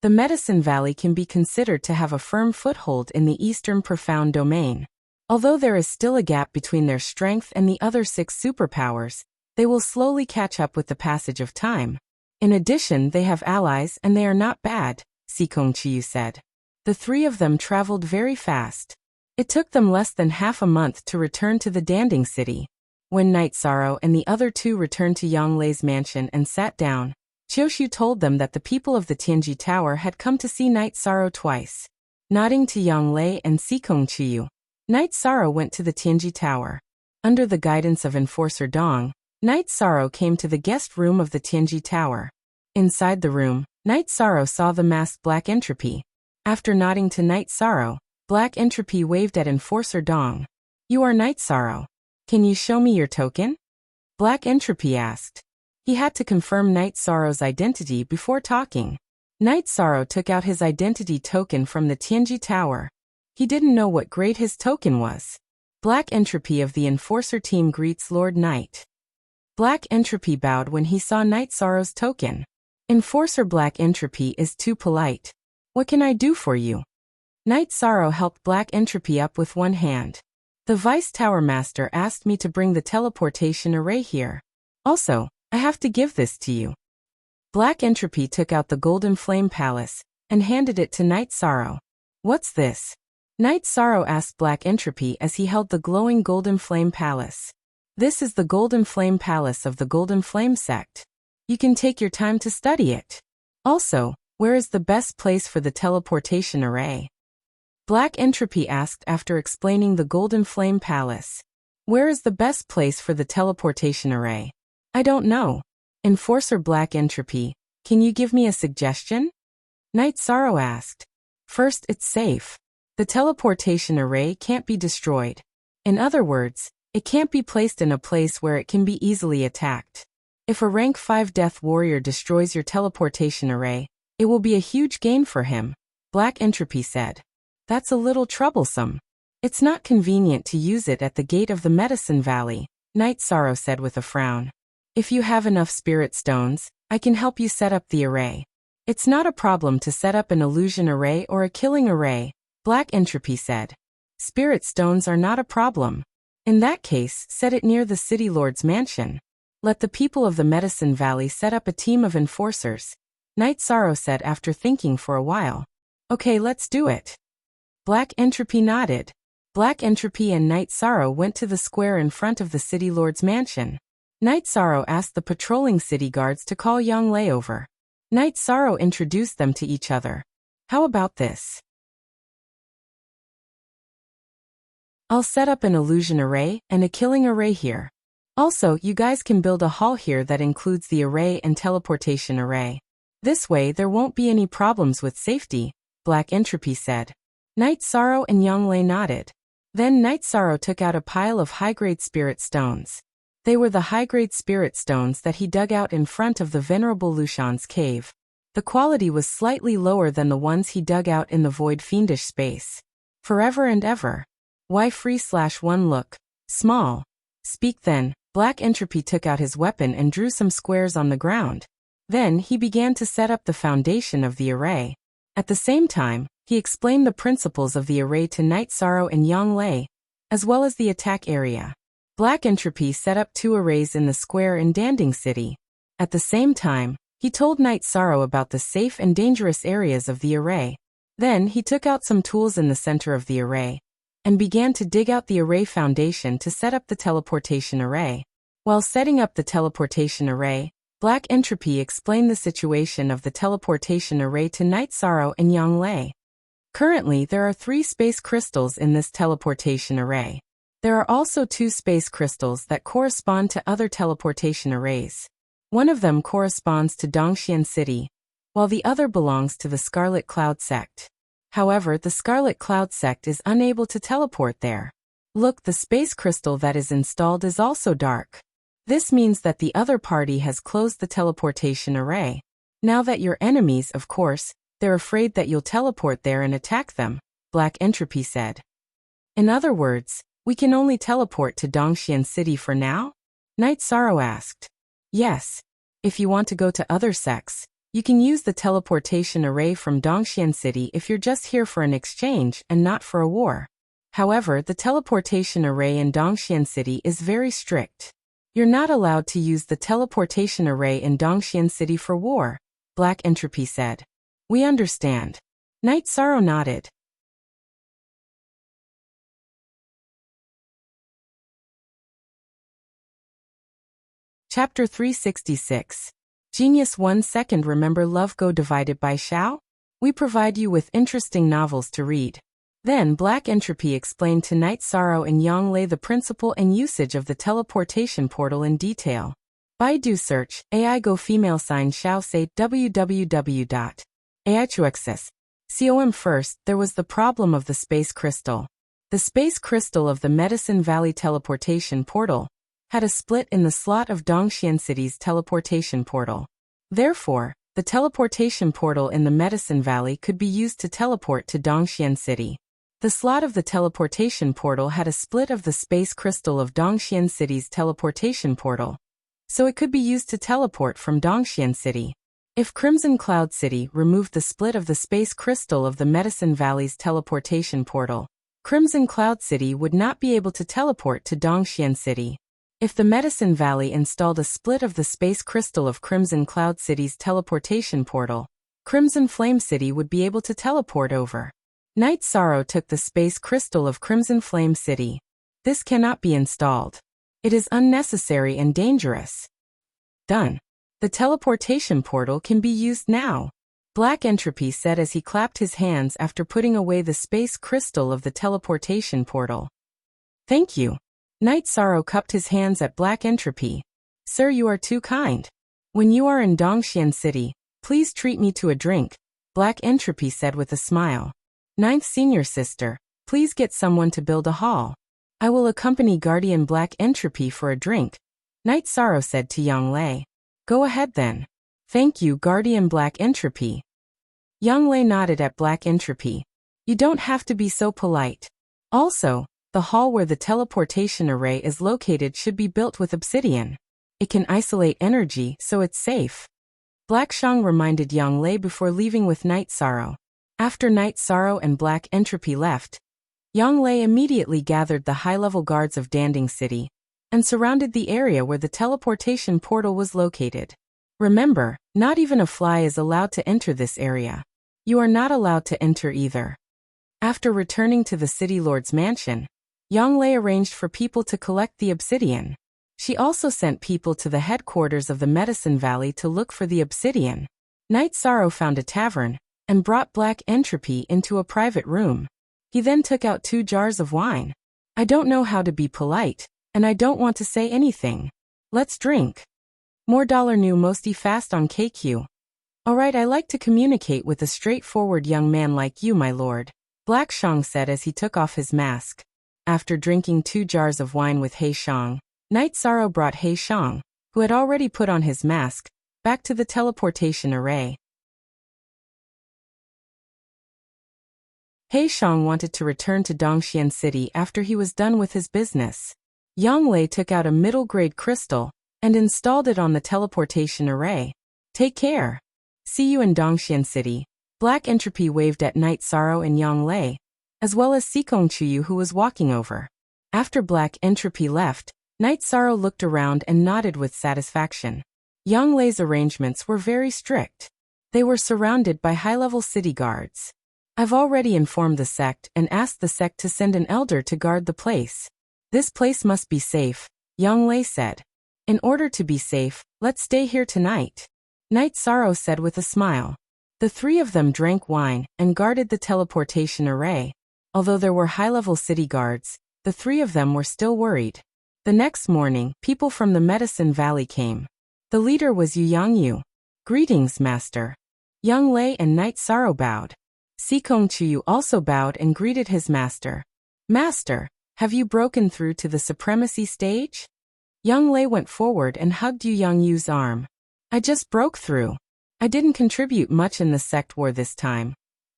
The Medicine Valley can be considered to have a firm foothold in the Eastern Profound Domain. Although there is still a gap between their strength and the other 6 superpowers, they will slowly catch up with the passage of time. In addition, they have allies and they are not bad, Sikong Chiyu said. The 3 of them traveled very fast. It took them less than half a month to return to the Danding City. When Knight Sorrow and the other 2 returned to Yang Lei's mansion and sat down, Qiushu told them that the people of the Tianji Tower had come to see Knight Sorrow twice. Nodding to Yang Lei and Sikong Chiyu, Knight Sorrow went to the Tianji Tower. Under the guidance of Enforcer Dong, Knight Sorrow came to the guest room of the Tianji Tower. Inside the room, Knight Sorrow saw the masked Black Entropy. After nodding to Knight Sorrow, Black Entropy waved at Enforcer Dong. You are Night Sorrow. Can you show me your token? Black Entropy asked. He had to confirm Night Sorrow's identity before talking. Night Sorrow took out his identity token from the Tianji Tower. He didn't know what grade his token was. Black Entropy of the Enforcer team greets Lord Night. Black Entropy bowed when he saw Night Sorrow's token. Enforcer Black Entropy is too polite. What can I do for you? Night Sorrow helped Black Entropy up with one hand. The Vice Tower Master asked me to bring the teleportation array here. Also, I have to give this to you. Black Entropy took out the Golden Flame Palace and handed it to Night Sorrow. What's this? Night Sorrow asked Black Entropy as he held the glowing Golden Flame Palace. This is the Golden Flame Palace of the Golden Flame sect. You can take your time to study it. Also, where is the best place for the teleportation array? Black Entropy asked after explaining the Golden Flame Palace. Where is the best place for the teleportation array? I don't know. Enforcer Black Entropy, can you give me a suggestion? Night Sorrow asked. First, it's safe. The teleportation array can't be destroyed. In other words, it can't be placed in a place where it can be easily attacked. If a rank 5 Death Warrior destroys your teleportation array, it will be a huge gain for him, Black Entropy said. That's a little troublesome. It's not convenient to use it at the gate of the Medicine Valley, Night Sorrow said with a frown. If you have enough spirit stones, I can help you set up the array. It's not a problem to set up an illusion array or a killing array, Black Entropy said. Spirit stones are not a problem. In that case, set it near the City Lord's mansion. Let the people of the Medicine Valley set up a team of enforcers, Night Sorrow said after thinking for a while. Okay, let's do it. Black Entropy nodded. Black Entropy and Night Sorrow went to the square in front of the City Lord's mansion. Night Sorrow asked the patrolling city guards to call Yanglei over. Night Sorrow introduced them to each other. How about this? I'll set up an illusion array and a killing array here. Also, you guys can build a hall here that includes the array and teleportation array. This way there won't be any problems with safety, Black Entropy said. Night Sorrow and Yanglei nodded. Then Night Sorrow took out a pile of high-grade spirit stones. They were the high-grade spirit stones that he dug out in front of the Venerable Lushan's cave. The quality was slightly lower than the ones he dug out in the void fiendish space. Forever and ever. Why free/1 look small? Speak then. Black Entropy took out his weapon and drew some squares on the ground. Then he began to set up the foundation of the array. At the same time, he explained the principles of the array to Night Sorrow and Yanglei, as well as the attack area. Black Entropy set up 2 arrays in the square in Danding City. At the same time, he told Night Sorrow about the safe and dangerous areas of the array. Then he took out some tools in the center of the array and began to dig out the array foundation to set up the teleportation array. While setting up the teleportation array, Black Entropy explained the situation of the teleportation array to Night Sorrow and Yanglei. Currently, there are 3 space crystals in this teleportation array. There are also 2 space crystals that correspond to other teleportation arrays. One of them corresponds to Dongxian City, while the other belongs to the Scarlet Cloud sect. However, the Scarlet Cloud sect is unable to teleport there. Look, the space crystal that is installed is also dark. This means that the other party has closed the teleportation array. Now that you're enemies, of course, they're afraid that you'll teleport there and attack them, Black Entropy said. In other words, we can only teleport to Dongxian City for now? Night Sorrow asked. Yes. If you want to go to other sects, you can use the teleportation array from Dongxian City if you're just here for an exchange and not for a war. However, the teleportation array in Dongxian City is very strict. You're not allowed to use the teleportation array in Dongxian City for war, Black Entropy said. We understand. Night Sorrow nodded. Chapter 366. Genius 1 second. Remember Love Go divided by Xiao? We provide you with interesting novels to read. Then Black Entropy explained to Night Sorrow and Yanglei the principle and usage of the teleportation portal in detail. Baidu search, AI Go female sign Xiao say www.aichuxs.com. First, there was the problem of the space crystal. The space crystal of the Medicine Valley teleportation portal had a split in the slot of Dongxian City's teleportation portal. Therefore, the teleportation portal in the Medicine Valley could be used to teleport to Dongxian City. The slot of the teleportation portal had a split of the space crystal of Dongxian City's teleportation portal, so it could be used to teleport from Dongxian City. If Crimson Cloud City removed the split of the space crystal of the Medicine Valley's teleportation portal, Crimson Cloud City would not be able to teleport to Dongxian City. If the Medicine Valley installed a split of the space crystal of Crimson Cloud City's teleportation portal, Crimson Flame City would be able to teleport over. Night Sorrow took the space crystal of Crimson Flame City. This cannot be installed. It is unnecessary and dangerous. Done. The teleportation portal can be used now, Black Entropy said as he clapped his hands after putting away the space crystal of the teleportation portal. Thank you. Night Sorrow cupped his hands at Black Entropy. Sir, you are too kind. When you are in Dongxian City, please treat me to a drink, Black Entropy said with a smile. Ninth Senior Sister, please get someone to build a hall. I will accompany Guardian Black Entropy for a drink, Night Sorrow said to Yang Lei. Go ahead then. Thank you, Guardian Black Entropy. Yang Lei nodded at Black Entropy. You don't have to be so polite. Also, the hall where the teleportation array is located should be built with obsidian. It can isolate energy, so it's safe. Black Shang reminded Yang Lei before leaving with Night Sorrow. After Night Sorrow and Black Entropy left, Yang Lei immediately gathered the high-level guards of Danding City and surrounded the area where the teleportation portal was located. Remember, not even a fly is allowed to enter this area. You are not allowed to enter either. After returning to the City Lord's mansion, Yang Lei arranged for people to collect the obsidian. She also sent people to the headquarters of the Medicine Valley to look for the obsidian. Night Sorrow found a tavern and brought Black Entropy into a private room. He then took out 2 jars of wine. I don't know how to be polite, and I don't want to say anything. Let's drink. More $new mosty fast on KQ. Alright, I like to communicate with a straightforward young man like you, my lord, Black Shang said as he took off his mask. After drinking 2 jars of wine with He Shang, Night Sorrow brought He Shang, who had already put on his mask, back to the teleportation array. He Shang wanted to return to Dongxian City after he was done with his business. Yang Lei took out a middle-grade crystal and installed it on the teleportation array. Take care. See you in Dongxian City. Black Entropy waved at Night Sorrow and Yang Lei, as well as Sikong Chuyu who was walking over. After Black Entropy left, Night Sorrow looked around and nodded with satisfaction. Yang Lei's arrangements were very strict. They were surrounded by high-level city guards. I've already informed the sect and asked the sect to send an elder to guard the place. This place must be safe, Yang Lei said. In order to be safe, let's stay here tonight, Night Sorrow said with a smile. The 3 of them drank wine and guarded the teleportation array. Although there were high-level city guards, the 3 of them were still worried. The next morning, people from the Medicine Valley came. The leader was Yu Yangyu. Greetings, Master. Yang Lei and Night Sorrow bowed. Sikong Chuyu also bowed and greeted his master. Master, have you broken through to the supremacy stage? Yang Lei went forward and hugged Yu Yangyu's arm. I just broke through. I didn't contribute much in the sect war this time,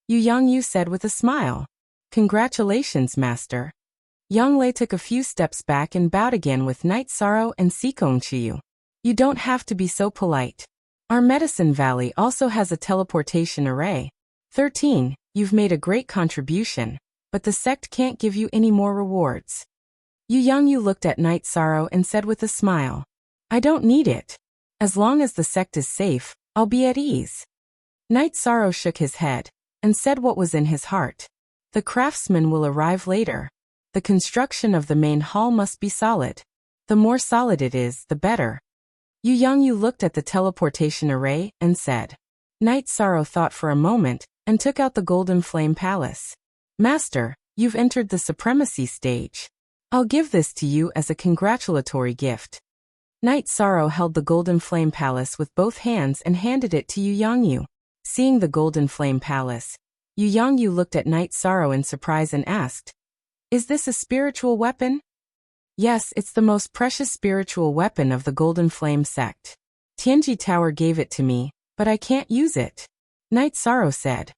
Yu Yangyu said with a smile. Congratulations, Master. Yang Lei took a few steps back and bowed again with Night Sorrow and Sikong Chuyu. You don't have to be so polite. Our Medicine Valley also has a teleportation array. 13, you've made a great contribution, but the sect can't give you any more rewards. Yu Yangyu looked at Night Sorrow and said with a smile. I don't need it. As long as the sect is safe, I'll be at ease. Night Sorrow shook his head and said what was in his heart. The craftsmen will arrive later. The construction of the main hall must be solid. The more solid it is, the better. Yu Yangyu looked at the teleportation array and said. Night Sorrow thought for a moment and took out the Golden Flame Palace. Master, you've entered the supremacy stage. I'll give this to you as a congratulatory gift. Night Sorrow held the Golden Flame Palace with both hands and handed it to Yu Yangyu. Seeing the Golden Flame Palace, Yu Yangyu looked at Night Sorrow in surprise and asked, Is this a spiritual weapon? Yes, it's the most precious spiritual weapon of the Golden Flame sect. Tianji Tower gave it to me, but I can't use it. Night Sorrow said.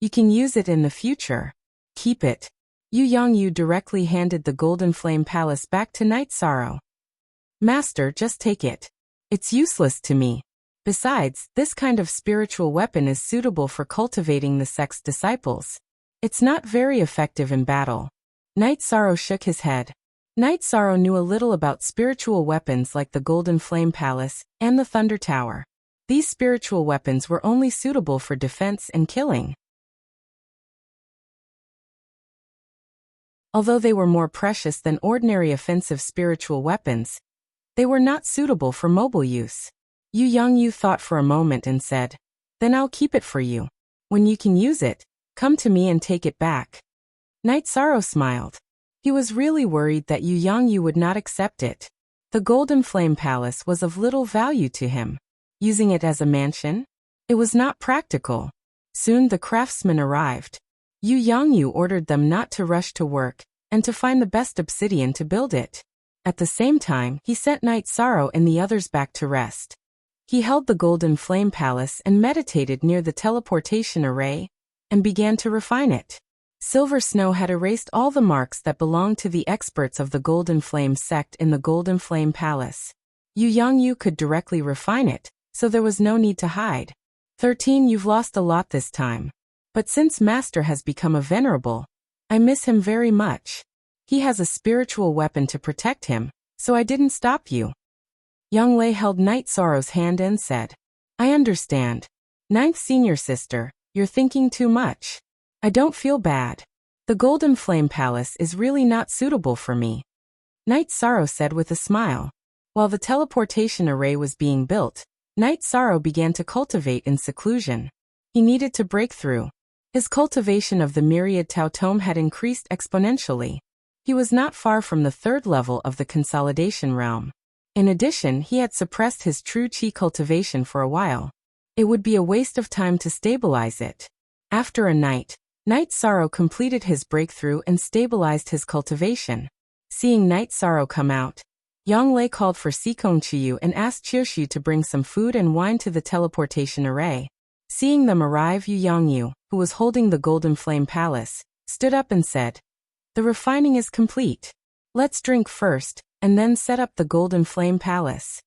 You can use it in the future. Keep it. Yu Yangyu directly handed the Golden Flame Palace back to Night Sorrow. Master, just take it. It's useless to me. Besides, this kind of spiritual weapon is suitable for cultivating the sect's disciples. It's not very effective in battle. Night Sorrow shook his head. Night Sorrow knew a little about spiritual weapons like the Golden Flame Palace and the Thunder Tower. These spiritual weapons were only suitable for defense and killing. Although they were more precious than ordinary offensive spiritual weapons, they were not suitable for mobile use. Yu Yangyu thought for a moment and said, "Then I'll keep it for you. When you can use it, come to me and take it back." Night Sorrow smiled. He was really worried that Yu Yangyu would not accept it. The Golden Flame Palace was of little value to him. Using it as a mansion? It was not practical. Soon the craftsmen arrived. Yu Yangyu ordered them not to rush to work, and to find the best obsidian to build it. At the same time, he sent Night Sorrow and the others back to rest. He held the Golden Flame Palace and meditated near the teleportation array, and began to refine it. Silver Snow had erased all the marks that belonged to the experts of the Golden Flame sect in the Golden Flame Palace. Yu Yangyu could directly refine it, so there was no need to hide. 13. You've lost a lot this time. But since Master has become a venerable, I miss him very much. He has a spiritual weapon to protect him, so I didn't stop you. Young Lei held Night Sorrow's hand and said, I understand. Ninth Senior Sister, you're thinking too much. I don't feel bad. The Golden Flame Palace is really not suitable for me. Night Sorrow said with a smile. While the teleportation array was being built, Night Sorrow began to cultivate in seclusion. He needed to break through. His cultivation of the myriad Tao Tome had increased exponentially. He was not far from the third level of the consolidation realm. In addition, he had suppressed his true Qi cultivation for a while. It would be a waste of time to stabilize it. After a night, Night Sorrow completed his breakthrough and stabilized his cultivation. Seeing Night Sorrow come out, Yang Lei called for Sikong Chiyu and asked Qiushu to bring some food and wine to the teleportation array. Seeing them arrive, Yu Yangyu, who was holding the Golden Flame Palace, stood up and said, The refining is complete. Let's drink first, and then set up the Golden Flame Palace.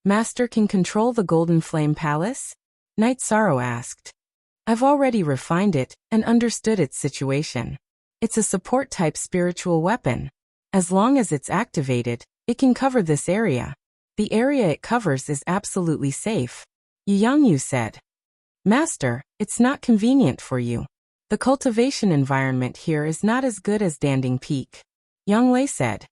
Master can control the Golden Flame Palace? Night Sorrow asked. I've already refined it and understood its situation. It's a support-type spiritual weapon. As long as it's activated, it can cover this area. The area it covers is absolutely safe. Yu Yangyu said. Master, it's not convenient for you. The cultivation environment here is not as good as Danding Peak. Yang Lei said.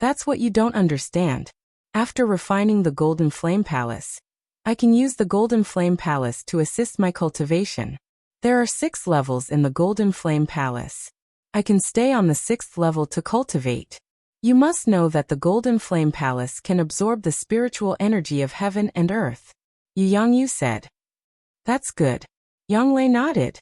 That's what you don't understand. After refining the Golden Flame Palace, I can use the Golden Flame Palace to assist my cultivation. There are 6 levels in the Golden Flame Palace. I can stay on the 6th level to cultivate. You must know that the Golden Flame Palace can absorb the spiritual energy of heaven and earth. Yu Yangyu said. That's good. Yang Lei nodded.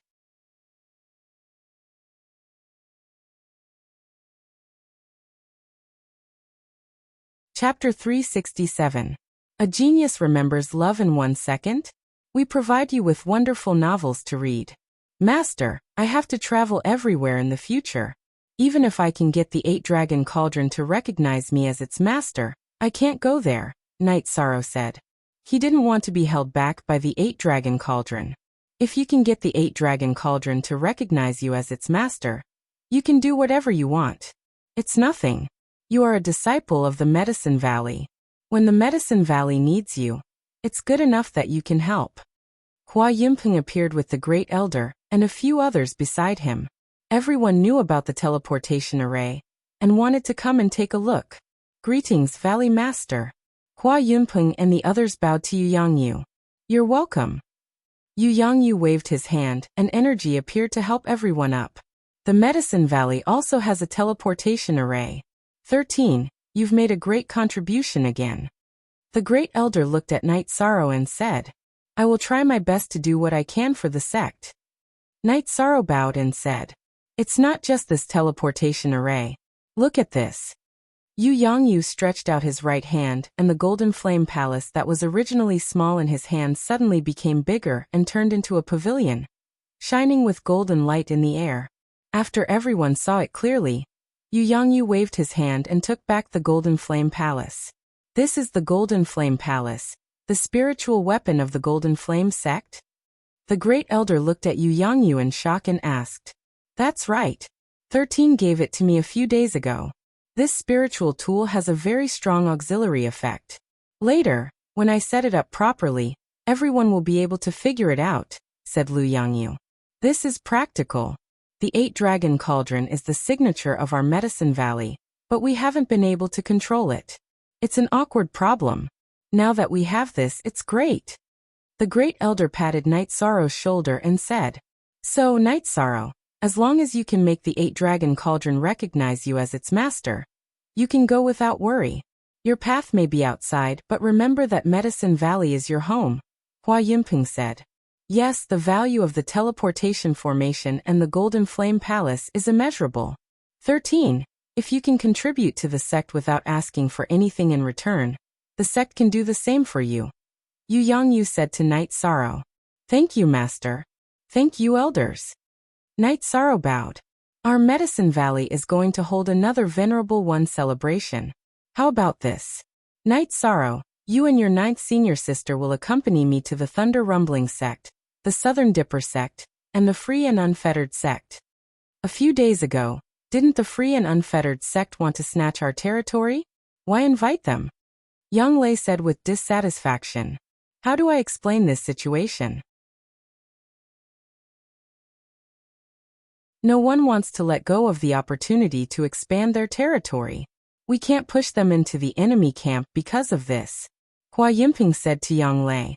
Chapter 367. A genius remembers love in 1 second? We provide you with wonderful novels to read. Master, I have to travel everywhere in the future. Even if I can get the 8-Dragon Cauldron to recognize me as its master, I can't go there, Night Sorrow said. He didn't want to be held back by the 8-Dragon Cauldron. If you can get the 8-Dragon Cauldron to recognize you as its master, you can do whatever you want. It's nothing. You are a disciple of the Medicine Valley. When the Medicine Valley needs you, it's good enough that you can help. Hua Yinpeng appeared with the Great Elder and a few others beside him. Everyone knew about the teleportation array and wanted to come and take a look. Greetings, Valley Master. Hua Yinpeng and the others bowed to Yu Yangyu. You're welcome. Yu Yangyu waved his hand and energy appeared to help everyone up. The Medicine Valley also has a teleportation array. 13. You've made a great contribution again. The Great Elder looked at Night Sorrow and said, I will try my best to do what I can for the sect. Night Sorrow bowed and said, It's not just this teleportation array. Look at this. Yu Yangyu stretched out his right hand, and the golden flame palace that was originally small in his hand suddenly became bigger and turned into a pavilion, shining with golden light in the air. After everyone saw it clearly, Yu Yangyu waved his hand and took back the golden flame palace. This is the golden flame palace, the spiritual weapon of the golden flame sect? The great elder looked at Yu Yangyu in shock and asked. That's right. 13 gave it to me a few days ago. This spiritual tool has a very strong auxiliary effect. Later, when I set it up properly, everyone will be able to figure it out, said Lu Yangyu. This is practical. The 8-dragon cauldron is the signature of our medicine valley, but we haven't been able to control it. It's an awkward problem. Now that we have this, it's great. The great elder patted Night Sorrow's shoulder and said, So, Night Sorrow, as long as you can make the 8-dragon cauldron recognize you as its master, you can go without worry. Your path may be outside, but remember that Medicine Valley is your home, Hua Yinping said. Yes, the value of the teleportation formation and the Golden Flame Palace is immeasurable. 13. If you can contribute to the sect without asking for anything in return, the sect can do the same for you. Yu Yangyu said to Night Sorrow. Thank you, Master. Thank you, Elders. Night Sorrow bowed. Our Medicine Valley is going to hold another Venerable One celebration. How about this? Night Sorrow, you and your 9th senior sister will accompany me to the Thunder Rumbling sect, the Southern Dipper sect, and the Free and Unfettered sect. A few days ago, didn't the Free and Unfettered sect want to snatch our territory? Why invite them? Yang Lei said with dissatisfaction. How do I explain this situation? No one wants to let go of the opportunity to expand their territory. We can't push them into the enemy camp because of this, Hua Yinping said to Yang Lei.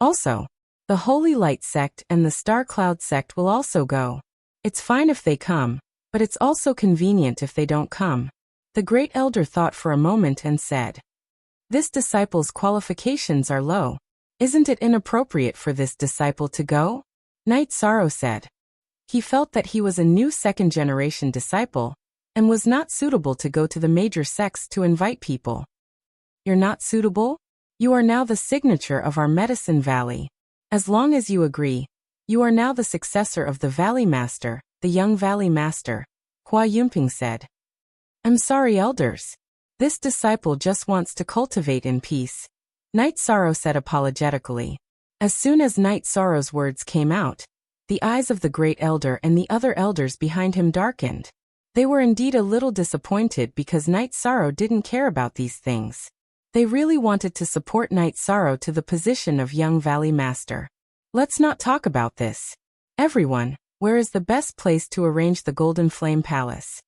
Also, the Holy Light sect and the Star Cloud sect will also go. It's fine if they come, but it's also convenient if they don't come. The great elder thought for a moment and said, This disciple's qualifications are low. Isn't it inappropriate for this disciple to go? Night Sorrow said. He felt that he was a new second-generation disciple, and was not suitable to go to the major sects to invite people. You're not suitable? You are now the signature of our Medicine Valley. As long as you agree, you are now the successor of the Valley Master, the young Valley Master, Hua Yinping said. I'm sorry, Elders. This disciple just wants to cultivate in peace, Night Sorrow said apologetically. As soon as Night Sorrow's words came out, the eyes of the great elder and the other elders behind him darkened. They were indeed a little disappointed because Night Sorrow didn't care about these things. They really wanted to support Night Sorrow to the position of young Valley Master. Let's not talk about this. Everyone, where is the best place to arrange the Golden Flame Palace?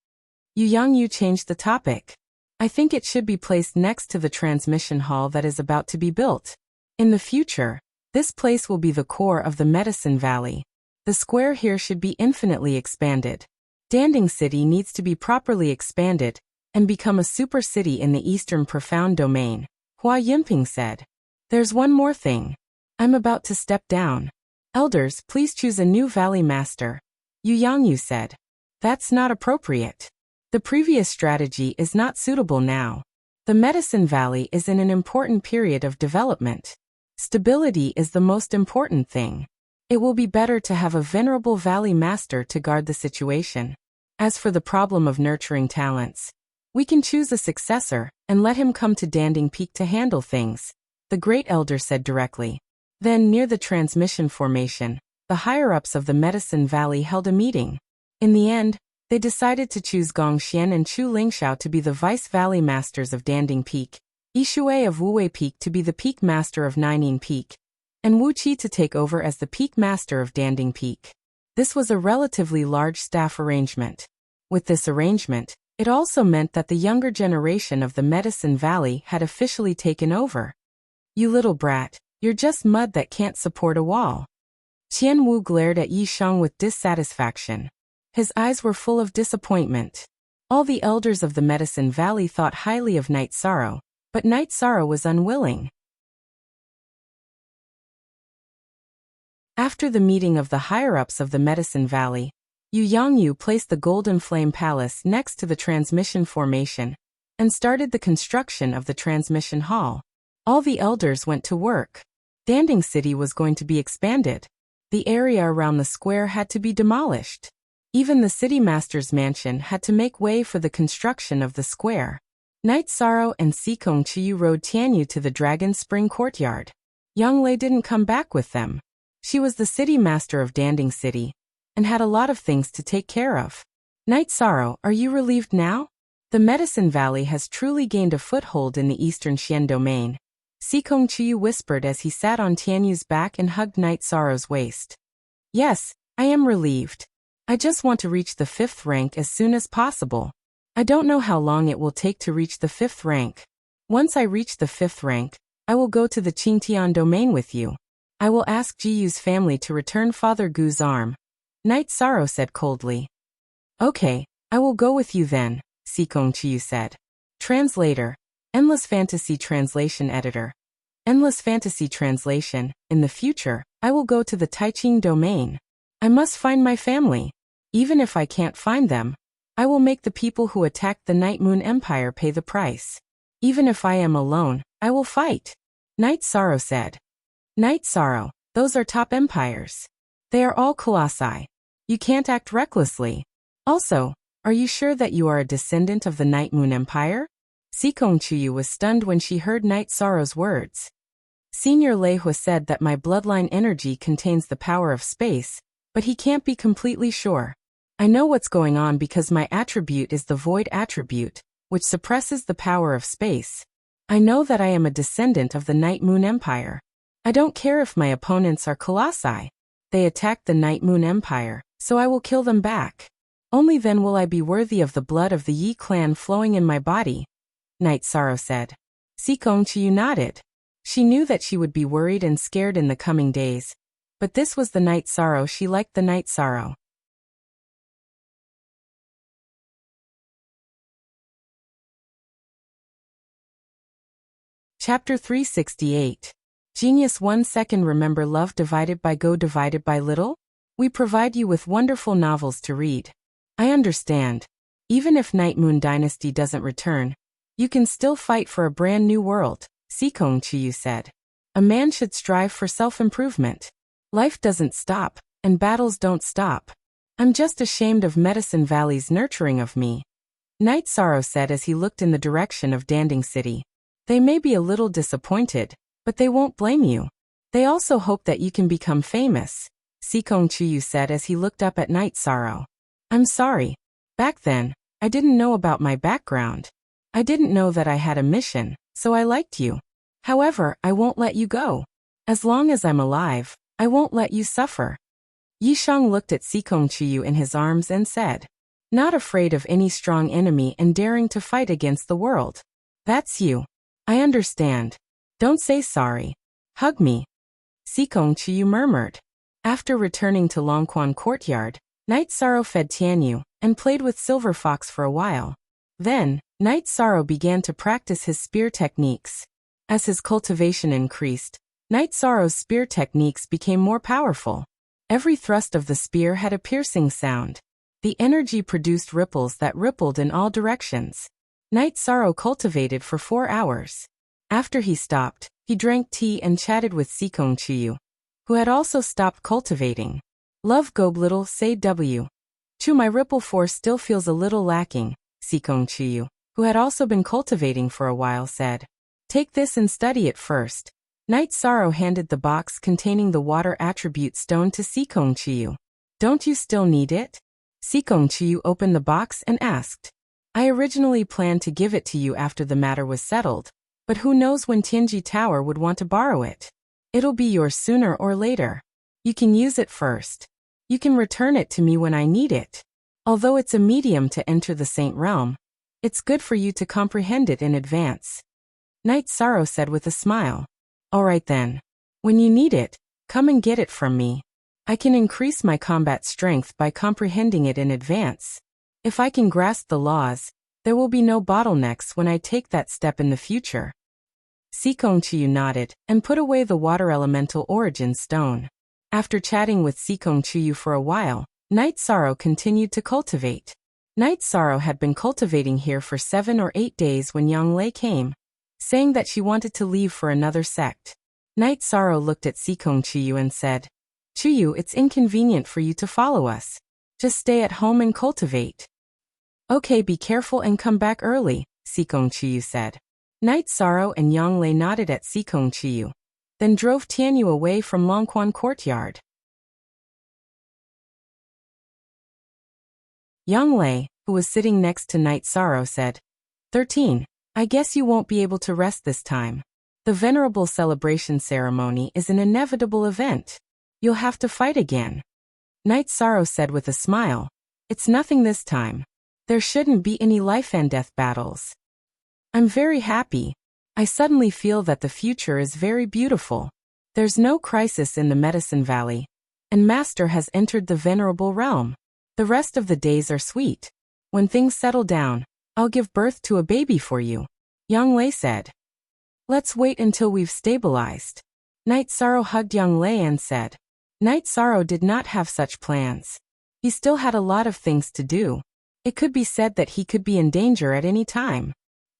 Yu Yangyu changed the topic. I think it should be placed next to the transmission hall that is about to be built. In the future, this place will be the core of the Medicine Valley. The square here should be infinitely expanded. Danding City needs to be properly expanded and become a super city in the Eastern Profound Domain, Hua Yinping said. There's one more thing. I'm about to step down. Elders, please choose a new Valley Master, Yu Yangyu said. That's not appropriate. The previous strategy is not suitable now. The Medicine Valley is in an important period of development. Stability is the most important thing. It will be better to have a venerable Valley Master to guard the situation. As for the problem of nurturing talents, we can choose a successor and let him come to Danding Peak to handle things, the great elder said directly. Then, near the transmission formation, the higher-ups of the Medicine Valley held a meeting. In the end, they decided to choose Gong Xian and Chu Lingxiao to be the Vice Valley Masters of Danding Peak, Yishui of Wuwei Peak to be the Peak Master of Nining Peak, and Wu Qi to take over as the Peak Master of Danding Peak. This was a relatively large staff arrangement. With this arrangement, it also meant that the younger generation of the Medicine Valley had officially taken over. You little brat, you're just mud that can't support a wall. Qian Wu glared at Yi Sheng with dissatisfaction. His eyes were full of disappointment. All the elders of the Medicine Valley thought highly of Night Sorrow, but Night Sorrow was unwilling. After the meeting of the higher-ups of the Medicine Valley, Yu Yangyu placed the Golden Flame Palace next to the transmission formation and started the construction of the transmission hall. All the elders went to work. Danding City was going to be expanded. The area around the square had to be demolished. Even the city master's mansion had to make way for the construction of the square. Night Sorrow and Sikong Chiyu rode Tianyu to the Dragon Spring courtyard. Yang Lei didn't come back with them. She was the city master of Danding City and had a lot of things to take care of. Night Sorrow, are you relieved now? The Medicine Valley has truly gained a foothold in the eastern Xian domain. Sikong Chiyu whispered as he sat on Tianyu's back and hugged Night Sorrow's waist. Yes, I am relieved. I just want to reach the 5th rank as soon as possible. I don't know how long it will take to reach the 5th rank. Once I reach the 5th rank, I will go to the Qingtian domain with you. I will ask Jiyu's family to return Father Gu's arm. Night Sorrow said coldly. Okay, I will go with you then, Sikong Chiyu said. Translator. Endless Fantasy Translation Editor. Endless Fantasy Translation. In the future, I will go to the Taiqing domain. I must find my family. Even if I can't find them, I will make the people who attacked the Night Moon Empire pay the price. Even if I am alone, I will fight. Night Sorrow said. Night Sorrow, those are top empires. They are all colossi. You can't act recklessly. Also, are you sure that you are a descendant of the Night Moon Empire? Sikong Chiyu was stunned when she heard Night Sorrow's words. Senior Lei Hui said that my bloodline energy contains the power of space, but he can't be completely sure. I know what's going on because my attribute is the void attribute, which suppresses the power of space. I know that I am a descendant of the Night Moon Empire. I don't care if my opponents are colossi. They attacked the Night Moon Empire, so I will kill them back. Only then will I be worthy of the blood of the Yi clan flowing in my body, Night Sorrow said. Sikong Chiyu nodded. She knew that she would be worried and scared in the coming days, but this was the Night Sorrow she liked, the Night Sorrow. Chapter 368. Genius 1 second. Remember love divided by go divided by little? We provide you with wonderful novels to read. I understand. Even if Night Moon Dynasty doesn't return, you can still fight for a brand new world, Sikong Chiyu said. A man should strive for self-improvement. Life doesn't stop, and battles don't stop. I'm just ashamed of Medicine Valley's nurturing of me, Night Sorrow said as he looked in the direction of Danding City. They may be a little disappointed, but they won't blame you. They also hope that you can become famous, Sikong Chiyu said as he looked up at Night Sorrow. I'm sorry. Back then, I didn't know about my background. I didn't know that I had a mission, so I liked you. However, I won't let you go. As long as I'm alive, I won't let you suffer. Yishang looked at Sikong Chiyu in his arms and said, not afraid of any strong enemy and daring to fight against the world. That's you. I understand. Don't say sorry. Hug me. Sikong Chiyu murmured. After returning to Longquan Courtyard, Night Sorrow fed Tianyu and played with Silver Fox for a while. Then, Night Sorrow began to practice his spear techniques. As his cultivation increased, Night Sorrow's spear techniques became more powerful. Every thrust of the spear had a piercing sound. The energy produced ripples that rippled in all directions. Night Sorrow cultivated for 4 hours. After he stopped, he drank tea and chatted with Sikong Chiyu, who had also stopped cultivating. Love Gob little say W. Chu, my ripple force still feels a little lacking, Sikong Chiyu, who had also been cultivating for a while, said. Take this and study it first. Night Sorrow handed the box containing the water attribute stone to Sikong Chiyu. Don't you still need it? Sikong Chiyu opened the box and asked. I originally planned to give it to you after the matter was settled, but who knows when Tianji Tower would want to borrow it. It'll be yours sooner or later. You can use it first. You can return it to me when I need it. Although it's a medium to enter the Saint Realm, it's good for you to comprehend it in advance. Night Sorrow said with a smile. All right then. When you need it, come and get it from me. I can increase my combat strength by comprehending it in advance. If I can grasp the laws, there will be no bottlenecks when I take that step in the future. Sikong Chiyu nodded and put away the water elemental origin stone. After chatting with Sikong Chiyu for a while, Night Sorrow continued to cultivate. Night Sorrow had been cultivating here for 7 or 8 days when Yang Lei came, saying that she wanted to leave for another sect. Night Sorrow looked at Sikong Chiyu and said, Chiyu, it's inconvenient for you to follow us. Just stay at home and cultivate. Okay, be careful and come back early, Sikong Chiyu said. Night Sorrow and Yang Lei nodded at Sikong Chiyu, then drove Tianyu away from Longquan Courtyard. Yang Lei, who was sitting next to Night Sorrow, said, 13. I guess you won't be able to rest this time. The venerable celebration ceremony is an inevitable event. You'll have to fight again. Night Sorrow said with a smile, It's nothing this time. There shouldn't be any life and death battles. I'm very happy. I suddenly feel that the future is very beautiful. There's no crisis in the Medicine Valley, and Master has entered the venerable realm. The rest of the days are sweet. When things settle down, I'll give birth to a baby for you, Yang Lei said. Let's wait until we've stabilized. Night Sorrow hugged Yang Lei and said. Night Sorrow did not have such plans. He still had a lot of things to do. It could be said that he could be in danger at any time.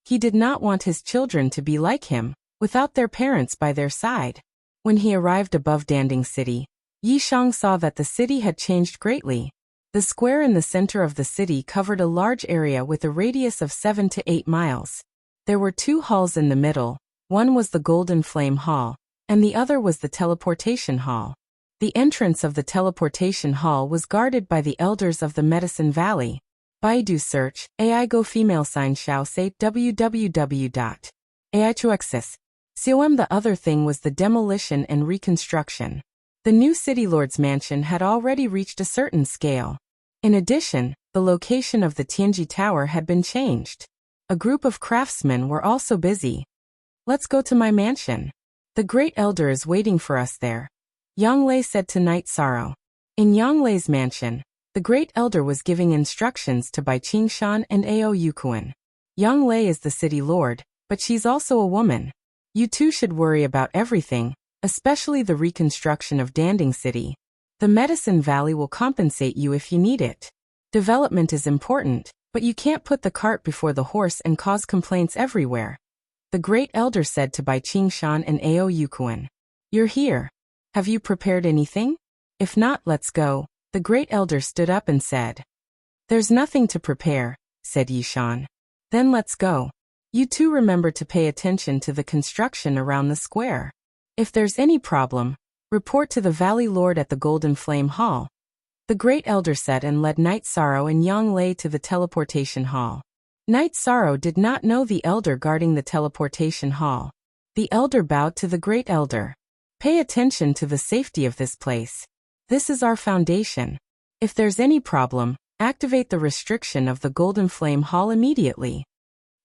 He did not want his children to be like him, without their parents by their side. When he arrived above Danding City, Yishang saw that the city had changed greatly. The square in the center of the city covered a large area with a radius of 7 to 8 miles. There were 2 halls in the middle. One was the Golden Flame Hall, and the other was the Teleportation Hall. The entrance of the Teleportation Hall was guarded by the elders of the Medicine Valley. Baidu search, AI Go female sign Xiao say www.aichuexis. COM. The other thing was the demolition and reconstruction. The new City Lord's mansion had already reached a certain scale. In addition, the location of the Tianji Tower had been changed. A group of craftsmen were also busy. Let's go to my mansion. The Great Elder is waiting for us there, Yang Lei said to Night Sorrow. In Yang Lei's mansion, the Great Elder was giving instructions to Bai Qingshan and Ao Yukuan. Yang Lei is the City Lord, but she's also a woman. You two should worry about everything, especially the reconstruction of Danding City. The Medicine Valley will compensate you if you need it. Development is important, but you can't put the cart before the horse and cause complaints everywhere, the Great Elder said to Bai Qingshan and Ao Yukuan. You're here. Have you prepared anything? If not, let's go. The Great Elder stood up and said. There's nothing to prepare, said Yishan. Then let's go. You two remember to pay attention to the construction around the square. If there's any problem, report to the Valley Lord at the Golden Flame Hall, the Great Elder said and led Night Sorrow and Yang Lei to the Teleportation Hall. Night Sorrow did not know the elder guarding the Teleportation Hall. The elder bowed to the Great Elder. Pay attention to the safety of this place. This is our foundation. If there's any problem, activate the restriction of the Golden Flame Hall immediately.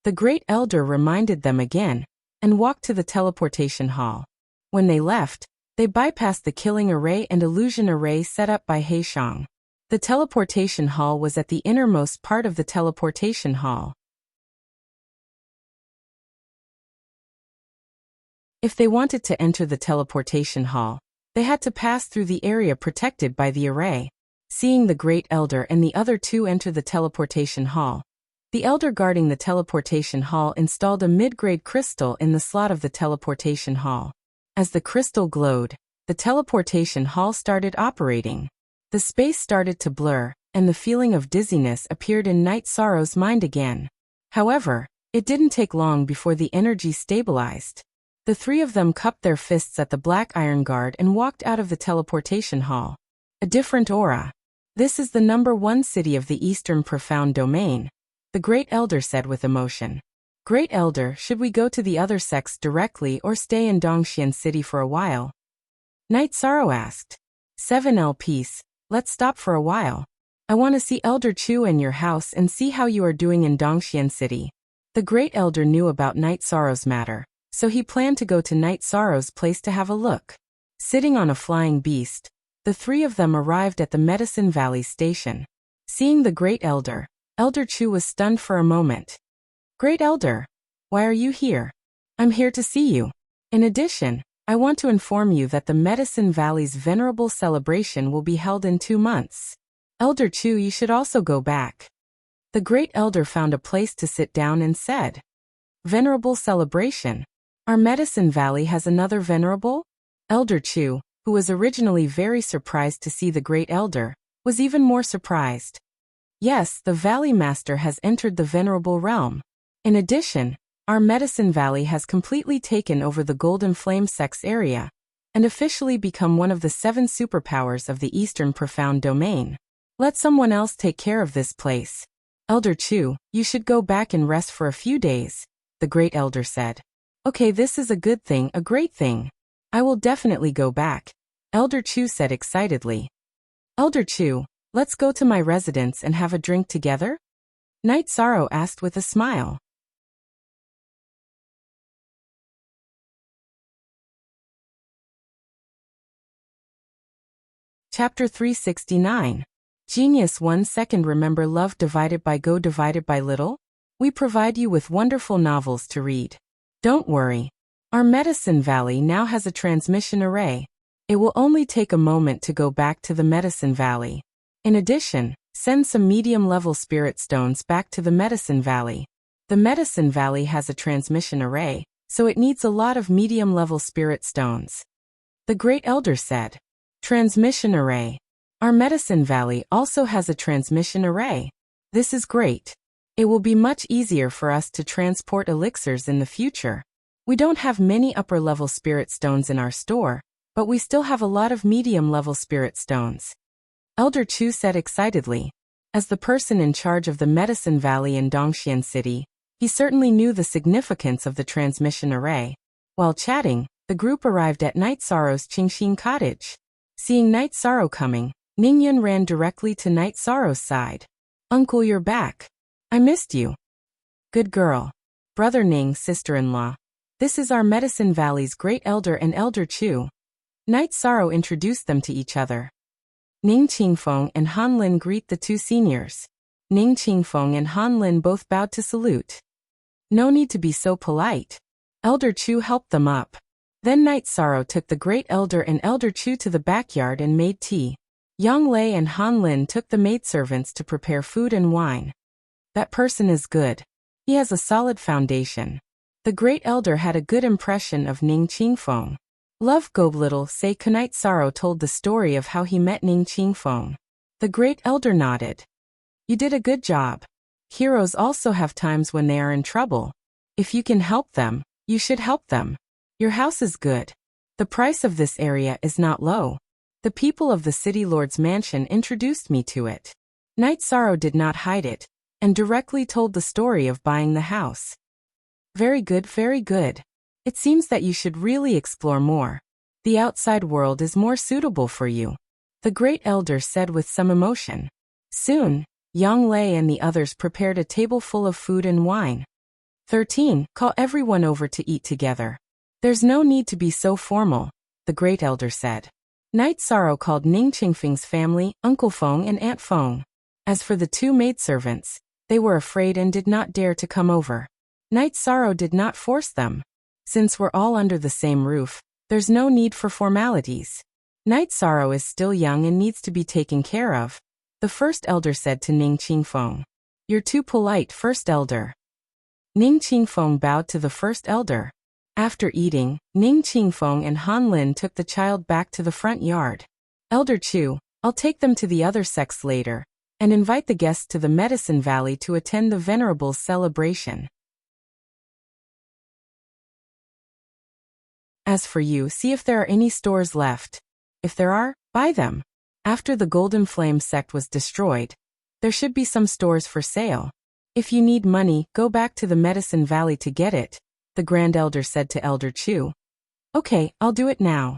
The Great Elder reminded them again, and walked to the Teleportation Hall. When they left, they bypassed the killing array and illusion array set up by Heishang. The Teleportation Hall was at the innermost part of the Teleportation Hall. If they wanted to enter the Teleportation Hall, they had to pass through the area protected by the array. Seeing the Great Elder and the other two enter the Teleportation Hall, the elder guarding the Teleportation Hall installed a mid-grade crystal in the slot of the Teleportation Hall. As the crystal glowed, the Teleportation Hall started operating. The space started to blur, and the feeling of dizziness appeared in Night Sorrow's mind again. However, it didn't take long before the energy stabilized. The three of them cupped their fists at the Black Iron Guard and walked out of the Teleportation Hall. A different aura. This is the #1 city of the Eastern Profound Domain, the Great Elder said with emotion. Great Elder, should we go to the other sects directly or stay in Dongxian City for a while? Night Sorrow asked. 7L Peace, let's stop for a while. I want to see Elder Chu and your house and see how you are doing in Dongxian City. The Great Elder knew about Night Sorrow's matter, so he planned to go to Night Sorrow's place to have a look. Sitting on a flying beast, the three of them arrived at the Medicine Valley station. Seeing the Great Elder, Elder Chu was stunned for a moment. Great Elder, why are you here? I'm here to see you. In addition, I want to inform you that the Medicine Valley's venerable celebration will be held in 2 months. Elder Chu, you should also go back. The great elder found a place to sit down and said, Venerable celebration. Our Medicine Valley has another venerable? Elder Chu, who was originally very surprised to see the great elder, was even more surprised. Yes, the Valley Master has entered the venerable realm. In addition, our Medicine Valley has completely taken over the Golden Flame Sex area and officially become one of the 7 superpowers of the Eastern Profound Domain. Let someone else take care of this place. Elder Chu, you should go back and rest for a few days, the great elder said. Okay, this is a good thing, a great thing. I will definitely go back, Elder Chu said excitedly. Elder Chu, let's go to my residence and have a drink together? Night Sorrow asked with a smile. Chapter 369. Genius 1 second. Remember love divided by go divided by little? We provide you with wonderful novels to read. Don't worry. Our Medicine Valley now has a transmission array. It will only take a moment to go back to the Medicine Valley. In addition, send some medium-level spirit stones back to the Medicine Valley. The Medicine Valley has a transmission array, so it needs a lot of medium-level spirit stones. The Great Elder said. Transmission array. Our Medicine Valley also has a transmission array. This is great. It will be much easier for us to transport elixirs in the future. We don't have many upper-level spirit stones in our store, but we still have a lot of medium-level spirit stones. Elder Chu said excitedly. As the person in charge of the Medicine Valley in Dongxian City, he certainly knew the significance of the transmission array. While chatting, the group arrived at Night Sorrow's Qingxin cottage. Seeing Night Sorrow coming, Ningyun ran directly to Night Sorrow's side. Uncle, you're back. I missed you. Good girl. Brother Ning, sister-in-law. This is our Medicine Valley's Great Elder and Elder Chu. Night Sorrow introduced them to each other. Ning Qingfeng and Han Lin greet the two seniors. Ning Qingfeng and Han Lin both bowed to salute. No need to be so polite. Elder Chu helped them up. Then Night Sorrow took the Great Elder and Elder Chu to the backyard and made tea. Yang Lei and Han Lin took the maidservants to prepare food and wine. That person is good. He has a solid foundation. The Great Elder had a good impression of Ning Qingfeng. Love Go Little Say Night Sorrow told the story of how he met Ning Qingfeng. The Great Elder nodded. You did a good job. Heroes also have times when they are in trouble. If you can help them, you should help them. Your house is good. The price of this area is not low. The people of the City Lord's mansion introduced me to it. Night Sorrow did not hide it, and directly told the story of buying the house. Very good, very good. It seems that you should really explore more. The outside world is more suitable for you, the Great Elder said with some emotion. Soon, Yang Lei and the others prepared a table full of food and wine. 13. Call everyone over to eat together. There's no need to be so formal, the Great Elder said. Night Sorrow called Ning Qingfeng's family, Uncle Feng and Aunt Feng. As for the two maidservants, they were afraid and did not dare to come over. Night Sorrow did not force them. Since we're all under the same roof, there's no need for formalities. Night Sorrow is still young and needs to be taken care of, the First Elder said to Ning Qingfeng. You're too polite, First Elder. Ning Qingfeng bowed to the First Elder. After eating, Ning Qingfeng and Han Lin took the child back to the front yard. Elder Chu, I'll take them to the other sects later, and invite the guests to the Medicine Valley to attend the Venerable's celebration. As for you, see if there are any stores left. If there are, buy them. After the Golden Flame sect was destroyed, there should be some stores for sale. If you need money, go back to the Medicine Valley to get it, the Grand Elder said to Elder Chu. Okay, I'll do it now.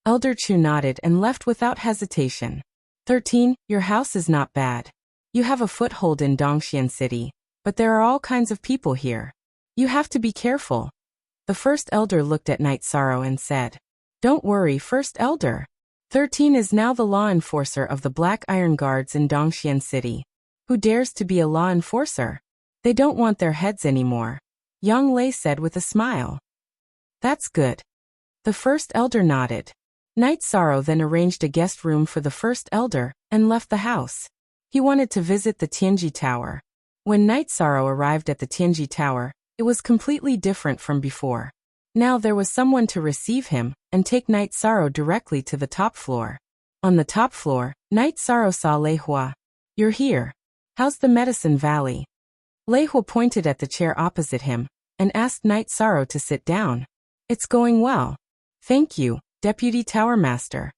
Elder Chu nodded and left without hesitation. 13. Your house is not bad. You have a foothold in Dongxian City, but there are all kinds of people here. You have to be careful. The First Elder looked at Night Sorrow and said, Don't worry, First Elder. 13 is now the law enforcer of the Black Iron Guards in Dongxian City. Who dares to be a law enforcer? They don't want their heads anymore, Yang Lei said with a smile. That's good. The First Elder nodded. Night Sorrow then arranged a guest room for the first elder, and left the house. He wanted to visit the Tianji Tower. When Night Sorrow arrived at the Tianji Tower, it was completely different from before. Now there was someone to receive him, and take Night Sorrow directly to the top floor. On the top floor, Night Sorrow saw Lei Hua. "You're here. How's the Medicine Valley?" Lei Hua pointed at the chair opposite him, and asked Night Sorrow to sit down. "It's going well. Thank you, Deputy Tower Master."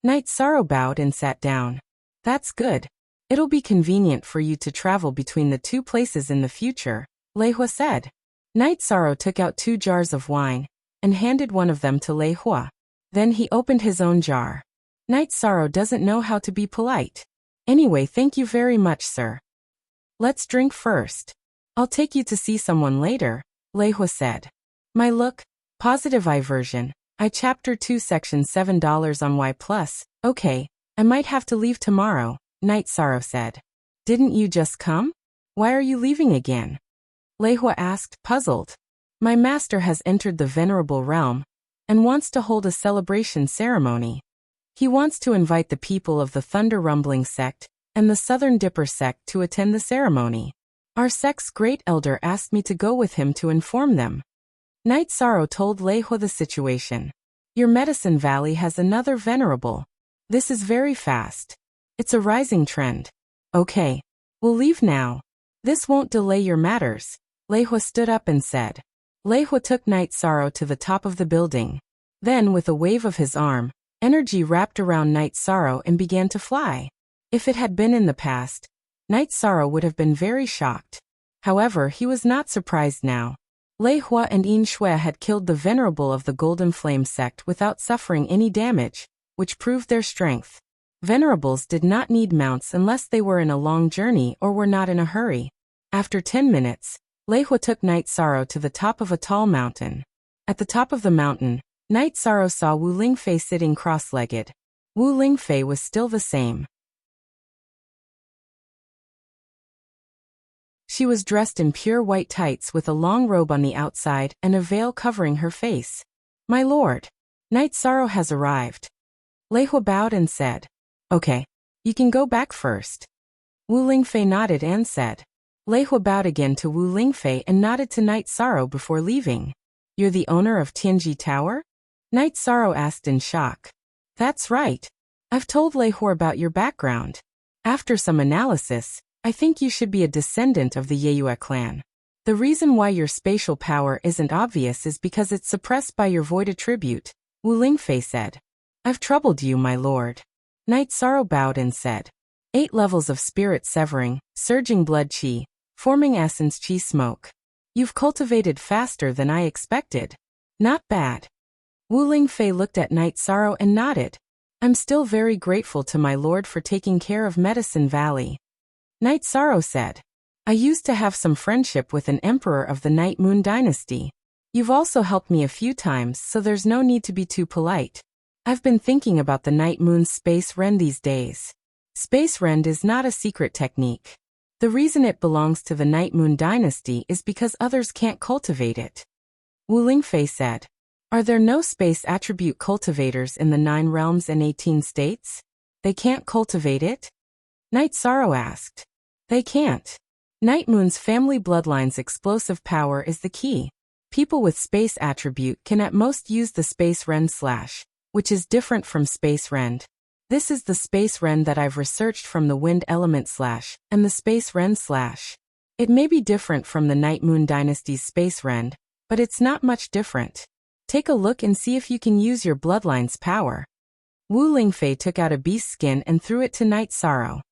Night Sorrow bowed and sat down. "That's good. It'll be convenient for you to travel between the two places in the future," Lei Hua said. Night Sorrow took out 2 jars of wine, and handed one of them to Lei Hua. Then he opened his own jar. Night Sorrow doesn't know how to be polite. "Anyway, thank you very much, sir. Let's drink first. I'll take you to see someone later," Lei Hua said. My look, positive I version. I Chapter 2 Section $7 on Y+. Okay, I might have to leave tomorrow, Night Sorrow said. "Didn't you just come? Why are you leaving again?" Lei Hua asked, puzzled. "My master has entered the Venerable Realm, and wants to hold a celebration ceremony. He wants to invite the people of the Thunder Rumbling sect and the Southern Dipper sect to attend the ceremony. Our sect's great elder asked me to go with him to inform them." Night Sorrow told Lei Hua the situation. "Your Medicine Valley has another Venerable. This is very fast. It's a rising trend. Okay, we'll leave now. This won't delay your matters," Lei Hua stood up and said. Lei Hua took Night Sorrow to the top of the building. Then, with a wave of his arm, energy wrapped around Night Sorrow and began to fly. If it had been in the past, Night Sorrow would have been very shocked. However, he was not surprised now. Lei Hua and Yin Shui had killed the Venerable of the Golden Flame sect without suffering any damage, which proved their strength. Venerables did not need mounts unless they were in a long journey or were not in a hurry. After 10 minutes, Lei Hua took Night Sorrow to the top of a tall mountain. At the top of the mountain, Night Sorrow saw Wu Lingfei sitting cross-legged. Wu Lingfei was still the same. She was dressed in pure white tights with a long robe on the outside and a veil covering her face. "My lord, Night Sorrow has arrived." Lei Hua bowed and said, "Okay, you can go back first." Wu Lingfei nodded and said. Lei Hua bowed again to Wu Lingfei and nodded to Night Sorrow before leaving. "You're the owner of Tianji Tower?" Night Sorrow asked in shock. "That's right. I've told Lei Hua about your background. After some analysis, I think you should be a descendant of the Yeyue clan. The reason why your spatial power isn't obvious is because it's suppressed by your void attribute," Wu Lingfei said. "I've troubled you, my lord." Night Sorrow bowed and said. 8 levels of spirit severing, surging blood qi, forming essence qi smoke. You've cultivated faster than I expected. Not bad. Wu Lingfei looked at Night Sorrow and nodded. "I'm still very grateful to my lord for taking care of Medicine Valley." Night Sorrow said. "I used to have some friendship with an emperor of the Night Moon dynasty. You've also helped me a few times, so there's no need to be too polite. I've been thinking about the Night Moon's Space Rend these days. Space Rend is not a secret technique. The reason it belongs to the Night Moon dynasty is because others can't cultivate it." Wu Lingfei said. "Are there no space attribute cultivators in the 9 realms and 18 states? They can't cultivate it?" Night Sorrow asked. "They can't. Night Moon's family bloodline's explosive power is the key. People with space attribute can at most use the Space Rend slash, which is different from Space Rend. This is the Space Rend that I've researched from the Wind Element slash and the Space Rend slash. It may be different from the Night Moon Dynasty's Space Rend, but it's not much different. Take a look and see if you can use your bloodline's power." Wu Lingfei took out a beast skin and threw it to Night Sorrow.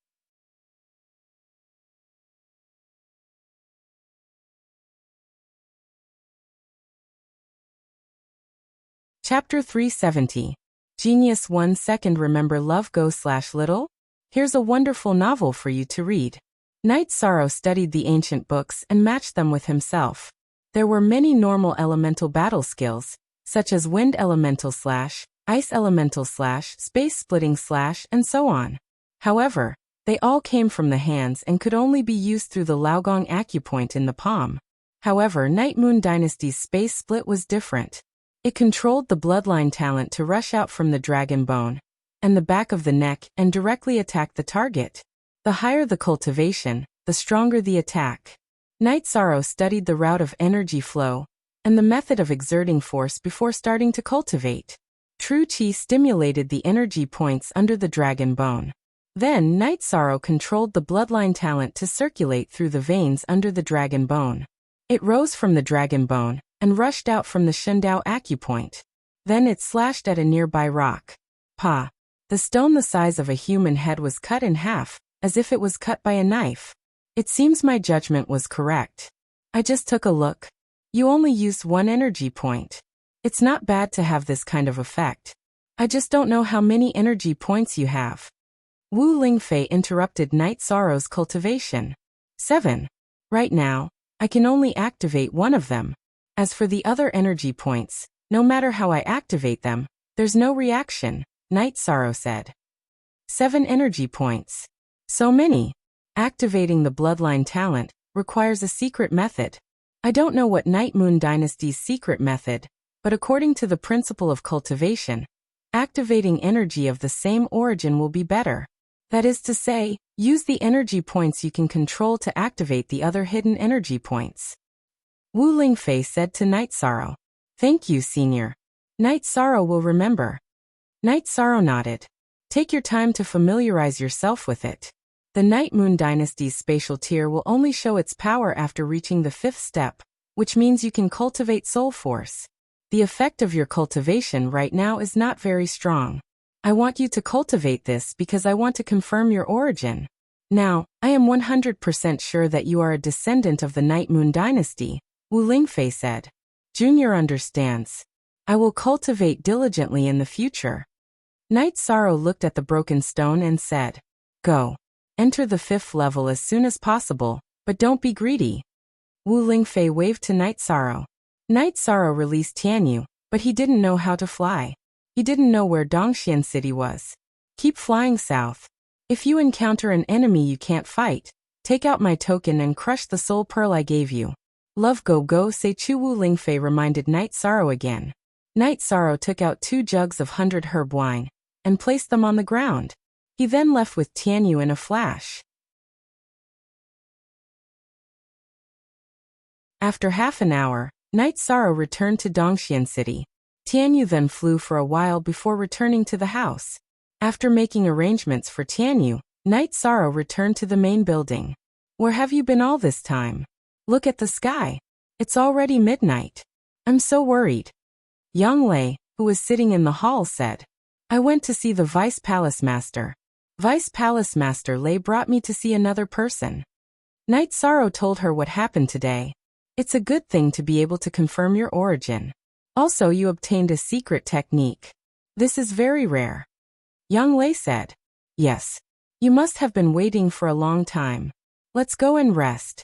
Chapter 370. Genius 1 Second. Remember love go/little? Here's a wonderful novel for you to read. Night Sorrow studied the ancient books and matched them with himself. There were many normal elemental battle skills, such as wind elemental slash, ice elemental slash, space splitting slash, and so on. However, they all came from the hands and could only be used through the Laogong acupoint in the palm. However, Night Moon Dynasty's space split was different. It controlled the bloodline talent to rush out from the dragon bone and the back of the neck and directly attack the target. The higher the cultivation, the stronger the attack. Night Sorrow studied the route of energy flow and the method of exerting force before starting to cultivate. True Qi stimulated the energy points under the dragon bone. Then Night Sorrow controlled the bloodline talent to circulate through the veins under the dragon bone. It rose from the dragon bone and rushed out from the Shundao acupoint. Then it slashed at a nearby rock. Pa! The stone the size of a human head was cut in half, as if it was cut by a knife. It seems my judgment was correct. I just took a look. You only used one energy point. It's not bad to have this kind of effect. I just don't know how many energy points you have. Wu Lingfei interrupted Night Sorrow's cultivation. 7. Right now, I can only activate one of them. As for the other energy points, no matter how I activate them, there's no reaction, Night Sorrow said. 7 energy points. So many. Activating the bloodline talent requires a secret method. I don't know what Night Moon Dynasty's secret method, but according to the principle of cultivation, activating energy of the same origin will be better. That is to say, use the energy points you can control to activate the other hidden energy points. Wu Lingfei said to Night Sorrow. Thank you, Senior. Night Sorrow will remember. Night Sorrow nodded. Take your time to familiarize yourself with it. The Night Moon Dynasty's spatial tier will only show its power after reaching the 5th step, which means you can cultivate soul force. The effect of your cultivation right now is not very strong. I want you to cultivate this because I want to confirm your origin. Now, I am 100% sure that you are a descendant of the Night Moon Dynasty, Wu Lingfei said. Junior understands. I will cultivate diligently in the future. Night Sorrow looked at the broken stone and said, Go. Enter the 5th level as soon as possible, but don't be greedy. Wu Lingfei waved to Night Sorrow. Night Sorrow released Tianyu, but he didn't know how to fly. He didn't know where Dongxian City was. Keep flying south. If you encounter an enemy you can't fight, take out my token and crush the soul pearl I gave you. Love go say Chu. Wu Lingfei reminded Night Sorrow again. Night Sorrow took out 2 jugs of 100 herb wine and placed them on the ground. He then left with Tianyu in a flash. After half an hour, Night Sorrow returned to Dongxian City. Tianyu then flew for a while before returning to the house. After making arrangements for Tianyu, Night Sorrow returned to the main building. Where have you been all this time? Look at the sky. It's already midnight. I'm so worried. Yang Lei, who was sitting in the hall, said, I went to see the Vice Palace Master. Vice Palace Master Lei brought me to see another person. Night Sorrow told her what happened today. It's a good thing to be able to confirm your origin. Also, you obtained a secret technique. This is very rare. Yang Lei said. Yes. You must have been waiting for a long time. Let's go and rest.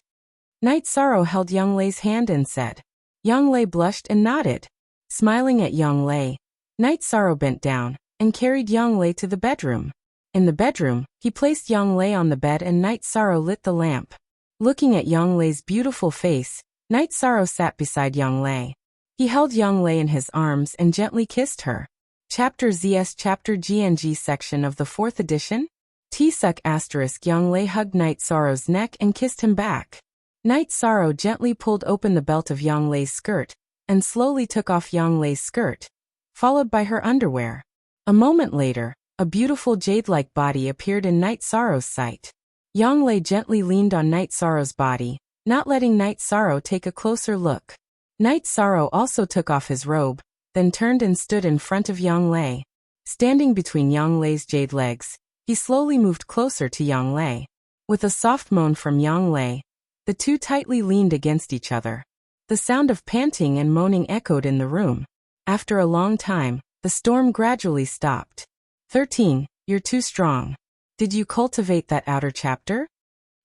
Night Sorrow held Yang Lei's hand and said. Yang Lei blushed and nodded. Smiling at Yang Lei, Night Sorrow bent down and carried Yang Lei to the bedroom. In the bedroom, he placed Yang Lei on the bed and Night Sorrow lit the lamp. Looking at Yang Lei's beautiful face, Night Sorrow sat beside Yang Lei. He held Yang Lei in his arms and gently kissed her. Chapter ZS Chapter GNG section of the 4th edition? T-Suck *. Yang Lei hugged Night Sorrow's neck and kissed him back. Night Sorrow gently pulled open the belt of Yang Lei's skirt and slowly took off Yang Lei's skirt, followed by her underwear. A moment later, a beautiful jade-like body appeared in Night Sorrow's sight. Yang Lei gently leaned on Night Sorrow's body, not letting Night Sorrow take a closer look. Night Sorrow also took off his robe, then turned and stood in front of Yang Lei. Standing between Yang Lei's jade legs, he slowly moved closer to Yang Lei. With a soft moan from Yang Lei, the two tightly leaned against each other. The sound of panting and moaning echoed in the room. After a long time, the storm gradually stopped. 13. You're too strong. Did you cultivate that outer chapter?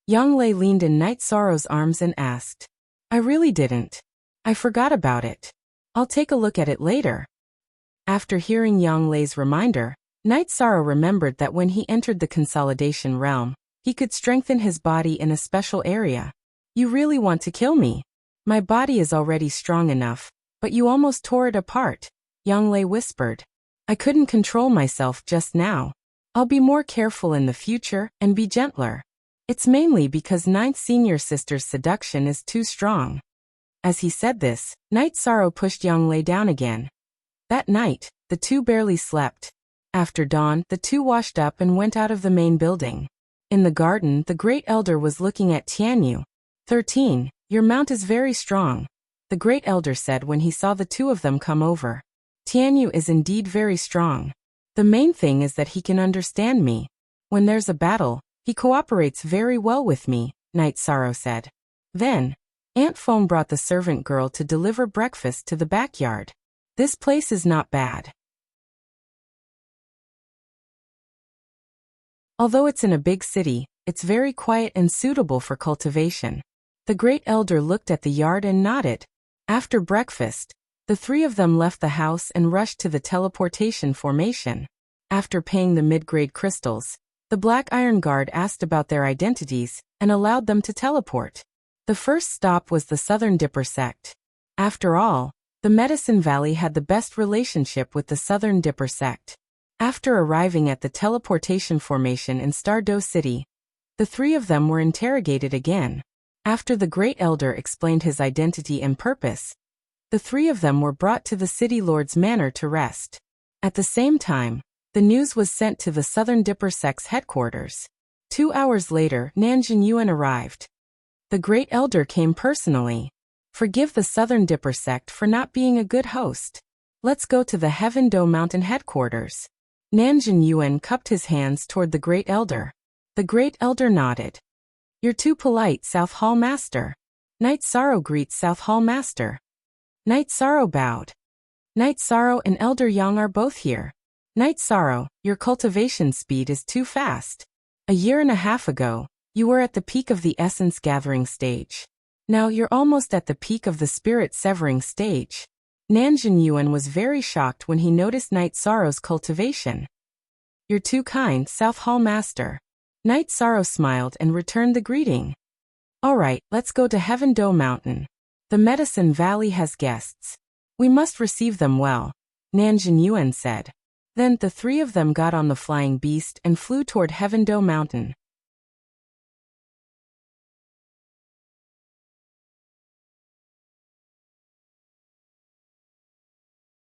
Yang Lei leaned in Night Sorrow's arms and asked. I really didn't. I forgot about it. I'll take a look at it later. After hearing Yang Lei's reminder, Night Sorrow remembered that when he entered the consolidation realm, he could strengthen his body in a special area. You really want to kill me? My body is already strong enough, But you almost tore it apart, Yanglei whispered. I couldn't control myself just now. I'll be more careful in the future and be gentler. It's mainly because ninth senior sister's seduction is too strong. As he said this, Night Sorrow pushed Yanglei down again. That night, the two barely slept. After dawn, the two washed up and went out of the main building. In the garden, the Great Elder was looking at Tianyu. 13. Your mount is very strong, the Great Elder said when he saw the two of them come over. Tianyu is indeed very strong. The main thing is that he can understand me. When there's a battle, he cooperates very well with me, Night Sorrow said. Then, Aunt Foam brought the servant girl to deliver breakfast to the backyard. This place is not bad. Although it's in a big city, it's very quiet and suitable for cultivation. The Great Elder looked at the yard and nodded. After breakfast, the three of them left the house and rushed to the teleportation formation. After paying the mid-grade crystals, the Black Iron Guard asked about their identities and allowed them to teleport. The first stop was the Southern Dipper sect. After all, the Medicine Valley had the best relationship with the Southern Dipper sect. After arriving at the teleportation formation in Stardow City, the three of them were interrogated again. After the Great Elder explained his identity and purpose, the three of them were brought to the City Lord's manor to rest. At the same time, the news was sent to the Southern Dipper sect's headquarters. 2 hours later, Nanjin Yuan arrived. The Great Elder came personally. Forgive the Southern Dipper sect for not being a good host. Let's go to the Heaven Doe Mountain headquarters. Nanjin Yuan cupped his hands toward the Great Elder. The Great Elder nodded. You're too polite, South Hall Master. Night Sorrow greets South Hall Master. Night Sorrow bowed. Night Sorrow and Elder Yang are both here. Night Sorrow, your cultivation speed is too fast. A year and a half ago, you were at the peak of the essence gathering stage. Now you're almost at the peak of the spirit severing stage. Nanjin Yuan was very shocked when he noticed Night Sorrow's cultivation. You're too kind, South Hall Master. Night Sorrow smiled and returned the greeting. Alright, let's go to Heaven Doe Mountain. The Medicine Valley has guests. We must receive them well, Nanjin Yuan said. Then the three of them got on the flying beast and flew toward Heaven Doe Mountain.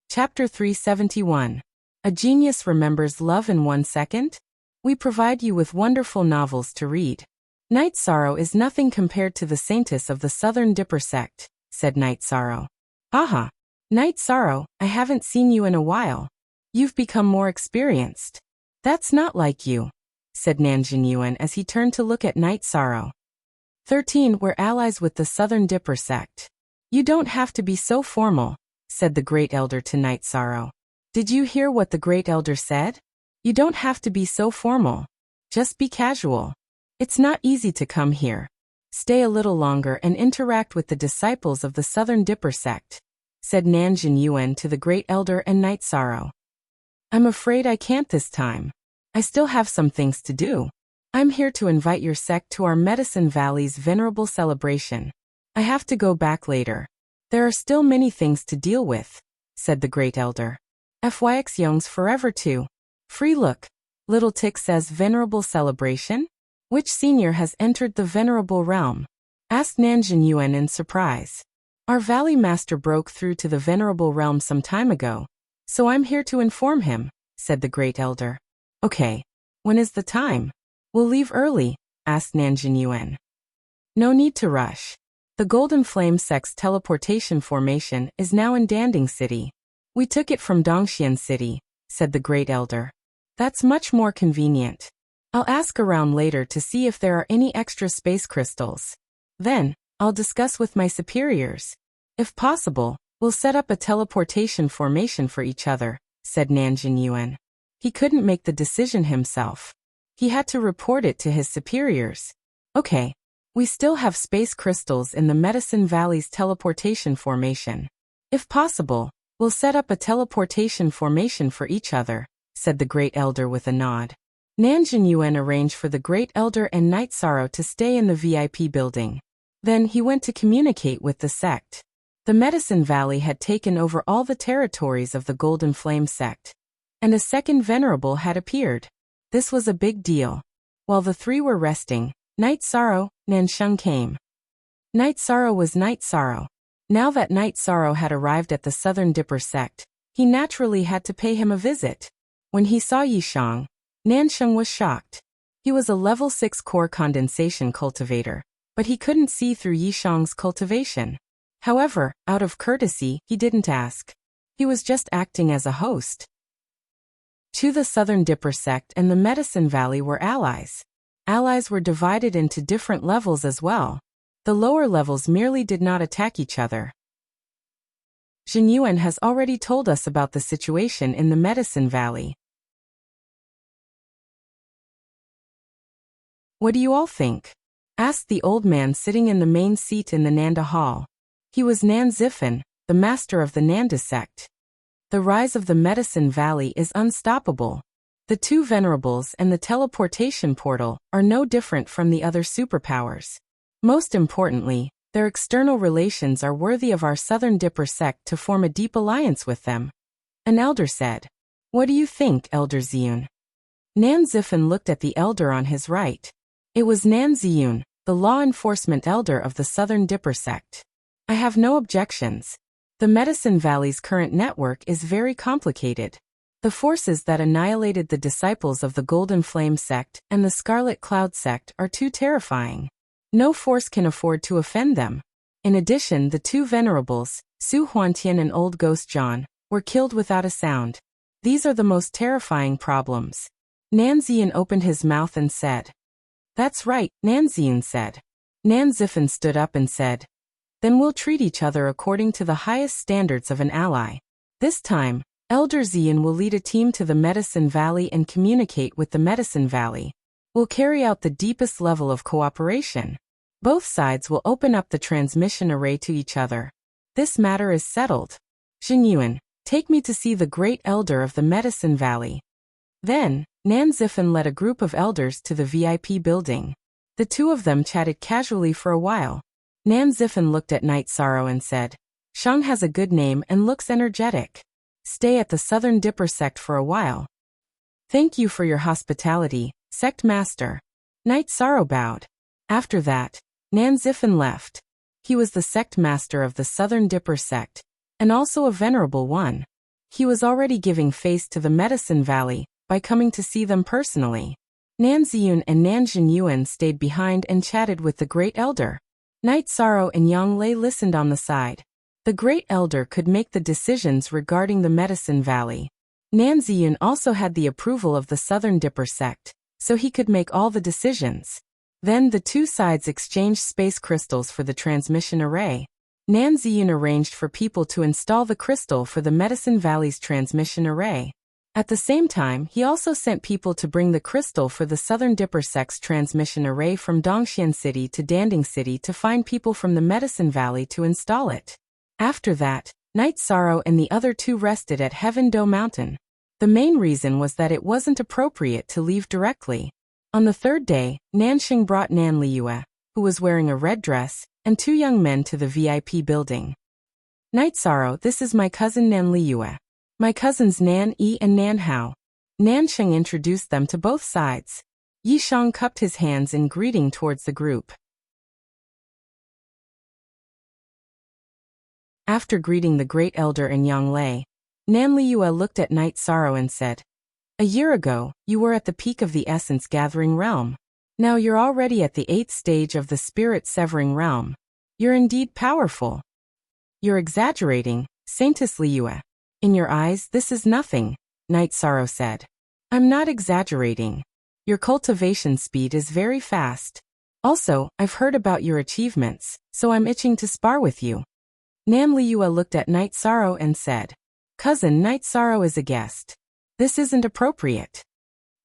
Chapter 371. A Genius Remembers Love in 1 Second? We provide you with wonderful novels to read. Night Sorrow is nothing compared to the saintess of the Southern Dipper sect, said Night Sorrow. Aha! Night Sorrow, I haven't seen you in a while. You've become more experienced. That's not like you, said Nanjin Yuan as he turned to look at Night Sorrow. 13. We're allies with the Southern Dipper sect. You don't have to be so formal, said the Great Elder to Night Sorrow. Did you hear what the Great Elder said? You don't have to be so formal. Just be casual. It's not easy to come here. Stay a little longer and interact with the disciples of the Southern Dipper sect, said Nanjin Yuan to the Great Elder and Night Sorrow. I'm afraid I can't this time. I still have some things to do. I'm here to invite your sect to our Medicine Valley's venerable celebration. I have to go back later. There are still many things to deal with, said the Great Elder. FYX Young's forever too. Free look. Little Tick says venerable celebration? Which senior has entered the venerable realm? Asked Nanjin Yuan in surprise. Our Valley Master broke through to the venerable realm some time ago, so I'm here to inform him, said the Great Elder. Okay. When is the time? We'll leave early, asked Nanjin Yuan. No need to rush. The Golden Flame sect's teleportation formation is now in Danding City. We took it from Dongxian City, said the Great Elder. That's much more convenient. I'll ask around later to see if there are any extra space crystals. Then, I'll discuss with my superiors. If possible, we'll set up a teleportation formation for each other, said Nanjin Yuan. He couldn't make the decision himself. He had to report it to his superiors. Okay. We still have space crystals in the Medicine Valley's teleportation formation. If possible, we'll set up a teleportation formation for each other, said the Great Elder with a nod. Nanjin Yuan arranged for the Great Elder and Night Sorrow to stay in the VIP building. Then he went to communicate with the sect. The Medicine Valley had taken over all the territories of the Golden Flame sect. And a second venerable had appeared. This was a big deal. While the three were resting, Night Sorrow, Nansheng came. Night Sorrow was Night Sorrow. Now that Night Sorrow had arrived at the Southern Dipper sect, he naturally had to pay him a visit. When he saw Yishang, Nansheng was shocked. He was a level 6 core condensation cultivator, but he couldn't see through Yishang's cultivation. However, out of courtesy, he didn't ask. He was just acting as a host. The Southern Dipper sect and the Medicine Valley were allies. Allies were divided into different levels as well. The lower levels merely did not attack each other. Jinyuan has already told us about the situation in the Medicine Valley. What do you all think? Asked the old man sitting in the main seat in the Nanda Hall. He was Nan Zifen, the master of the Nanda sect. The rise of the Medicine Valley is unstoppable. The two venerables and the teleportation portal are no different from the other superpowers. Most importantly, their external relations are worthy of our Southern Dipper sect to form a deep alliance with them. An elder said. What do you think, Elder Ziyun? Nan Zifen looked at the elder on his right. It was Nan Ziyun, the law enforcement elder of the Southern Dipper sect. I have no objections. The Medicine Valley's current network is very complicated. The forces that annihilated the disciples of the Golden Flame sect and the Scarlet Cloud sect are too terrifying. No force can afford to offend them. In addition, the two venerables, Su Huantian and Old Ghost John, were killed without a sound. These are the most terrifying problems. Nan Ziyan opened his mouth and said. That's right, Nan Ziyan said. Nan Zifen stood up and said. Then we'll treat each other according to the highest standards of an ally. This time, Elder Ziyan will lead a team to the Medicine Valley and communicate with the Medicine Valley. We'll carry out the deepest level of cooperation. Both sides will open up the transmission array to each other. This matter is settled. Jinyuan, take me to see the great elder of the Medicine Valley. Then, Nan Zifen led a group of elders to the VIP building. The two of them chatted casually for a while. Nan Zifen looked at Night Sorrow and said, Shang has a good name and looks energetic. Stay at the Southern Dipper sect for a while. Thank you for your hospitality, Sect Master. Night Sorrow bowed. After that, Nan Zifen left. He was the Sect Master of the Southern Dipper sect, and also a venerable one. He was already giving face to the Medicine Valley by coming to see them personally. Nan Ziyun and Nan Jinyuan stayed behind and chatted with the Great Elder. Night Sorrow and Yang Lei listened on the side. The Great Elder could make the decisions regarding the Medicine Valley. Nan Ziyun also had the approval of the Southern Dipper sect, so he could make all the decisions. Then the two sides exchanged space crystals for the transmission array. Nan Ziyun arranged for people to install the crystal for the Medicine Valley's transmission array. At the same time, he also sent people to bring the crystal for the Southern Dipper sect's transmission array from Dongxian City to Danding City to find people from the Medicine Valley to install it. After that, Night Sorrow and the other two rested at Heaven Do Mountain. The main reason was that it wasn't appropriate to leave directly. On the third day, Nanxing brought Nan Liyue, who was wearing a red dress, and two young men to the VIP building. Night Sorrow, this is my cousin Nan Liyue. My cousins Nan Yi and Nan Hao. Nanxing introduced them to both sides. Yishang cupped his hands in greeting towards the group. After greeting the Great Elder and Yang Lei, Nan Liyue looked at Night Sorrow and said, A year ago, you were at the peak of the essence-gathering realm. Now you're already at the 8th stage of the spirit-severing realm. You're indeed powerful. You're exaggerating, Saintess Liyue. In your eyes, this is nothing, Night Sorrow said. I'm not exaggerating. Your cultivation speed is very fast. Also, I've heard about your achievements, so I'm itching to spar with you. Nan Liyue looked at Night Sorrow and said, Cousin, Night Sorrow is a guest. This isn't appropriate.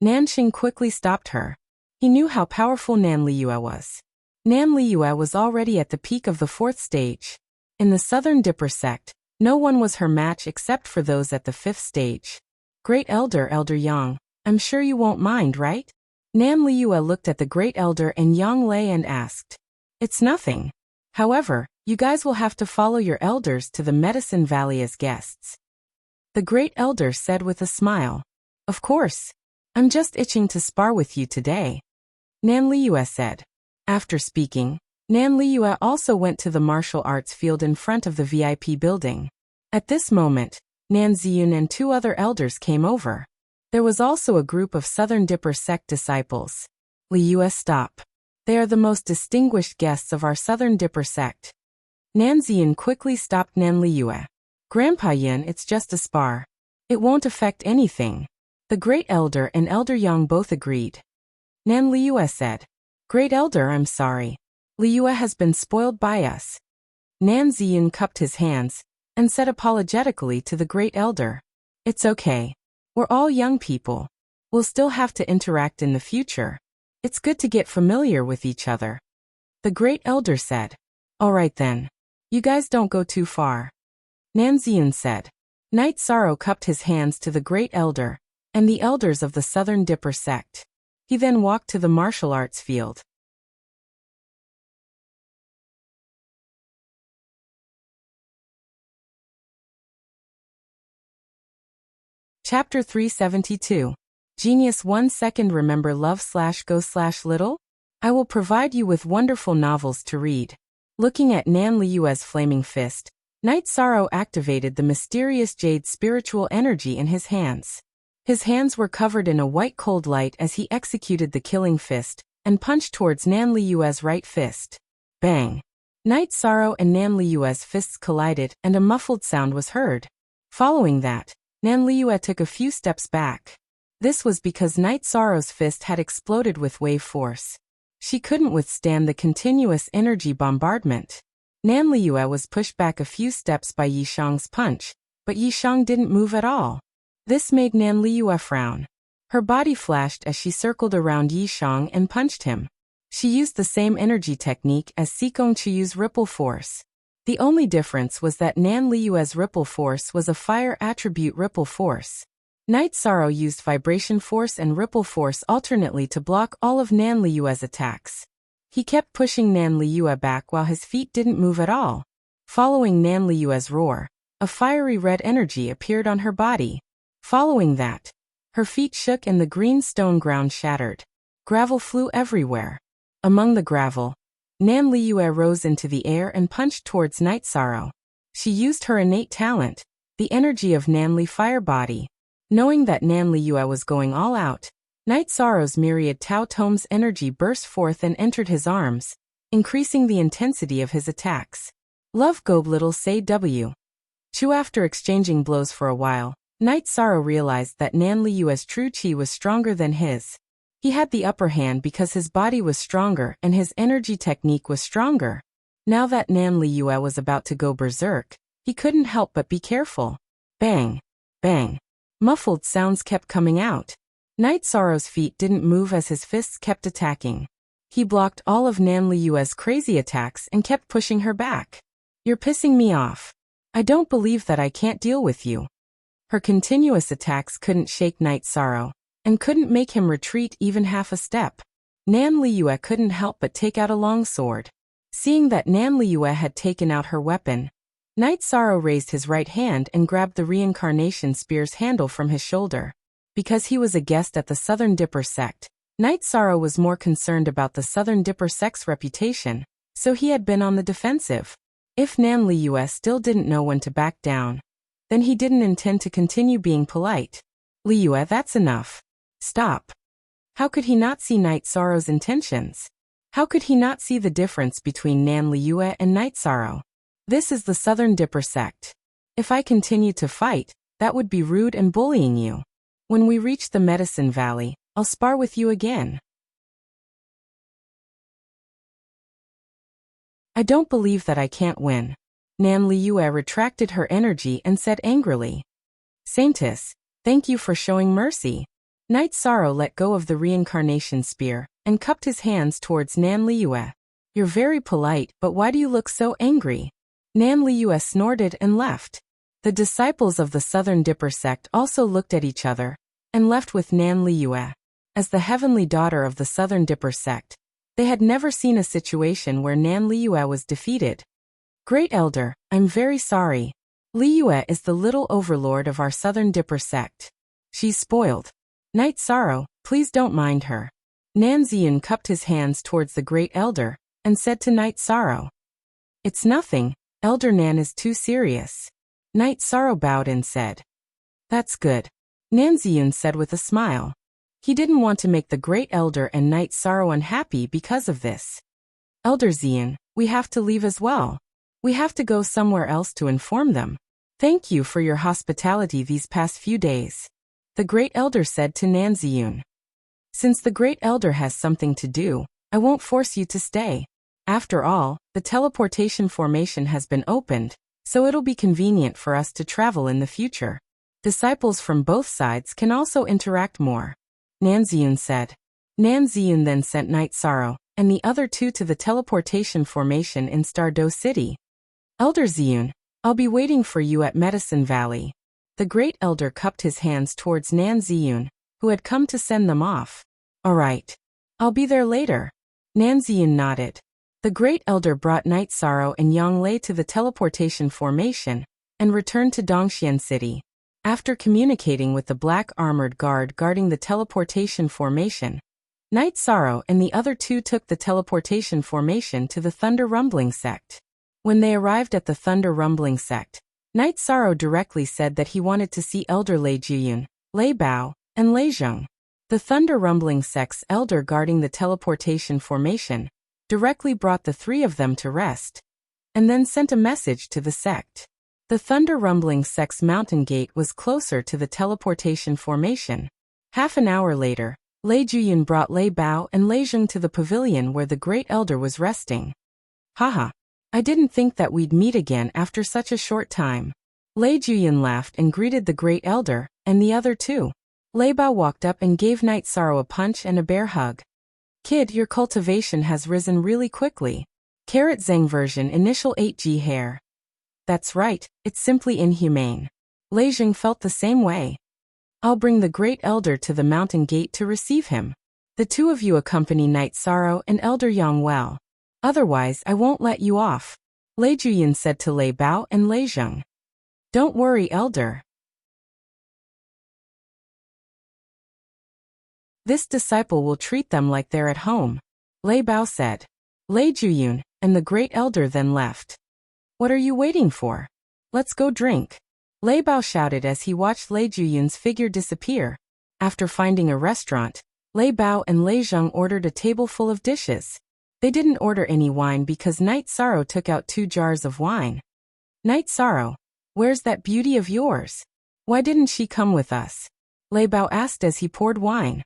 Nanxing quickly stopped her. He knew how powerful Nan Liyue was. Nan Liyue was already at the peak of the 4th stage. In the Southern Dipper sect, no one was her match except for those at the 5th stage. Great Elder, Elder Yang, I'm sure you won't mind, right? Nan Liyue looked at the Great Elder and Yang Lei and asked. It's nothing. However, You guys will have to follow your elders to the Medicine Valley as guests. The great elder said with a smile. Of course. I'm just itching to spar with you today. Nan Liyue said. After speaking, Nan Liyue also went to the martial arts field in front of the VIP building. At this moment, Nan Ziyun and 2 other elders came over. There was also a group of Southern Dipper sect disciples. Liyue, stop. They are the most distinguished guests of our Southern Dipper sect. Nan Ziyun quickly stopped Nan Liyue. Grandpa Yin, it's just a spar. It won't affect anything. The Great Elder and Elder Yang both agreed. Nan Liyue said. Great Elder, I'm sorry. Liyue has been spoiled by us. Nan Ziyun cupped his hands and said apologetically to the Great Elder. It's okay. We're all young people. We'll still have to interact in the future. It's good to get familiar with each other. The Great Elder said. All right then. You guys don't go too far. Nan Ziyun said. Knight Sorrow cupped his hands to the Great Elder and the elders of the Southern Dipper sect. He then walked to the martial arts field. Chapter 372. Genius 1 second. Remember love/go/little? I will provide you with wonderful novels to read. Looking at Nan Liyue's flaming fist, Knight Sorrow activated the mysterious jade spiritual energy in his hands. His hands were covered in a white cold light as he executed the killing fist and punched towards Nan Liyue's right fist. Bang! Knight Sorrow and Nan Liyue's fists collided and a muffled sound was heard. Following that, Nan Liyue took a few steps back. This was because Knight Sorrow's fist had exploded with wave force. She couldn't withstand the continuous energy bombardment. Nan Liyue was pushed back a few steps by Yishang's punch, but Yishang didn't move at all. This made Nan Liyue frown. Her body flashed as she circled around Yishang and punched him. She used the same energy technique as Sikong Chiyu's ripple force. The only difference was that Nan Liyue's ripple force was a fire attribute ripple force. Knight Sorrow used vibration force and ripple force alternately to block all of Nan Liyue's attacks. He kept pushing Nan Liyue back while his feet didn't move at all. Following Nan Liyue's roar, a fiery red energy appeared on her body. Following that, her feet shook and the green stone ground shattered. Gravel flew everywhere. Among the gravel, Nan Liyue rose into the air and punched towards Knight Sorrow. She used her innate talent, the energy of Nanli Fire Body. Knowing that Nan Liyue was going all out, Knight Sorrow's myriad Tao Tome's energy burst forth and entered his arms, increasing the intensity of his attacks. Love go little say W. Chu. After exchanging blows for a while, Knight Sorrow realized that Nan Liyue's true chi was stronger than his. He had the upper hand because his body was stronger and his energy technique was stronger. Now that Nan Liyue was about to go berserk, he couldn't help but be careful. Bang! Bang! Muffled sounds kept coming out. Knight Sorrow's feet didn't move as his fists kept attacking. He blocked all of Nan Liyue's crazy attacks and kept pushing her back. You're pissing me off. I don't believe that I can't deal with you. Her continuous attacks couldn't shake Knight Sorrow and couldn't make him retreat even half a step. Nan Liyue couldn't help but take out a long sword. Seeing that Nan Liyue had taken out her weapon, Knight Sorrow raised his right hand and grabbed the reincarnation spear's handle from his shoulder. Because he was a guest at the Southern Dipper sect, Knight Sorrow was more concerned about the Southern Dipper sect's reputation, so he had been on the defensive. If Nan Liyue still didn't know when to back down, then he didn't intend to continue being polite. Liyue, that's enough. Stop. How could he not see Knight Sorrow's intentions? How could he not see the difference between Nan Liyue and Knight Sorrow? This is the Southern Dipper sect. If I continue to fight, that would be rude and bullying you. When we reach the Medicine Valley, I'll spar with you again. I don't believe that I can't win. Nan Liyue retracted her energy and said angrily. Saintess, thank you for showing mercy. Knight Sorrow let go of the reincarnation spear and cupped his hands towards Nan Liyue. You're very polite, but why do you look so angry? Nan Liyue snorted and left. The disciples of the Southern Dipper sect also looked at each other and left with Nan Liyue. As the heavenly daughter of the Southern Dipper sect, they had never seen a situation where Nan Liyue was defeated. Great Elder, I'm very sorry. Liyue is the little overlord of our Southern Dipper sect. She's spoiled. Knight Sorrow, please don't mind her. Nan Ziyun cupped his hands towards the Great Elder and said to Knight Sorrow, It's nothing, Elder Nan is too serious. Knight Sorrow bowed and said, That's good. Nan Ziyun said with a smile. He didn't want to make the Great Elder and Knight Sorrow unhappy because of this. Elder Ziyun, we have to leave as well. We have to go somewhere else to inform them. Thank you for your hospitality these past few days. The Great Elder said to Nan Ziyun. Since the Great Elder has something to do, I won't force you to stay. After all, the teleportation formation has been opened, so it'll be convenient for us to travel in the future. Disciples from both sides can also interact more. Nan Ziyun said. Nan Ziyun then sent Knight Sorrow and the other two to the teleportation formation in Stardew City. Elder Ziyun, I'll be waiting for you at Medicine Valley. The Great Elder cupped his hands towards Nan Ziyun, who had come to send them off. All right. I'll be there later. Nan Ziyun nodded. The Great Elder brought Knight Sorrow and Yang Lei to the teleportation formation and returned to Dongxian City. After communicating with the black armored guard guarding the teleportation formation, Knight Sorrow and the other two took the teleportation formation to the Thunder Rumbling sect. When they arrived at the Thunder Rumbling sect, Knight Sorrow directly said that he wanted to see Elder Lei Jiyun, Lei Bao, and Lei Zheng. The Thunder Rumbling sect's elder guarding the teleportation formation directly brought the three of them to rest, and then sent a message to the sect. The Thunder Rumbling sect's mountain gate was closer to the teleportation formation. Half an hour later, Lei Jiyun brought Lei Bao and Lei Zheng to the pavilion where the Great Elder was resting. Haha. I didn't think that we'd meet again after such a short time. Lei Jiyun laughed and greeted the Great Elder and the other two. Lei Bao walked up and gave Knight Sorrow a punch and a bear hug. Kid, your cultivation has risen really quickly. Carrot Zeng version initial 8G hair. That's right, it's simply inhumane. Lei Zheng felt the same way. I'll bring the Great Elder to the mountain gate to receive him. The two of you accompany Knight Sorrow and Elder Yang well. Otherwise, I won't let you off. Lei Jiyun said to Lei Bao and Lei Zheng. Don't worry, Elder. This disciple will treat them like they're at home. Lei Bao said. Lei Jiyun and the Great Elder then left. What are you waiting for? Let's go drink. Lei Bao shouted as he watched Lei Jiyun's figure disappear. After finding a restaurant, Lei Bao and Lei Zheng ordered a table full of dishes. They didn't order any wine because Knight Sorrow took out 2 jars of wine. Knight Sorrow, where's that beauty of yours? Why didn't she come with us? Lei Bao asked as he poured wine.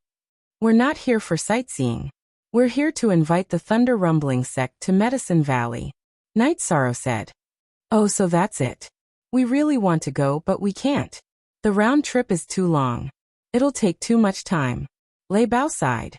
We're not here for sightseeing. We're here to invite the Thunder Rumbling sect to Medicine Valley. Knight Sorrow said. Oh, so that's it. We really want to go but we can't. The round trip is too long. It'll take too much time. Lei Bao sighed.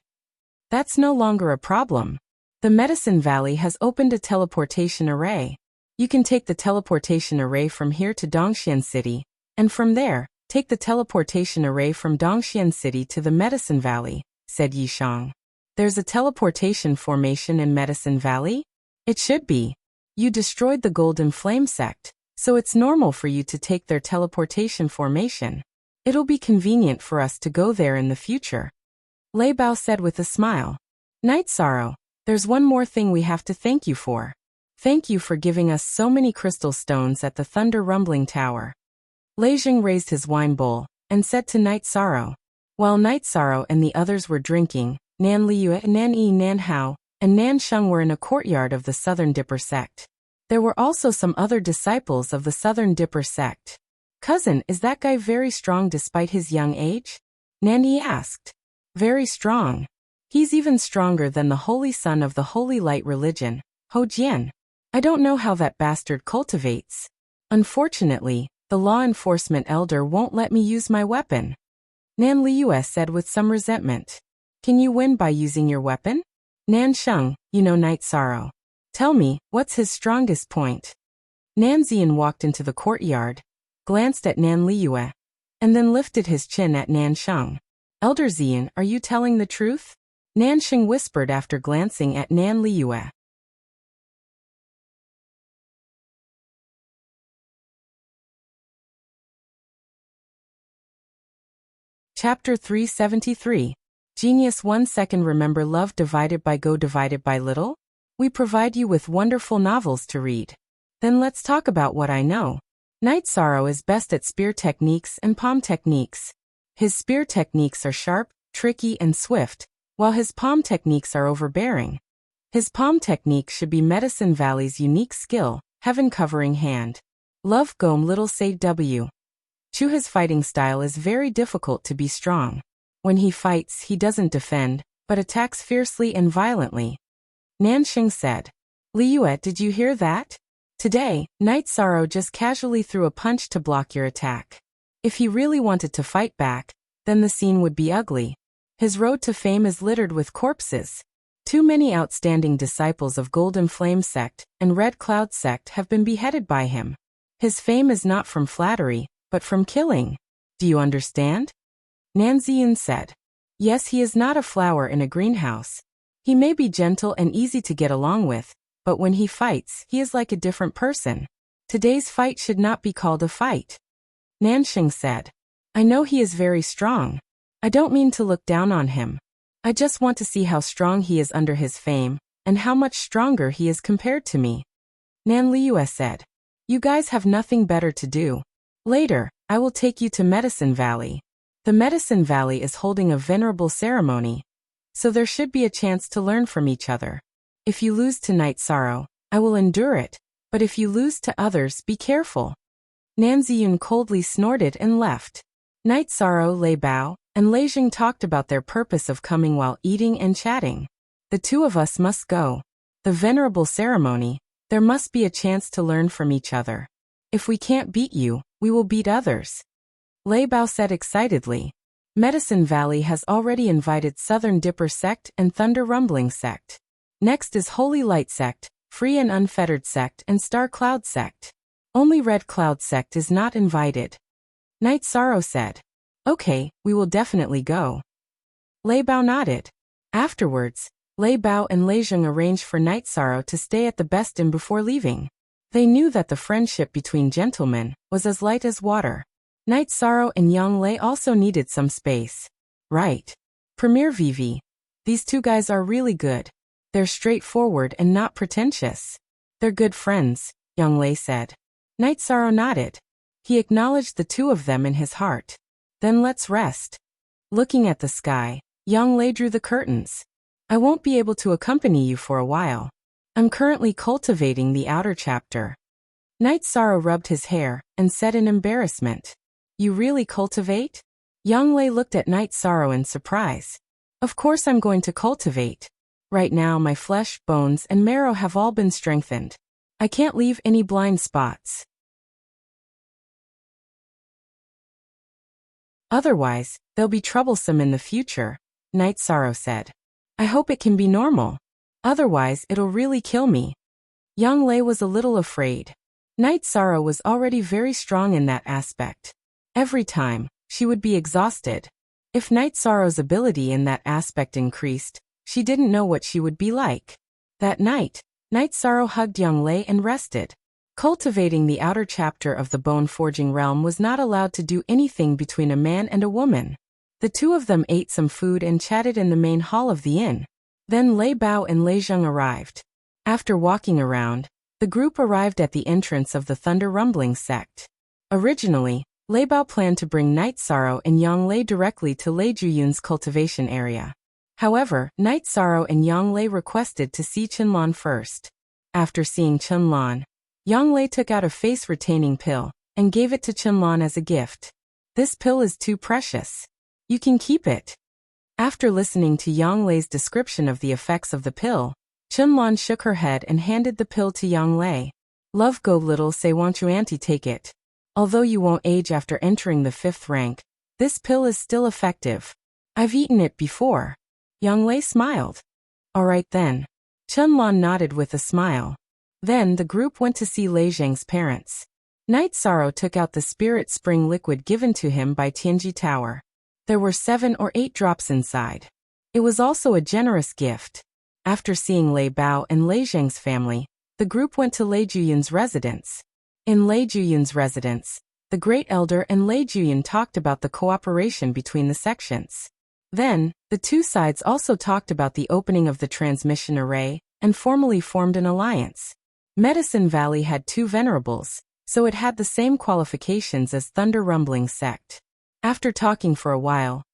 That's no longer a problem. The Medicine Valley has opened a teleportation array. You can take the teleportation array from here to Dongxian City, and from there, take the teleportation array from Dongxian City to the Medicine Valley, said Yishang. There's a teleportation formation in Medicine Valley? It should be. You destroyed the Golden Flame sect, so it's normal for you to take their teleportation formation. It'll be convenient for us to go there in the future. Lei Bao said with a smile. Knight Sorrow, there's one more thing we have to thank you for. Thank you for giving us so many crystal stones at the Thunder Rumbling Tower. Lei Zheng raised his wine bowl and said to Knight Sorrow. While Knight Sorrow and the others were drinking, Nan Liyue, Nan Yi, Nan Hao, and Nan Sheng were in a courtyard of the Southern Dipper sect. There were also some other disciples of the Southern Dipper sect. Cousin, is that guy very strong despite his young age? Nan Yi asked. Very strong. He's even stronger than the holy son of the Holy Light religion, Ho Jian. I don't know how that bastard cultivates. Unfortunately, the law enforcement elder won't let me use my weapon. Nan Liyue said with some resentment. Can you win by using your weapon? Nan Sheng, you know Knight Sorrow. Tell me, what's his strongest point? Nan Ziyun walked into the courtyard, glanced at Nan Liyue, and then lifted his chin at Nan Sheng. Elder Ziyun, are you telling the truth? Nan Sheng whispered after glancing at Nan Liyue. Chapter 373. Genius 1 second. Remember love divided by go divided by little? We provide you with wonderful novels to read. Then let's talk about what I know. Night Sorrow is best at spear techniques and palm techniques. His spear techniques are sharp, tricky, and swift, while his palm techniques are overbearing. His palm technique should be Medicine Valley's unique skill, heaven covering hand. Love Gome Little Say W. Chu. His fighting style is very difficult to be strong. When he fights, he doesn't defend, but attacks fiercely and violently. Nanxing said. Liyue, did you hear that? Today, Night Sorrow just casually threw a punch to block your attack. If he really wanted to fight back, then the scene would be ugly. His road to fame is littered with corpses. Too many outstanding disciples of Golden Flame Sect and Red Cloud Sect have been beheaded by him. His fame is not from flattery, but from killing. Do you understand? Nanziyun said. Yes, he is not a flower in a greenhouse. He may be gentle and easy to get along with, but when he fights, he is like a different person. Today's fight should not be called a fight. Nanxing said. I know he is very strong. I don't mean to look down on him. I just want to see how strong he is under his fame, and how much stronger he is compared to me. Nan Liyue said. You guys have nothing better to do. Later, I will take you to Medicine Valley. The Medicine Valley is holding a venerable ceremony, so there should be a chance to learn from each other. If you lose to Night Sorrow, I will endure it, but if you lose to others, be careful. Nanziyun coldly snorted and left. Night Sorrow, Lei Bao, and Lei Jing talked about their purpose of coming while eating and chatting. The two of us must go. The venerable ceremony, there must be a chance to learn from each other. If we can't beat you, we will beat others. Lei Bao said excitedly. Medicine Valley has already invited Southern Dipper Sect and Thunder Rumbling Sect. Next is Holy Light Sect, Free and Unfettered Sect, and Star Cloud Sect. Only Red Cloud Sect is not invited. Night Sorrow said. Okay, we will definitely go. Lei Bao nodded. Afterwards, Lei Bao and Lei Jing arranged for Night Sorrow to stay at the Best Inn before leaving. They knew that the friendship between gentlemen was as light as water. Night Sorrow and Yang Lei also needed some space. Right. Premier Vivi. These two guys are really good. They're straightforward and not pretentious. They're good friends, Yang Lei said. Night Sorrow nodded. He acknowledged the two of them in his heart. Then let's rest. Looking at the sky, Yang Lei drew the curtains. I won't be able to accompany you for a while. I'm currently cultivating the outer chapter. Night Sorrow rubbed his hair and said in embarrassment. You really cultivate? Yang Lei looked at Night Sorrow in surprise. Of course I'm going to cultivate. Right now my flesh, bones, and marrow have all been strengthened. I can't leave any blind spots. Otherwise, they'll be troublesome in the future, Night Sorrow said. I hope it can be normal. Otherwise, it'll really kill me. Yang Lei was a little afraid. Night Sorrow was already very strong in that aspect. Every time, she would be exhausted. If Night Sorrow's ability in that aspect increased, she didn't know what she would be like. That night, Night Sorrow hugged Yang Lei and rested. Cultivating the outer chapter of the bone-forging realm was not allowed to do anything between a man and a woman. The two of them ate some food and chatted in the main hall of the inn. Then Lei Bao and Lei Jing arrived. After walking around, the group arrived at the entrance of the Thunder Rumbling Sect. Originally, Lei Bao planned to bring Night Sorrow and Yang Lei directly to Lei Juyun's cultivation area. However, Night Sorrow and Yang Lei requested to see Qinlan first. After seeing Qinlan, Yang Lei took out a face-retaining pill and gave it to Qinlan as a gift. This pill is too precious. You can keep it. After listening to Yang Lei's description of the effects of the pill, Qinlan shook her head and handed the pill to Yang Lei. Love go little say won't you auntie take it. Although you won't age after entering the 5th rank, this pill is still effective. I've eaten it before. Yang Lei smiled. Alright then. Qinlan nodded with a smile. Then the group went to see Lei Zhang's parents. Night Sorrow took out the spirit spring liquid given to him by Tianji Tower. There were 7 or 8 drops inside. It was also a generous gift. After seeing Lei Bao and Lei Zhang's family, the group went to Lei Juyun's residence. In Lei Juyun's residence, the Great Elder and Lei Juyin talked about the cooperation between the sections. Then, the two sides also talked about the opening of the transmission array, and formally formed an alliance. Medicine Valley had two venerables, so it had the same qualifications as Thunder Rumbling Sect. After talking for a while,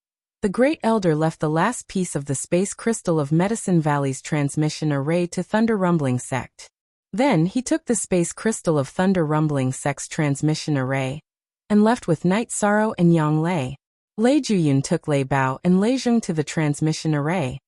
the Great Elder left the last piece of the space crystal of Medicine Valley's transmission array to Thunder Rumbling Sect. Then he took the space crystal of Thunder Rumbling Sect's transmission array, and left with Night Sorrow and Yang Lei. Lei Juyun took Lei Bao and Lei Zheng to the transmission array.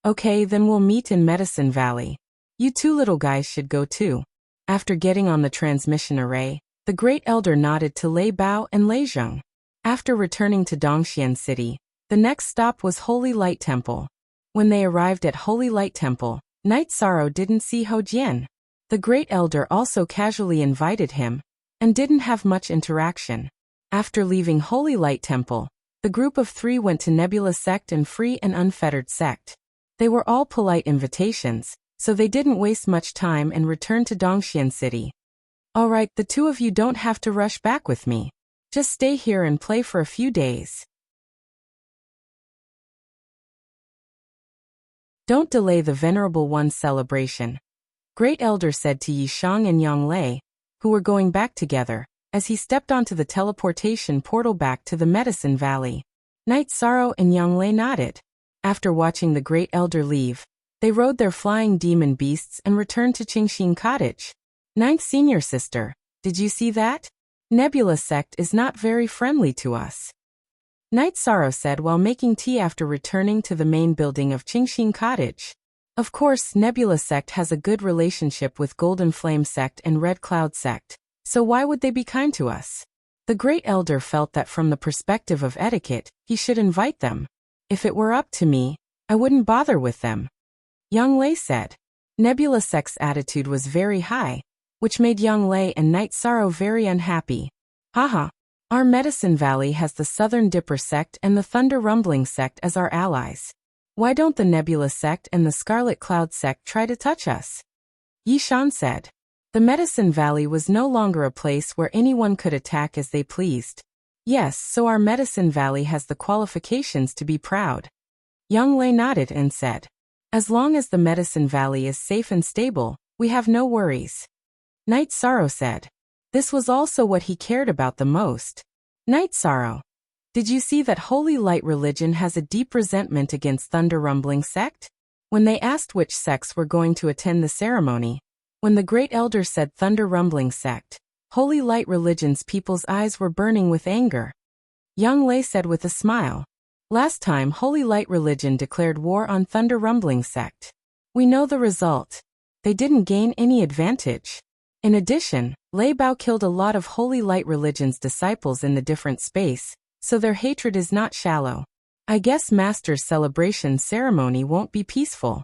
Okay, then we'll meet in Medicine Valley. You two little guys should go too. After getting on the transmission array, the Great Elder nodded to Lei Bao and Lei Zheng. After returning to Dongxian City, the next stop was Holy Light Temple. When they arrived at Holy Light Temple, Night Sorrow didn't see Ho Jian. The Great Elder also casually invited him, and didn't have much interaction. After leaving Holy Light Temple, the group of three went to Nebula Sect and Free and Unfettered Sect. They were all polite invitations, so they didn't waste much time and returned to Dongxian City. Alright, the two of you don't have to rush back with me. Just stay here and play for a few days. Don't delay the Venerable One's celebration, Great Elder said to Yi Shang and Yang Lei, who were going back together, as he stepped onto the teleportation portal back to the Medicine Valley. Night Sorrow and Yang Lei nodded. After watching the Great Elder leave, they rode their flying demon beasts and returned to Qingxin Cottage. Ninth Senior Sister, did you see that? Nebula Sect is not very friendly to us. Night Sorrow said while making tea after returning to the main building of Qingxin Cottage. Of course, Nebula Sect has a good relationship with Golden Flame Sect and Red Cloud Sect, so why would they be kind to us? The Great Elder felt that from the perspective of etiquette, he should invite them. If it were up to me, I wouldn't bother with them. Yang Lei said. Nebula Sect's attitude was very high, which made Yang Lei and Night Sorrow very unhappy. Haha. Our Medicine Valley has the Southern Dipper Sect and the Thunder Rumbling Sect as our allies. Why don't the Nebula Sect and the Scarlet Cloud Sect try to touch us? Yi Shan said. The Medicine Valley was no longer a place where anyone could attack as they pleased. Yes, so our Medicine Valley has the qualifications to be proud. Yang Lei nodded and said. As long as the Medicine Valley is safe and stable, we have no worries. Night Sorrow said. This was also what he cared about the most. Night Sorrow. Did you see that Holy Light Religion has a deep resentment against Thunder Rumbling Sect? When they asked which sects were going to attend the ceremony, when the Great Elder said Thunder Rumbling Sect, Holy Light Religion's people's eyes were burning with anger. Yang Lei said with a smile. Last time Holy Light Religion declared war on Thunder Rumbling Sect. We know the result. They didn't gain any advantage. In addition, Lei Bao killed a lot of Holy Light Religion's disciples in the different space, so their hatred is not shallow. I guess Master's celebration ceremony won't be peaceful.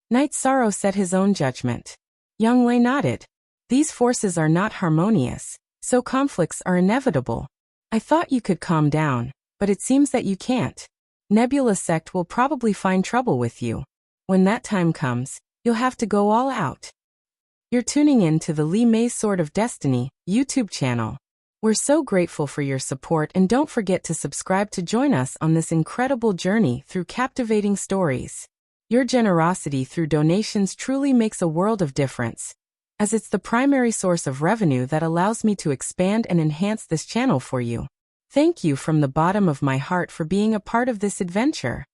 Night Sorrow said his own judgment. Yang Lei nodded. These forces are not harmonious, so conflicts are inevitable. I thought you could calm down, but it seems that you can't. Nebula Sect will probably find trouble with you. When that time comes, you'll have to go all out. You're tuning in to the Li Mei's Sword of Destiny YouTube channel. We're so grateful for your support, and don't forget to subscribe to join us on this incredible journey through captivating stories. Your generosity through donations truly makes a world of difference, as it's the primary source of revenue that allows me to expand and enhance this channel for you. Thank you from the bottom of my heart for being a part of this adventure.